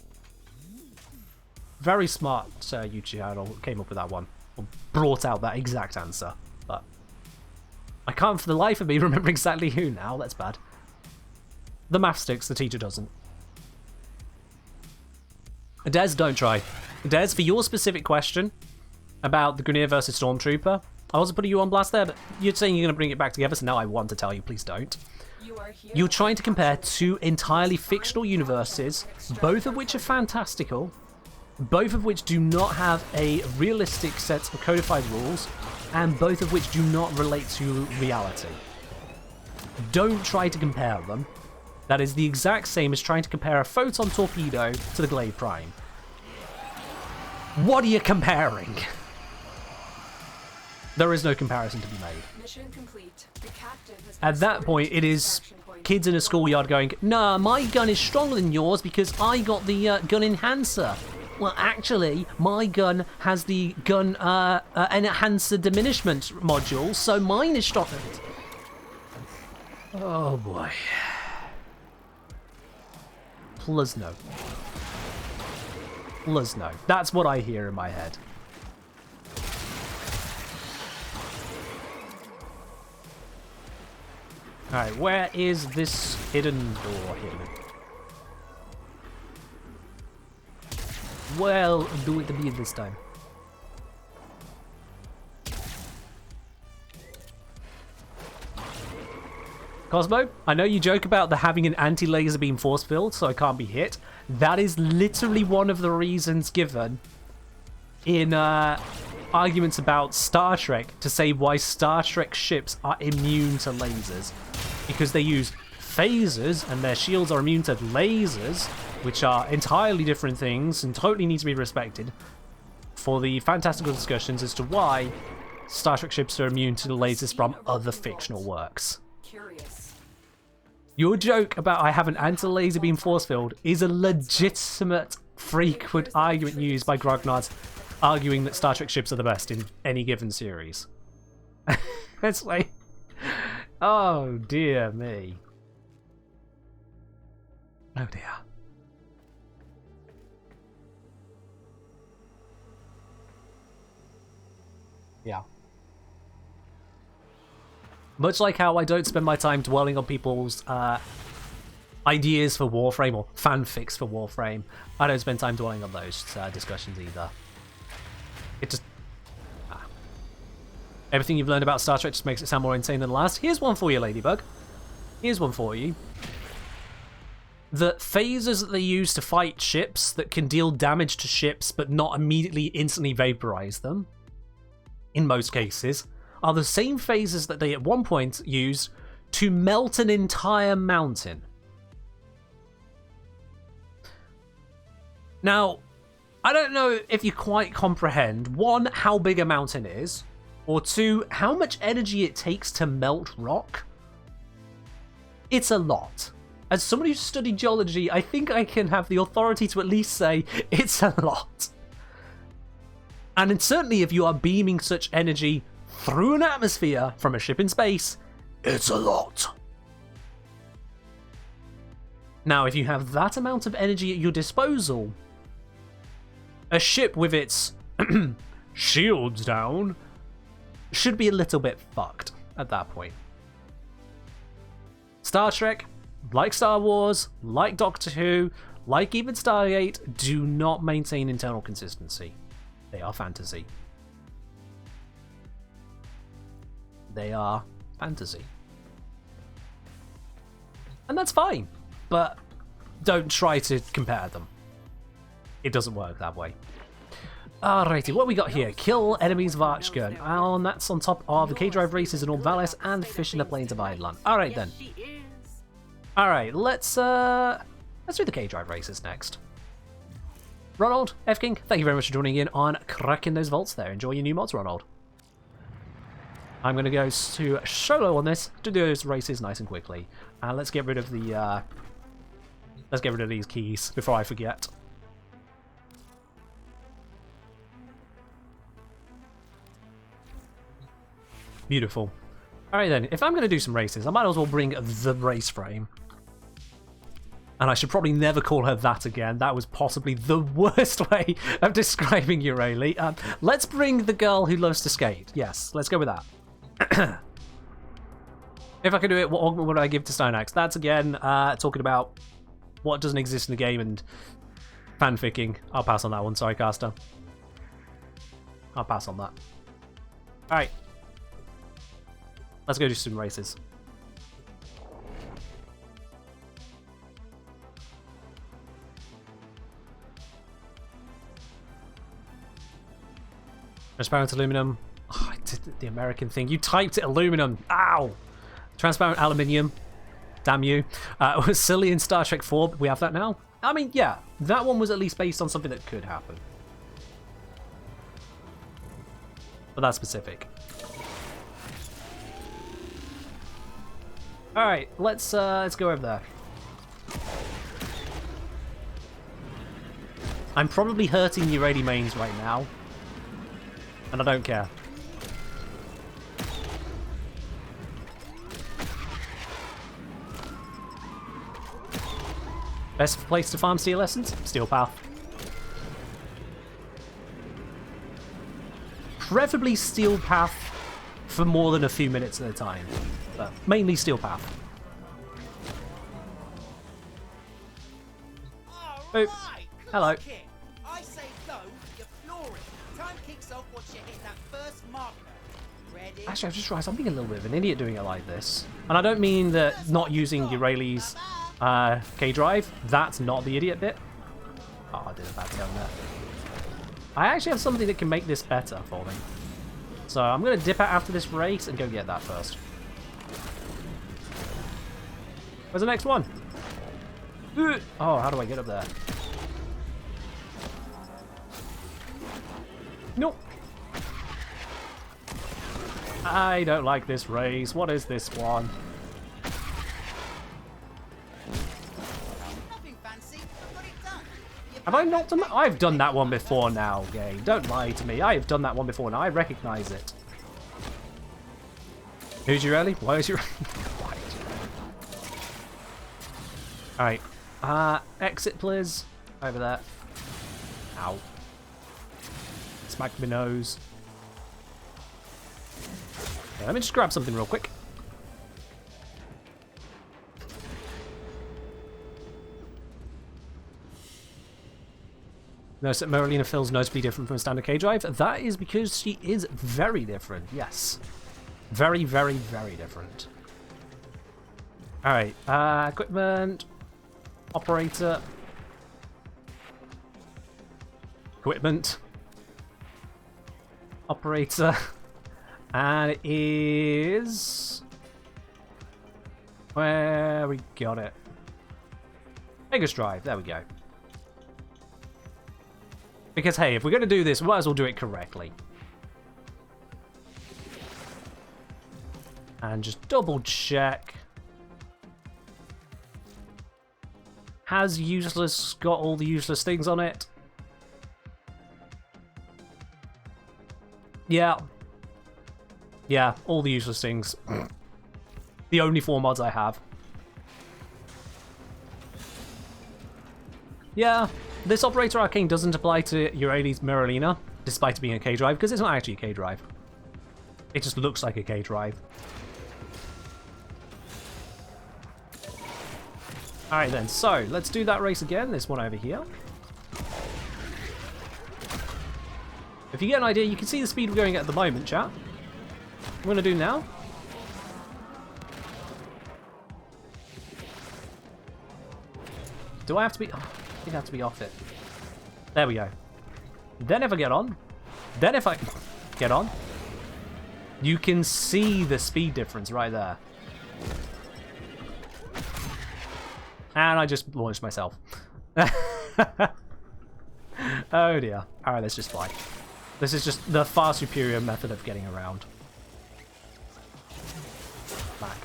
Very smart YouTube channel came up with that one. Or brought out that exact answer. But I can't for the life of me remember exactly who now. That's bad. The math sticks, the teacher doesn't. Des, don't try. Des, for your specific question about the Grineer versus Stormtrooper, I wasn't putting you on blast there, but you're saying you're going to bring it back together, so now I want to tell you, please don't. You're trying to compare 2 entirely fictional universes, both of which are fantastical, both of which do not have a realistic set of codified rules, and both of which do not relate to reality. Don't try to compare them. That is the exact same as trying to compare a photon torpedo to the Glaive Prime. What are you comparing? There is no comparison to be made. Mission complete. The captain has At that point, it is kids in a schoolyard going, nah, my gun is stronger than yours because I got the gun enhancer. Well, actually, my gun has the gun enhancer diminishment module, so mine is stronger. Oh boy. Plus no. Plus no. That's what I hear in my head. Alright, where is this hidden door hidden? Well, do it to me this time. Cosmo, I know you joke about the having an anti-laser beam force field, so I can't be hit. That is literally one of the reasons given in arguments about Star Trek to say why Star Trek ships are immune to lasers. Because they use phasers and their shields are immune to lasers, which are entirely different things and totally need to be respected, for the fantastical discussions as to why Star Trek ships are immune to the lasers from other fictional works. Curious. Your joke about I have an anti-laser beam force field is a legitimate, frequent argument used by grognards arguing that Star Trek ships are the best in any given series. It's like, oh dear me. Oh dear. Yeah. Much like how I don't spend my time dwelling on people's ideas for Warframe or fanfics for Warframe, I don't spend time dwelling on those discussions either. It just... Everything you've learned about Star Trek just makes it sound more insane than the last. Here's one for you, Ladybug. Here's one for you. The phasers that they use to fight ships that can deal damage to ships but not immediately instantly vaporize them, in most cases, are the same phasers that they at one point used to melt an entire mountain. Now, I don't know if you quite comprehend, one, how big a mountain is, or two, how much energy it takes to melt rock. It's a lot. As somebody who's studied geology, I think I can have the authority to at least say it's a lot. And certainly if you are beaming such energy through an atmosphere from a ship in space, it's a lot. Now, if you have that amount of energy at your disposal, a ship with its shields down should be a little bit fucked at that point. Star Trek, like Star Wars, like Doctor Who, like even Stargate, do not maintain internal consistency. They are fantasy. They are fantasy. And that's fine, but don't try to compare them. It doesn't work that way. Alrighty, what we got here? Kill enemies of Archgun. And that's on top of the K-Drive races in Orvalis and Fish in the Plains of Eidolon. Alright then. Alright, let's do the K-Drive races next. Ronald, F-King, thank you very much for joining in on cracking those vaults there. Enjoy your new mods, Ronald. I'm going to go to solo on this to do those races nice and quickly. And let's get rid of the let's get rid of these keys before I forget. Beautiful. Alright then, if I'm going to do some races, I might as well bring the race frame. And I should probably never call her that again. That was possibly the worst way of describing Eurali. Let's bring the girl who loves to skate. Yes, let's go with that. If I can do it, what augment would I give to Stoneaxe? That's again talking about what doesn't exist in the game and fanficking. I'll pass on that one. Sorry, Caster. I'll pass on that. Alright. Let's go do some races. Transparent aluminum. Oh, I did the American thing. You typed it aluminum. Ow! Transparent aluminium. Damn you. It was silly in Star Trek 4, but we have that now. I mean, yeah, that one was at least based on something that could happen. But that's specific. Alright, let's go over there. I'm probably hurting your ready mains right now. And I don't care. Best place to farm Steel Essence? Steel Path. Preferably Steel Path for more than a few minutes at a time. But mainly Steel Path. Boop. Hello. I say Actually, I've just realized I'm being a little bit of an idiot doing it like this. And I don't mean that not using Eurali's K-Drive. That's not the idiot bit. Oh, I did a bad turn there. I actually have something that can make this better for me. So I'm going to dip out after this race and go get that first. Where's the next one? Oh, how do I get up there? Nope. I don't like this race. What is this one? Have I not done that? I've done that one before now, game. Don't lie to me. I have done that one before now. I recognize it. Who's you really? Why is you Alright. Exit please. Over there. Ow. Smack my nose. Okay, let me just grab something real quick. Notice that Merlina feels noticeably different from a standard K-Drive. That is because she is very different, yes. Very, very, very different. Alright, equipment. Operator. Equipment. Operator. And it is... Where we got it. Vegas Drive, there we go. Because, hey, if we're going to do this, we might as well do it correctly. And just double check. Has useless got all the useless things on it? Yeah. Yeah, all the useless things. The only 4 mods I have. Yeah. This Operator Arcane doesn't apply to Eurali's Merlina, despite it being a K-Drive, because it's not actually a K-Drive. It just looks like a K-Drive. Alright then, so let's do that race again, this one over here. If you get an idea, you can see the speed we're going at the moment, chat. What I'm going to do now. Do I have to be... Oh, I think I have to be off it. There we go. Then if I get on, then if I get on, you can see the speed difference right there. And I just launched myself. Oh dear. Alright, let's just fly. This is just the far superior method of getting around. Back.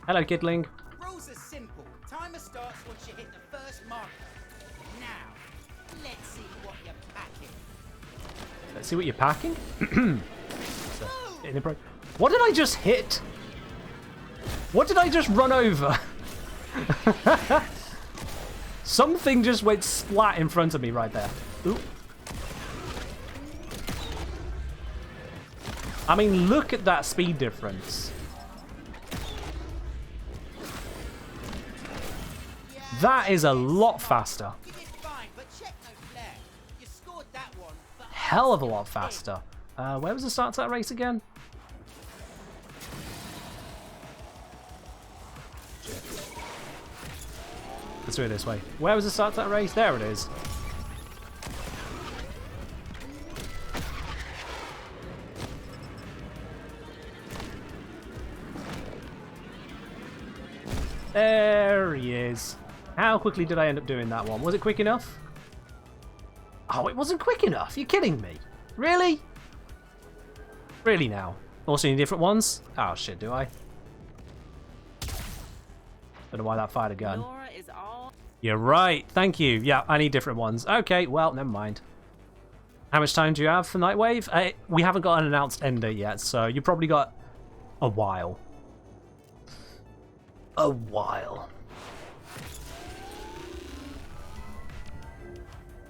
Hello, Kidling. Rules are simple. Timer starts once you hit the first marker. Now, let's see what you're packing. Let's see what you're packing. What did I just hit? What did I just run over? Something just went splat in front of me right there. Ooh. I mean, look at that speed difference. That is a lot faster. Hell of a lot faster. Where was the start to that race again? Let's do it this way. Where was the start to that race? There it is. There he is. How quickly did I end up doing that one? Was it quick enough? Oh, it wasn't quick enough. You're kidding me. Really? Really now? Also any different ones? Oh shit, do I? Don't know why that fired a gun. You're right. Thank you. Yeah, I need different ones. Okay, well, never mind. How much time do you have for Nightwave? We haven't got an announced end date yet, so you probably got a while. A while.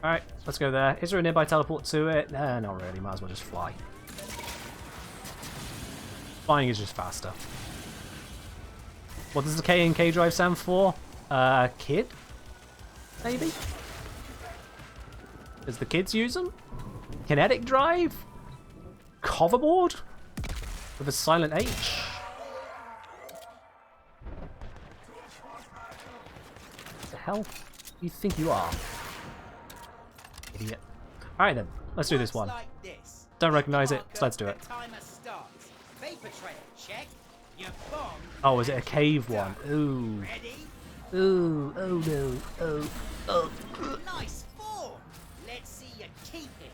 Alright, let's go there. Is there a nearby teleport to it? Nah, not really. Might as well just fly. Flying is just faster. What does the K in K-Drive stand for? Kid? Maybe? Does the kids use them? Kinetic drive? Hoverboard? With a silent H? The hell do you think you are? Idiot. Alright then, let's do this one. Like this. Don't recognize it, so let's do it. The timer starts. Vapor trail, check. Your bomb. Oh, is it a cave one? Ooh. Ready? Ooh, oh no, oh. Nice form. Let's see you keep it.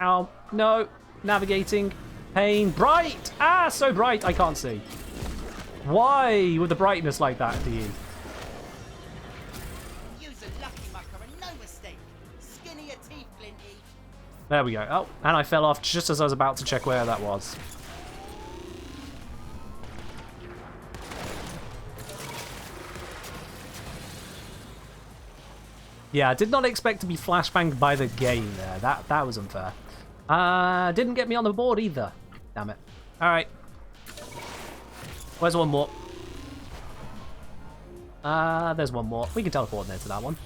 Ow, no, navigating, pain, bright! Ah, so bright, I can't see. Why with the brightness like that, do you? Use a lucky mucker and no mistake. Skinny your teeth, Glinty. There we go. Oh, and I fell off just as I was about to check where that was. Yeah, I did not expect to be flashbanged by the game there. That was unfair. Didn't get me on the board either. Damn it. Alright. Where's one more? There's one more. We can teleport there to that one.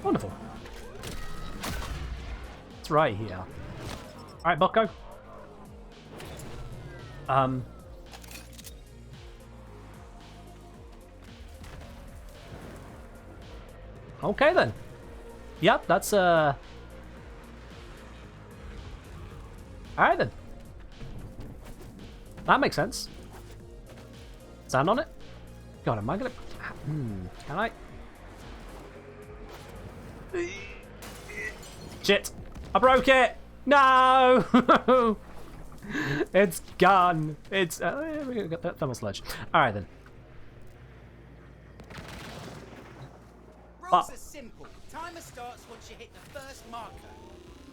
Wonderful. It's right here. Alright, Bucko. Okay then. Yep, that's alright then. That makes sense. Stand on it? God, am I gonna... can I? Shit! I broke it! No! It's gone! It's... yeah, we got that thermal sludge. Alright then. Rules are simple. Timer starts once you hit the first marker.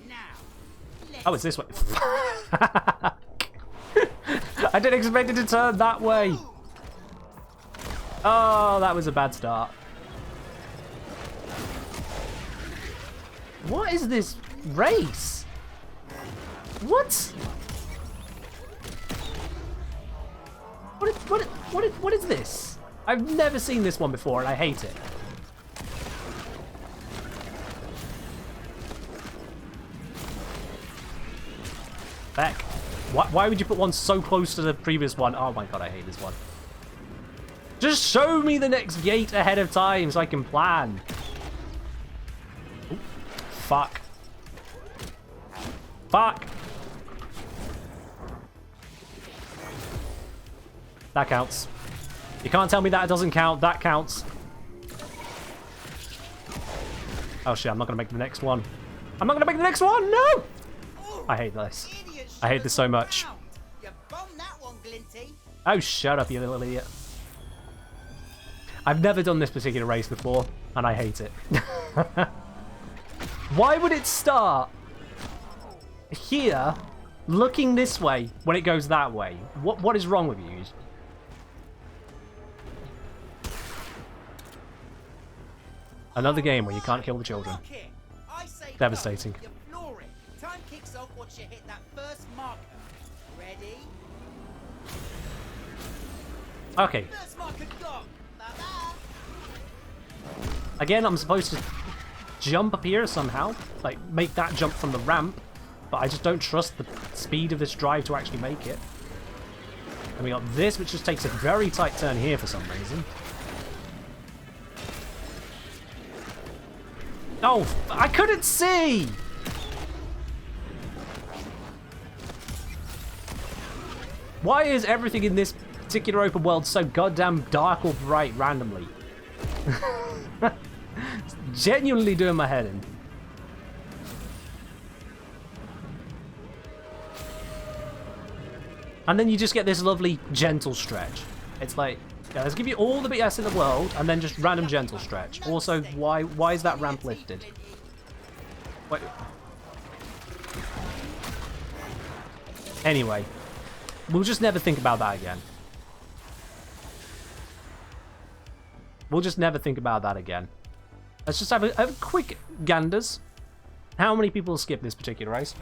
Now. Oh, it's this way. I didn't expect it to turn that way. Oh, that was a bad start. What is this race? What? What is this? I've never seen this one before and I hate it. Back. Why would you put one so close to the previous one? Oh my god, I hate this one. Just show me the next gate ahead of time so I can plan. Ooh, fuck. Fuck. That counts. You can't tell me that it doesn't count. That counts. Oh shit, I'm not gonna make the next one. I'm not gonna make the next one! No! I hate this. I hate this so much. You bombed that one, Glinty. Oh, shut up, you little idiot. I've never done this particular race before, and I hate it. Why would it start here, looking this way, when it goes that way? What is wrong with you? Another game where you can't kill the children. Devastating. Time kicks off once you hit that first marker. Ready? Okay. First marker gone. Bye-bye. Again, I'm supposed to jump up here somehow. Like, make that jump from the ramp. But I just don't trust the speed of this drive to actually make it. And we got this, which just takes a very tight turn here for some reason. Oh, I couldn't see! Why is everything in this particular open world so goddamn dark or bright randomly? It's genuinely doing my head in. And then you just get this lovely gentle stretch. It's like, yeah, let's give you all the BS in the world and then just random gentle stretch. Also, why is that ramp lifted? Wait. Anyway. We'll just never think about that again. We'll just never think about that again. Let's just have a quick ganders. How many people skip this particular race?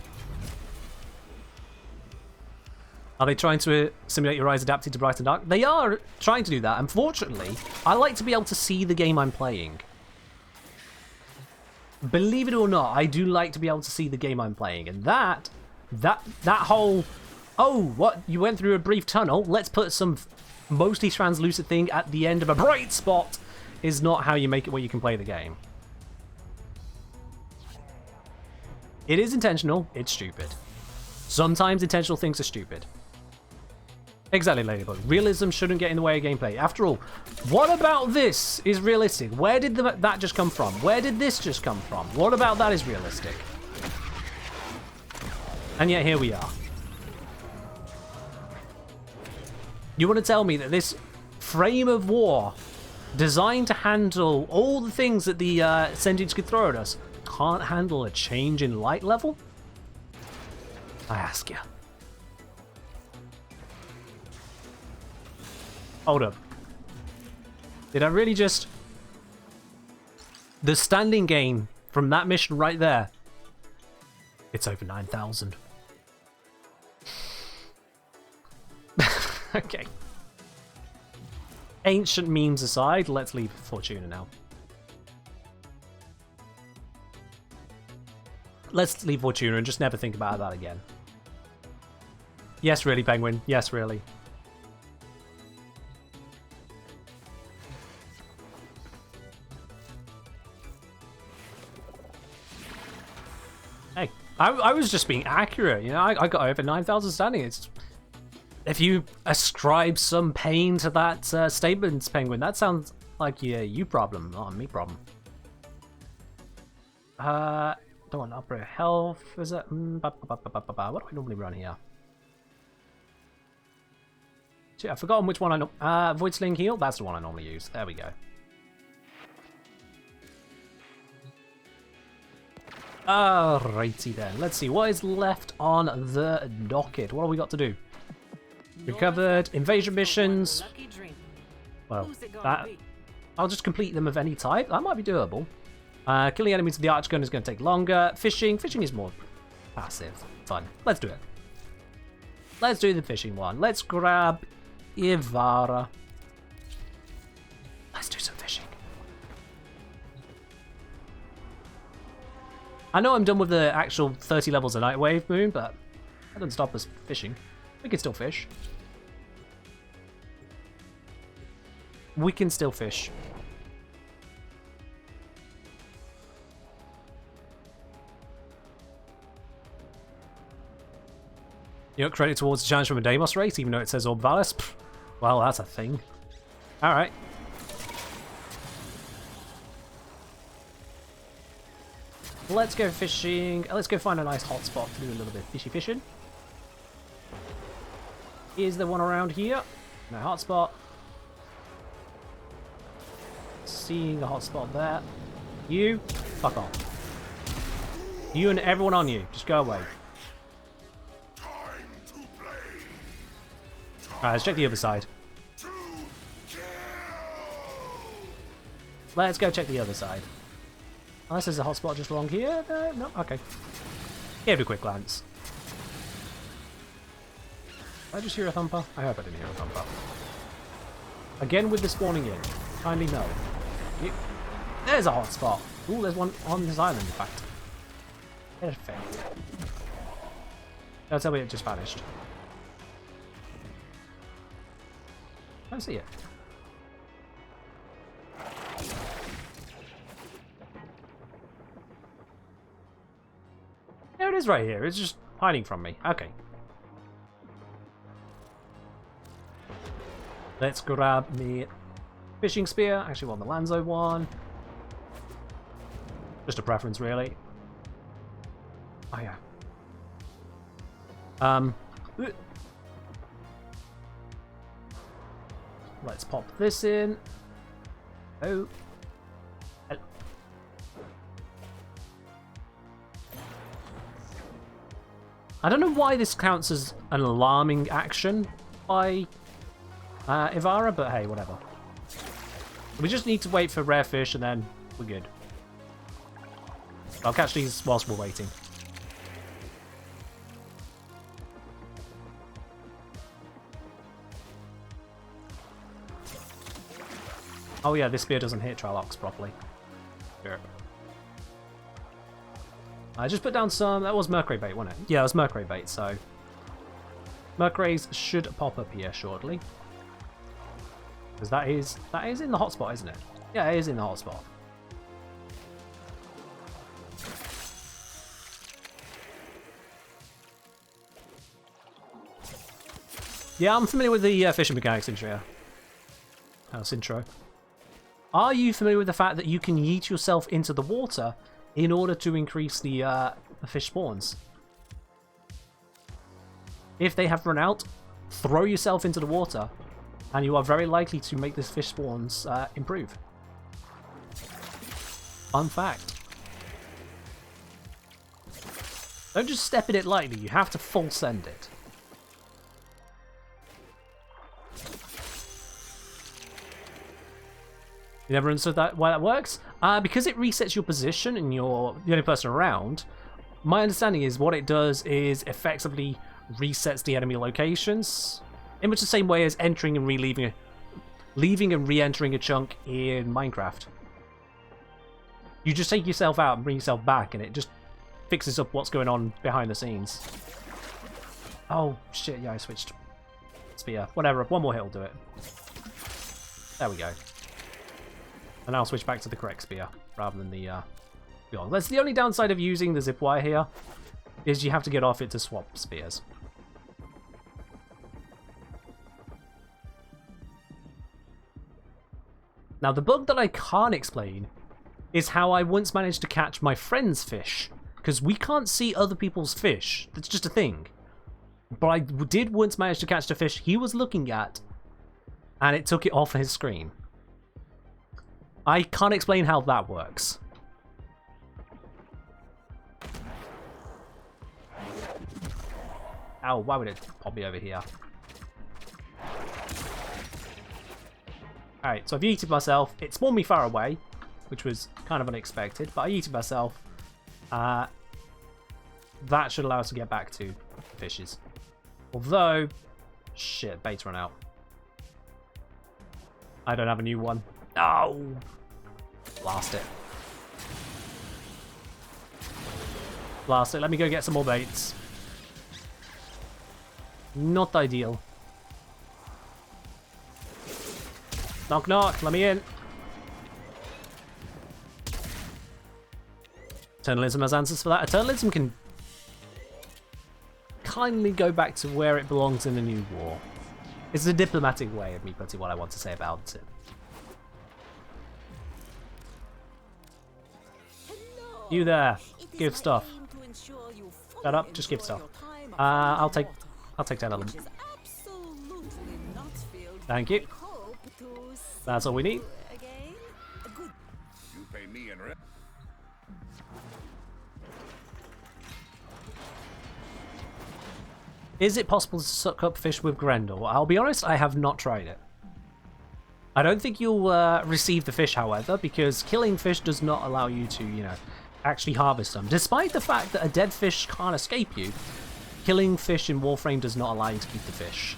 Are they trying to simulate your eyes adapted to bright and dark? They are trying to do that. Unfortunately, I like to be able to see the game I'm playing. believe it or not, I do like to be able to see the game I'm playing, and that whole, oh, what, you went through a brief tunnel, let's put some mostly translucent thing at the end of a bright spot, is not how you make it where you can play the game. It is intentional, it's stupid. Sometimes intentional things are stupid. Exactly, Ladybug. Realism shouldn't get in the way of gameplay. After all, what about this is realistic? Where did that just come from? Where did this just come from? What about that is realistic? And yet here we are. You want to tell me that this frame of war, designed to handle all the things that the sentients could throw at us, can't handle a change in light level? I ask you. Hold up. Did I really just... The standing gain from that mission right there, it's over 9,000. Okay. Ancient memes aside, let's leave Fortuna now. Let's leave Fortuna and just never think about that again. Yes, really, Penguin. Yes, really. Hey, I was just being accurate, you know, I got over 9,000 standing. It's, if you ascribe some pain to that statement, Penguin, that sounds like you problem, not a me problem. Don't want to upgrade health, is it? What do I normally run here? I've forgotten which one I know. Void Sling Heal, that's the one I normally use. There we go. Alrighty then. Let's see what is left on the docket. What have we got to do? Recovered invasion missions. Well, that I'll just complete them of any type. That might be doable. Killing enemies with the arch gun is going to take longer. Fishing is more passive, fun. Let's do it. Let's do the fishing one. Let's grab Ivara. Let's do some fishing. I know I'm done with the actual 30 levels of Nightwave Moon, but that doesn't stop us fishing. We can still fish. We can still fish. You know, credit towards the challenge from a Deimos race, even though it says Obvalis. Well, that's a thing. Alright. Let's go fishing. Let's go find a nice hot spot to do a little bit of fishy fishing. Is there one around here? No hotspot. Seeing a hotspot there. You, fuck off. You and everyone on you, just go away. Alright, let's check the other side. Let's go check the other side. Unless there's a hotspot just along here. No, okay. Give it a quick glance. Did I just hear a thumper? I hope I didn't hear a thumper. Again with the spawning in. Kindly no. There's a hotspot. Ooh, there's one on this island, in fact. Perfect. Don't tell me it just vanished. I don't see it. There it is right here. It's just hiding from me. Okay. Let's grab the fishing spear. Actually want the Lanzo one. Just a preference, really. Oh, yeah. Let's pop this in. Oh. I don't know why this counts as an alarming action by Ivara, but hey, whatever. We just need to wait for rare fish and then we're good. I'll catch these whilst we're waiting. Oh yeah, this spear doesn't hit Trilox properly. Sure. I just put down some... That was mercury bait, wasn't it? Yeah, it was mercury bait, so... Mercrays should pop up here shortly. Because that is in the hotspot, isn't it? Yeah, it is in the hotspot. Yeah, I'm familiar with the fishing mechanics intro. House intro. Are you familiar with the fact that you can yeet yourself into the water in order to increase the fish spawns? If they have run out, throw yourself into the water, and you are very likely to make this fish spawns improve. Fun fact. Don't just step in it lightly, you have to full send it. You never understood why that works? Because it resets your position and you're the only person around, my understanding is what it does is effectively resets the enemy locations in much the same way as entering and leaving and re-entering a chunk in Minecraft. You just take yourself out and bring yourself back and it just fixes up what's going on behind the scenes. Oh shit, yeah, I switched spear. Whatever, one more hit will do it. There we go. And I'll switch back to the correct spear rather than the beyond. That's the only downside of using the zip wire here, is you have to get off it to swap spears. Now the bug that I can't explain is how I once managed to catch my friend's fish, because we can't see other people's fish. That's just a thing. But I did once manage to catch the fish he was looking at, and it took it off his screen. I can't explain how that works. Ow, why would it pop me over here? Alright, so I've yeeted myself. It spawned me far away, which was kind of unexpected, but I yeeted myself. That should allow us to get back to fishes. Although, shit, bait's run out. I don't have a new one. No! Blast it. Blast it. Let me go get some more baits. Not ideal. Knock knock, let me in. Eternalism has answers for that. Eternalism can kindly go back to where it belongs in the new war. It's a diplomatic way of me putting what I want to say about it. You there, give stuff. Shut up, just give stuff. I'll take 10 of them. Thank you. That's all we need. You pay me in rent. Is it possible to suck up fish with Grendel? I'll be honest, I have not tried it. I don't think you'll receive the fish, however, because killing fish does not allow you to, you know, actually harvest them. Despite the fact that a dead fish can't escape you, killing fish in Warframe does not allow you to keep the fish.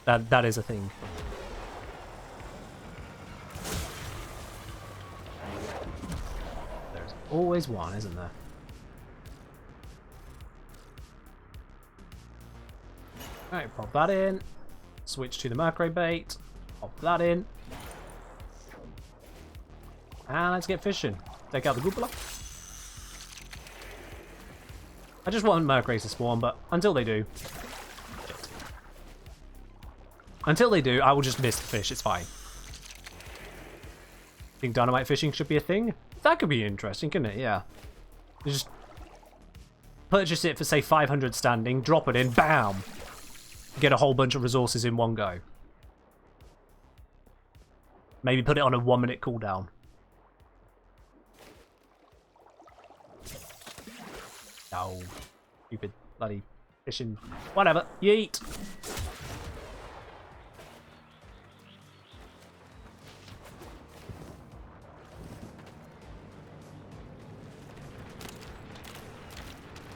That is a thing. There's always one, isn't there? Alright, pop that in. Switch to the mercury bait. Pop that in. And let's get fishing. Take out the goopla. I just want mercury to spawn, but until they do... Until they do, I will just miss the fish, it's fine. Think dynamite fishing should be a thing? That could be interesting, couldn't it? Yeah. You just purchase it for, say, 500 standing, drop it in, bam! Get a whole bunch of resources in one go. Maybe put it on a 1-minute cooldown. No. Stupid bloody fishing. Whatever. Yeet!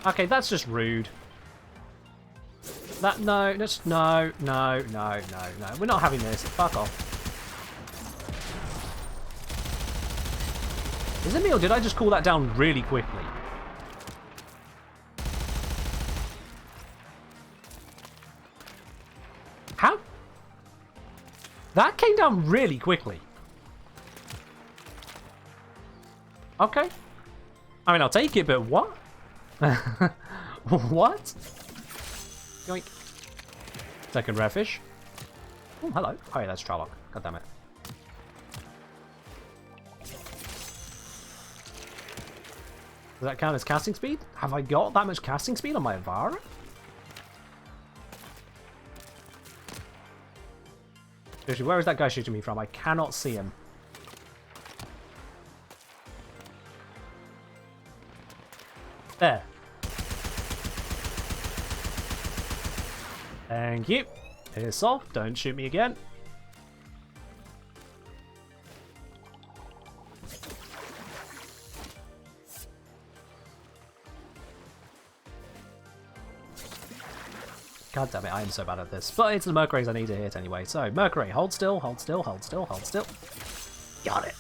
Okay, that's just rude. That, no, just, no. We're not having this. Fuck off. Is it me or did I just cool that down really quickly? How? That came down really quickly. Okay. I mean, I'll take it, but what? What? Yoink. Second rare fish. Oh, hello. Oh, yeah, that's Trolloc. God damn it. Does that count as casting speed? Have I got that much casting speed on my Avara? Seriously, where is that guy shooting me from? I cannot see him. There. Thank you. Piss off. Don't shoot me again. God damn it, I am so bad at this. But it's the Mercury's I need to hit anyway. So, Mercury, hold still, hold still, hold still, hold still. Got it.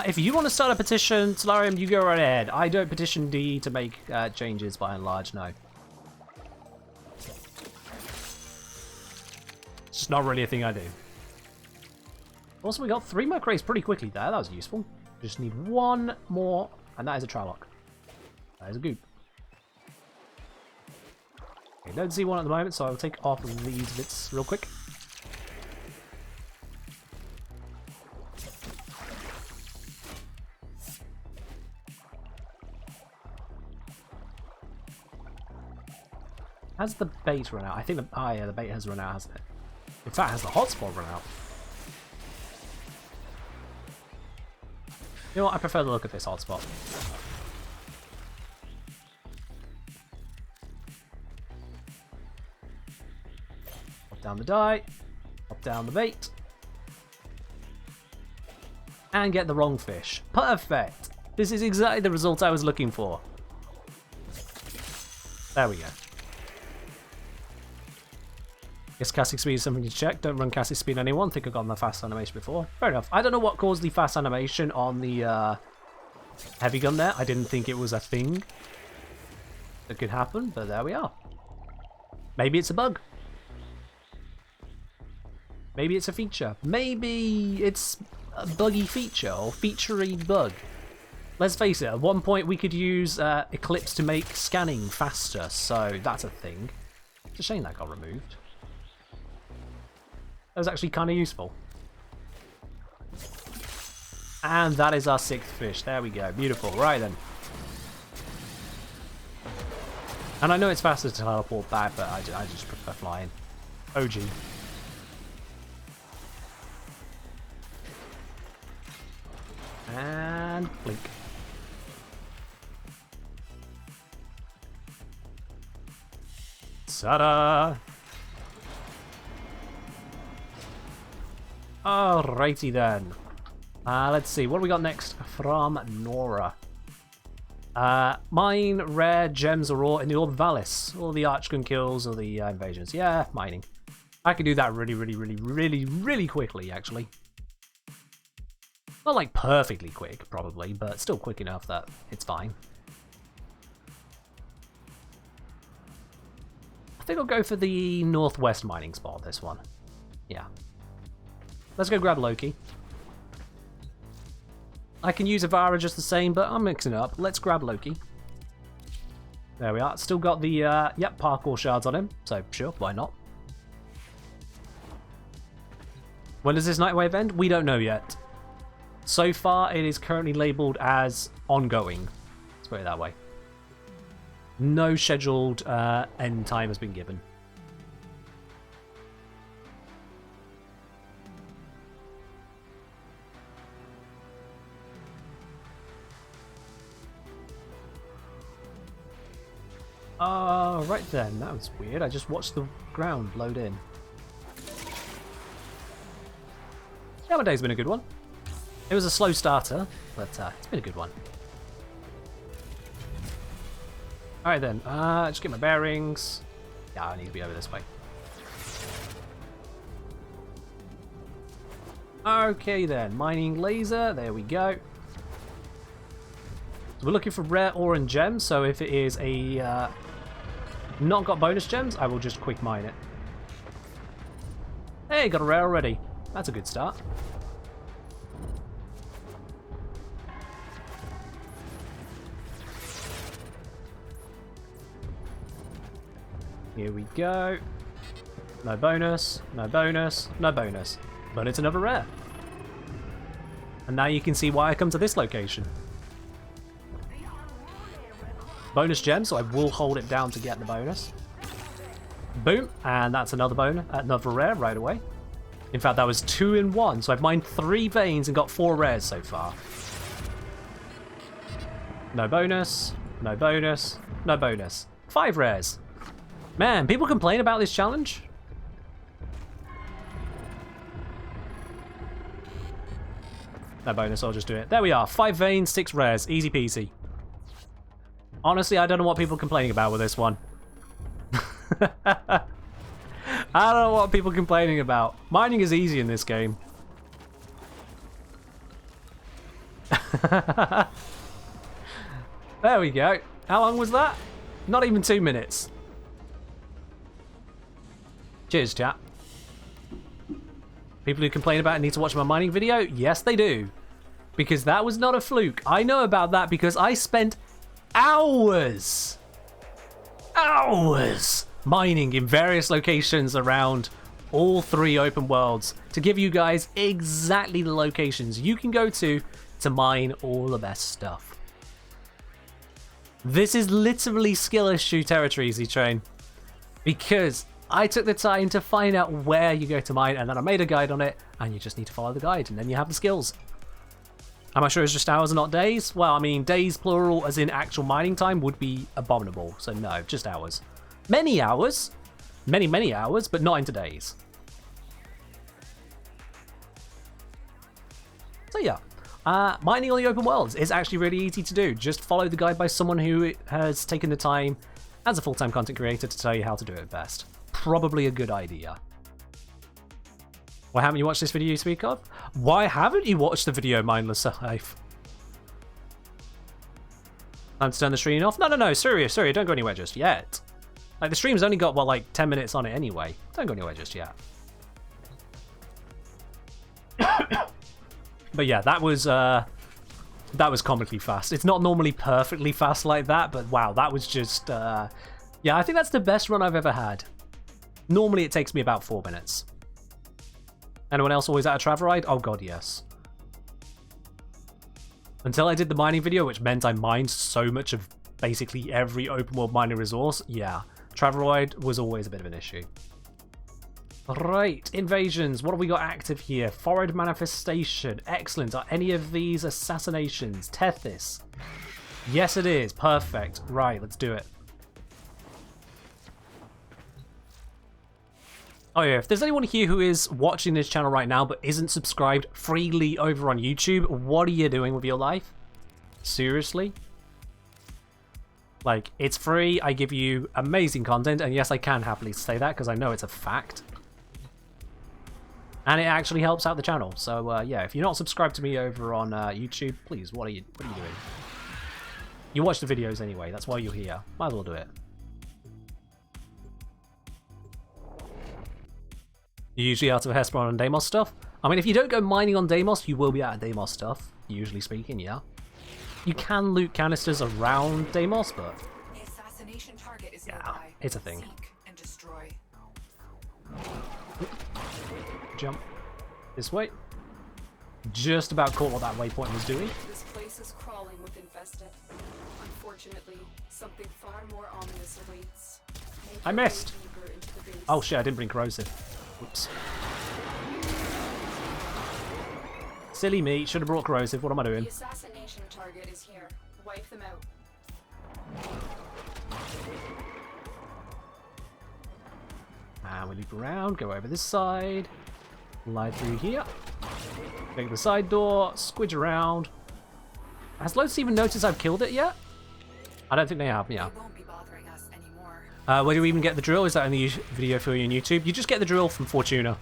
If you want to start a petition, Solarium, you go right ahead. I don't petition D to make changes by and large, no. It's just not really a thing I do. Also, we got 3 Mercuries pretty quickly there. That was useful. Just need 1 more, and that is a Trolloc. That is a goop. Okay, don't see one at the moment, so I'll take off these bits real quick. Has the bait run out? I think the... yeah, the bait has run out, hasn't it? In fact, has the hotspot run out? You know what? I prefer the look of this hotspot. Pop down the die. Pop down the bait. And get the wrong fish. Perfect! This is exactly the result I was looking for. There we go. Guess casting speed is something to check. Don't run casting speed on anyone. Think I've gotten the fast animation before. Fair enough. I don't know what caused the fast animation on the heavy gun there. I didn't think it was a thing that could happen, but there we are. Maybe it's a bug. Maybe it's a feature. Maybe it's a buggy feature or featurey bug. Let's face it, at one point we could use Eclipse to make scanning faster, so that's a thing. It's a shame that got removed. That was actually kind of useful. And that is our 6th fish. There we go. Beautiful. Right then. And I know it's faster to teleport back, but I just prefer flying. OG. And blink. Ta-da! Alrighty then. Let's see, what do we got next from Nora? Mine rare gems or ore in the Orb of Valis. All the Archgun kills or the invasions. Yeah, mining. I can do that really quickly, actually. Not like perfectly quick, probably, but still quick enough that it's fine. I think I'll go for the northwest mining spot, this one. Yeah. Let's go grab Loki. I can use Avara just the same, but I'm mixing it up. Let's grab Loki. There we are. Still got the, yep, parkour shards on him, so sure, why not? When does this Nightwave end? We don't know yet. So far, it is currently labelled as ongoing. Let's put it that way. No scheduled end time has been given. Right then, that was weird. I just watched the ground load in. Yeah, my day's been a good one. It was a slow starter, but it's been a good one. Alright then, just get my bearings. Yeah, I need to be over this way. Okay then, mining laser, there we go. So we're looking for rare ore and gems, so if it is a not got bonus gems, I will just quick mine it. Hey, got a rare already. That's a good start. Here we go. No bonus, no bonus, no bonus. But it's another rare. And now you can see why I come to this location. Bonus gem, so I will hold it down to get the bonus. Boom, and that's another bonus, another rare right away. In fact, that was 2 in 1, so I've mined 3 veins and got 4 rares so far. No bonus, no bonus, no bonus. 5 rares. Man, people complain about this challenge. No bonus, I'll just do it. There we are, 5 veins, 6 rares, easy peasy. Honestly, I don't know what people are complaining about with this one. I don't know what people are complaining about. Mining is easy in this game. There we go. How long was that? Not even 2 minutes. Cheers, chat. People who complain about it need to watch my mining video? Yes, they do. Because that was not a fluke. I know about that because I spent hours mining in various locations around all 3 open worlds to give you guys exactly the locations you can go to mine all the best stuff. This is literally skill issue territory, Z-Train, because I took the time to find out where you go to mine, and then I made a guide on it, and you just need to follow the guide, and then you have the skills. Am I sure it's just hours and not days? Well, I mean, days plural as in actual mining time would be abominable, so no, just hours. Many hours. Many hours, but not into days. So yeah, mining on the open worlds is actually really easy to do. Just follow the guide by someone who has taken the time as a full-time content creator to tell you how to do it best. Probably a good idea. Why haven't you watched this video you speak of? Why haven't you watched the video, Mindless Life? Time to turn the stream off? No, sorry, don't go anywhere just yet. Like, the stream's only got, what, like 10 minutes on it anyway. Don't go anywhere just yet. But yeah, that was comically fast. It's not normally perfectly fast like that, but wow, that was just, yeah, I think that's the best run I've ever had. Normally it takes me about 4 minutes. Anyone else always at a travel ride? Oh god, yes. Until I did the mining video, which meant I mined so much of basically every open world mining resource, yeah, travel ride was always a bit of an issue. Right, invasions. What have we got active here? Forward manifestation. Excellent. Are any of these assassinations? Tethys. Yes, it is. Perfect. Right, let's do it. Oh yeah, if there's anyone here who is watching this channel right now but isn't subscribed freely over on YouTube, what are you doing with your life? Seriously? Like, it's free, I give you amazing content, and yes, I can happily say that because I know it's a fact. And it actually helps out the channel, so yeah, if you're not subscribed to me over on YouTube, please, what are you doing? You watch the videos anyway, that's why you're here. Might as well do it. You're usually out of Hesperon and Deimos stuff? I mean, if you don't go mining on Deimos, you will be out of Deimos stuff, usually speaking, yeah. You can loot canisters around Deimos, but The assassination target is yeah, nearby. it's a thing. Seek and destroy. Jump this way. Just about caught what that waypoint was doing. This place is crawling with infested. Unfortunately, something far more ominous awaits. Make I your way missed. deeper into the base. Oh shit, I didn't bring corrosive. Whoops. Silly me, should have brought corrosive. What am I doing? The assassination target is here. Wipe them out. And we loop around, go over this side, slide through here, take the side door, squidge around. Has Lotus even noticed I've killed it yet? I don't think they have, yeah. They won't be bothering us anymore. Where do we even get the drill? Is that in the video for you on YouTube? You just get the drill from Fortuna.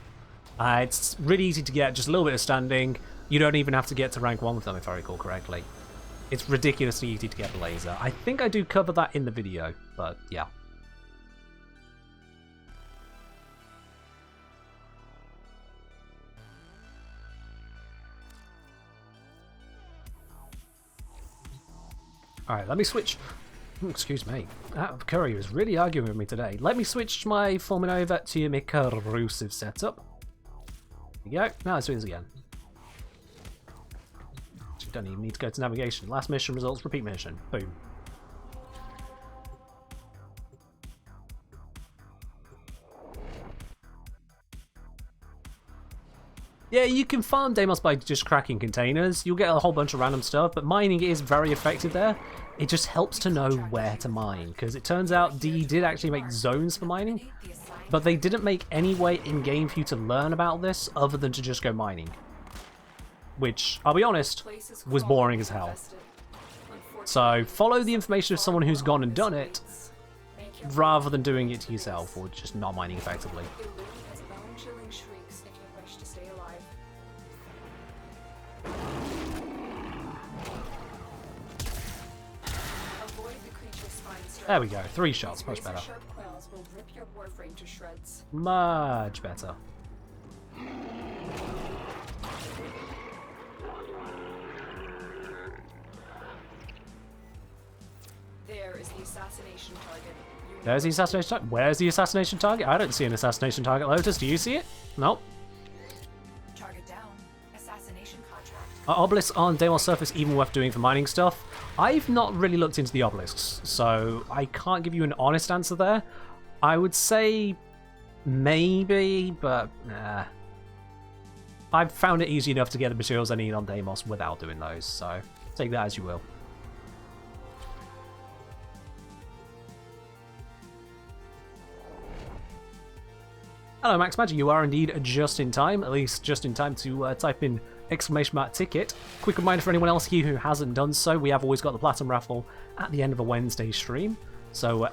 It's really easy to get, just a little bit of standing. You don't even have to get to rank 1 with them, if I recall correctly. It's ridiculously easy to get the laser. I think I do cover that in the video, but yeah. Alright, let me switch. Excuse me. That Curry was really arguing with me today. Let me switch my forming over to my corrosive setup. There you go. Now let's do this again. You don't even need to go to navigation. Last mission results, repeat mission. Boom. Yeah, you can farm Deimos by just cracking containers. You'll get a whole bunch of random stuff, but mining is very effective there. It just helps to know where to mine, because it turns out DE did actually make zones for mining, but they didn't make any way in-game for you to learn about this other than to just go mining. Which, I'll be honest, was boring as hell. So follow the information of someone who's gone and done it, rather than doing it yourself, or just not mining effectively. There we go, 3 shots, much better. Much better. There is the assassination target. There's the assassination target. Where's the assassination target? I don't see an assassination target, Lotus. Do you see it? Nope. Target down. Assassination contract. Are obelisks on Deimos surface even worth doing for mining stuff? I've not really looked into the obelisks, so I can't give you an honest answer there. I would say maybe, but nah. I've found it easy enough to get the materials I need on Deimos without doing those, so take that as you will. Hello Max Magic, you are indeed just in time, at least just in time to type in !ticket. Quick reminder for anyone else here who hasn't done so, we have always got the Platinum raffle at the end of a Wednesday stream. So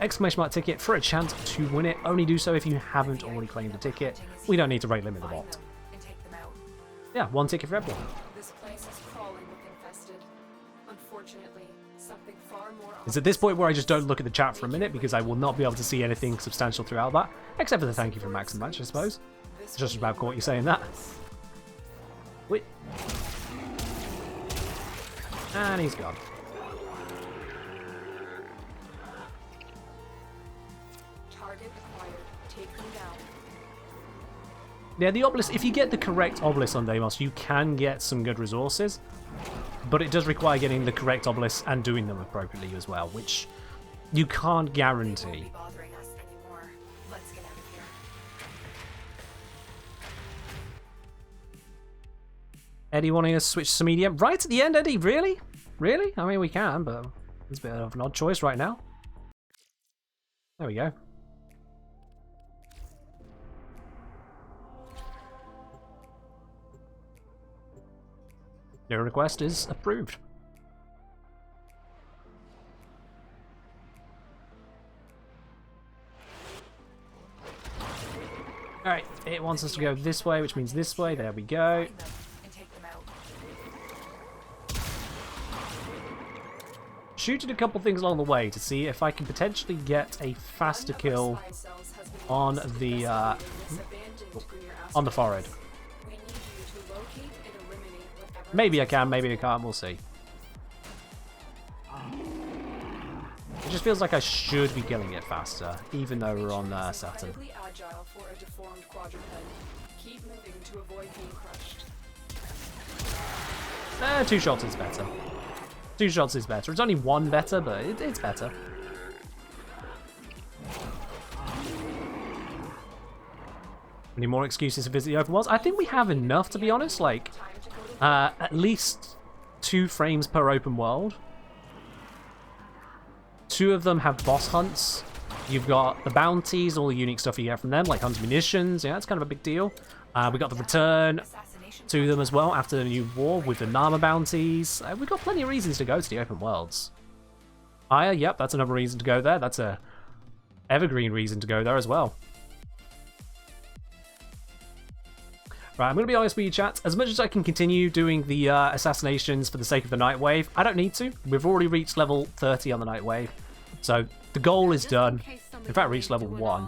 !ticket for a chance to win it. Only do so if you haven't already claimed a ticket. We don't need to rate limit the bot. Yeah, 1 ticket for everyone. This place is crawling with infested. Unfortunately, something far more. It's at this point where I just don't look at the chat for a minute because I will not be able to see anything substantial throughout that, except for the thank you from Max and Match, I suppose. Just about caught you saying that. Wait. And he's gone. Target acquired. Take them down. Yeah, the obelisk, if you get the correct obelisk on Deimos, you can get some good resources, but it does require getting the correct obelisk and doing them appropriately as well, which you can't guarantee. Eddie wanting us to switch to medium. Right at the end, Eddie? Really? Really? I mean, we can, but it's a bit of an odd choice right now. There we go. Your request is approved. Alright, it wants us to go this way, which means this way. There we go. Shooting a couple things along the way to see if I can potentially get a faster kill on the forehead. Maybe I can, maybe I can't, we'll see. It just feels like I should be killing it faster, even though we're on Saturn. Two shots is better. 2 shots is better. It's only 1 better, but it's better. Any more excuses to visit the open worlds? I think we have enough, to be honest. Like, at least 2 frames per open world. 2 of them have boss hunts. You've got the bounties, all the unique stuff you get from them, like hunts munitions. Yeah, that's kind of a big deal. We got the return to them as well after the new war with the Nama bounties. We've got plenty of reasons to go to the open worlds. Aya, yep, that's another reason to go there. That's a evergreen reason to go there as well. Right, I'm going to be honest with you, chat. As much as I can continue doing the assassinations for the sake of the Nightwave, I don't need to. We've already reached level 30 on the Nightwave. So the goal is done. In fact, reached level 1.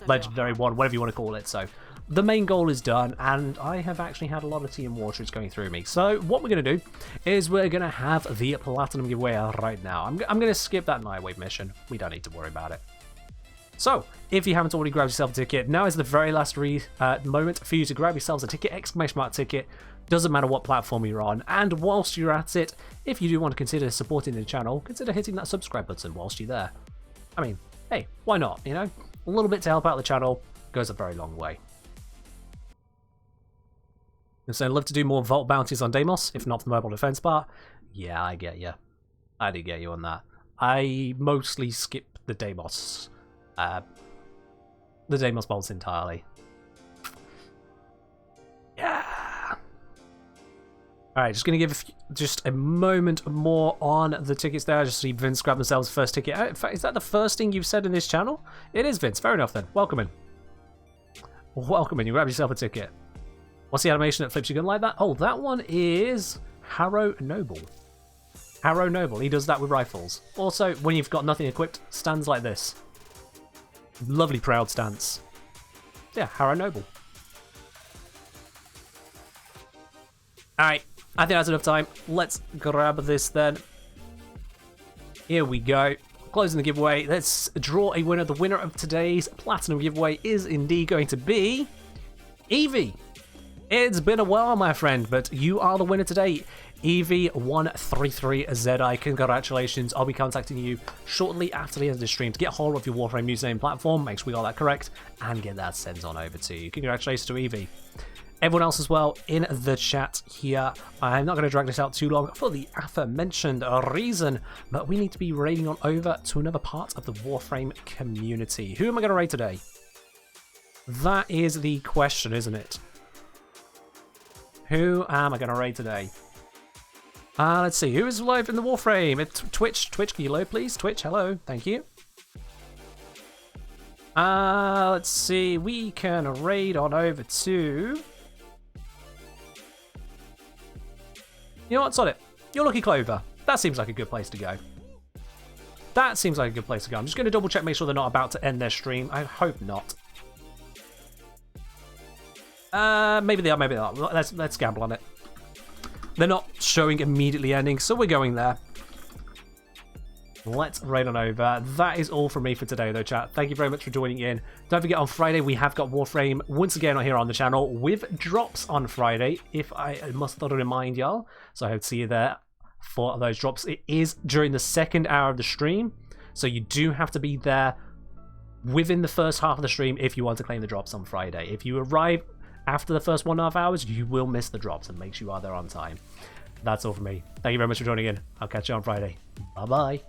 Legendary 1, whatever you want to call it. So the main goal is done, and I have actually had a lot of tea and water going through me. So what we're going to do is we're going to have the Platinum giveaway right now. I'm going to skip that Nightwave mission. We don't need to worry about it. So, if you haven't already grabbed yourself a ticket, now is the very last moment for you to grab yourselves a ticket, ! Ticket. Doesn't matter what platform you're on. And whilst you're at it, if you do want to consider supporting the channel, consider hitting that subscribe button whilst you're there. I mean, hey, why not, you know? A little bit to help out the channel goes a very long way. And so I'd love to do more vault bounties on Deimos, if not for the mobile defense part. Yeah, I get you. I do get you on that. I mostly skip the Deimos bolts entirely. Yeah. Alright, just going to give just a moment more on the tickets there. Just see Vince grab themselves first ticket. In fact, is that the first thing you've said in this channel? It is, Vince. Fair enough then. Welcome in. Welcome in. You grab yourself a ticket. What's the animation that flips your gun like that? Oh, that one is Harrow Noble. Harrow Noble. He does that with rifles. Also, when you've got nothing equipped, stands like this. Lovely proud stance. Yeah, Harrow Noble. Alright, I think that's enough time. Let's grab this then. Here we go. Closing the giveaway. Let's draw a winner. The winner of today's Platinum giveaway is indeed going to be Evie. It's been a while, my friend, but you are the winner today. Evie1330ZI, congratulations. I'll be contacting you shortly after the end of the stream to get hold of your Warframe username platform, make sure we got that correct, and get that sent on over to you. Congratulations to Evie. Everyone else as well in the chat here. I'm not going to drag this out too long for the aforementioned reason, but we need to be raiding on over to another part of the Warframe community. Who am I going to raid today? That is the question, isn't it? Who am I going to raid today? Let's see. Who is live in the Warframe? It's Twitch. Twitch, can you load, please? Twitch, hello. Thank you. Let's see. We can raid on over to... You know what? Sod it. You're Lucky Clover. That seems like a good place to go. That seems like a good place to go. I'm just going to double check, make sure they're not about to end their stream. I hope not. Maybe they are, maybe they are. Let's gamble on it. They're not showing immediately ending, so we're going there. Let's raid on over. That is all from me for today, though, chat. Thank you very much for joining in. Don't forget, on Friday, we have got Warframe once again here on the channel with drops on Friday, if I must remind y'all. So I hope to see you there for those drops. It is during the second hour of the stream, so you do have to be there within the first half of the stream if you want to claim the drops on Friday. If you arrive after the first 1.5 hours, you will miss the drops, and make sure you are there on time. That's all from me. Thank you very much for joining in. I'll catch you on Friday. Bye-bye.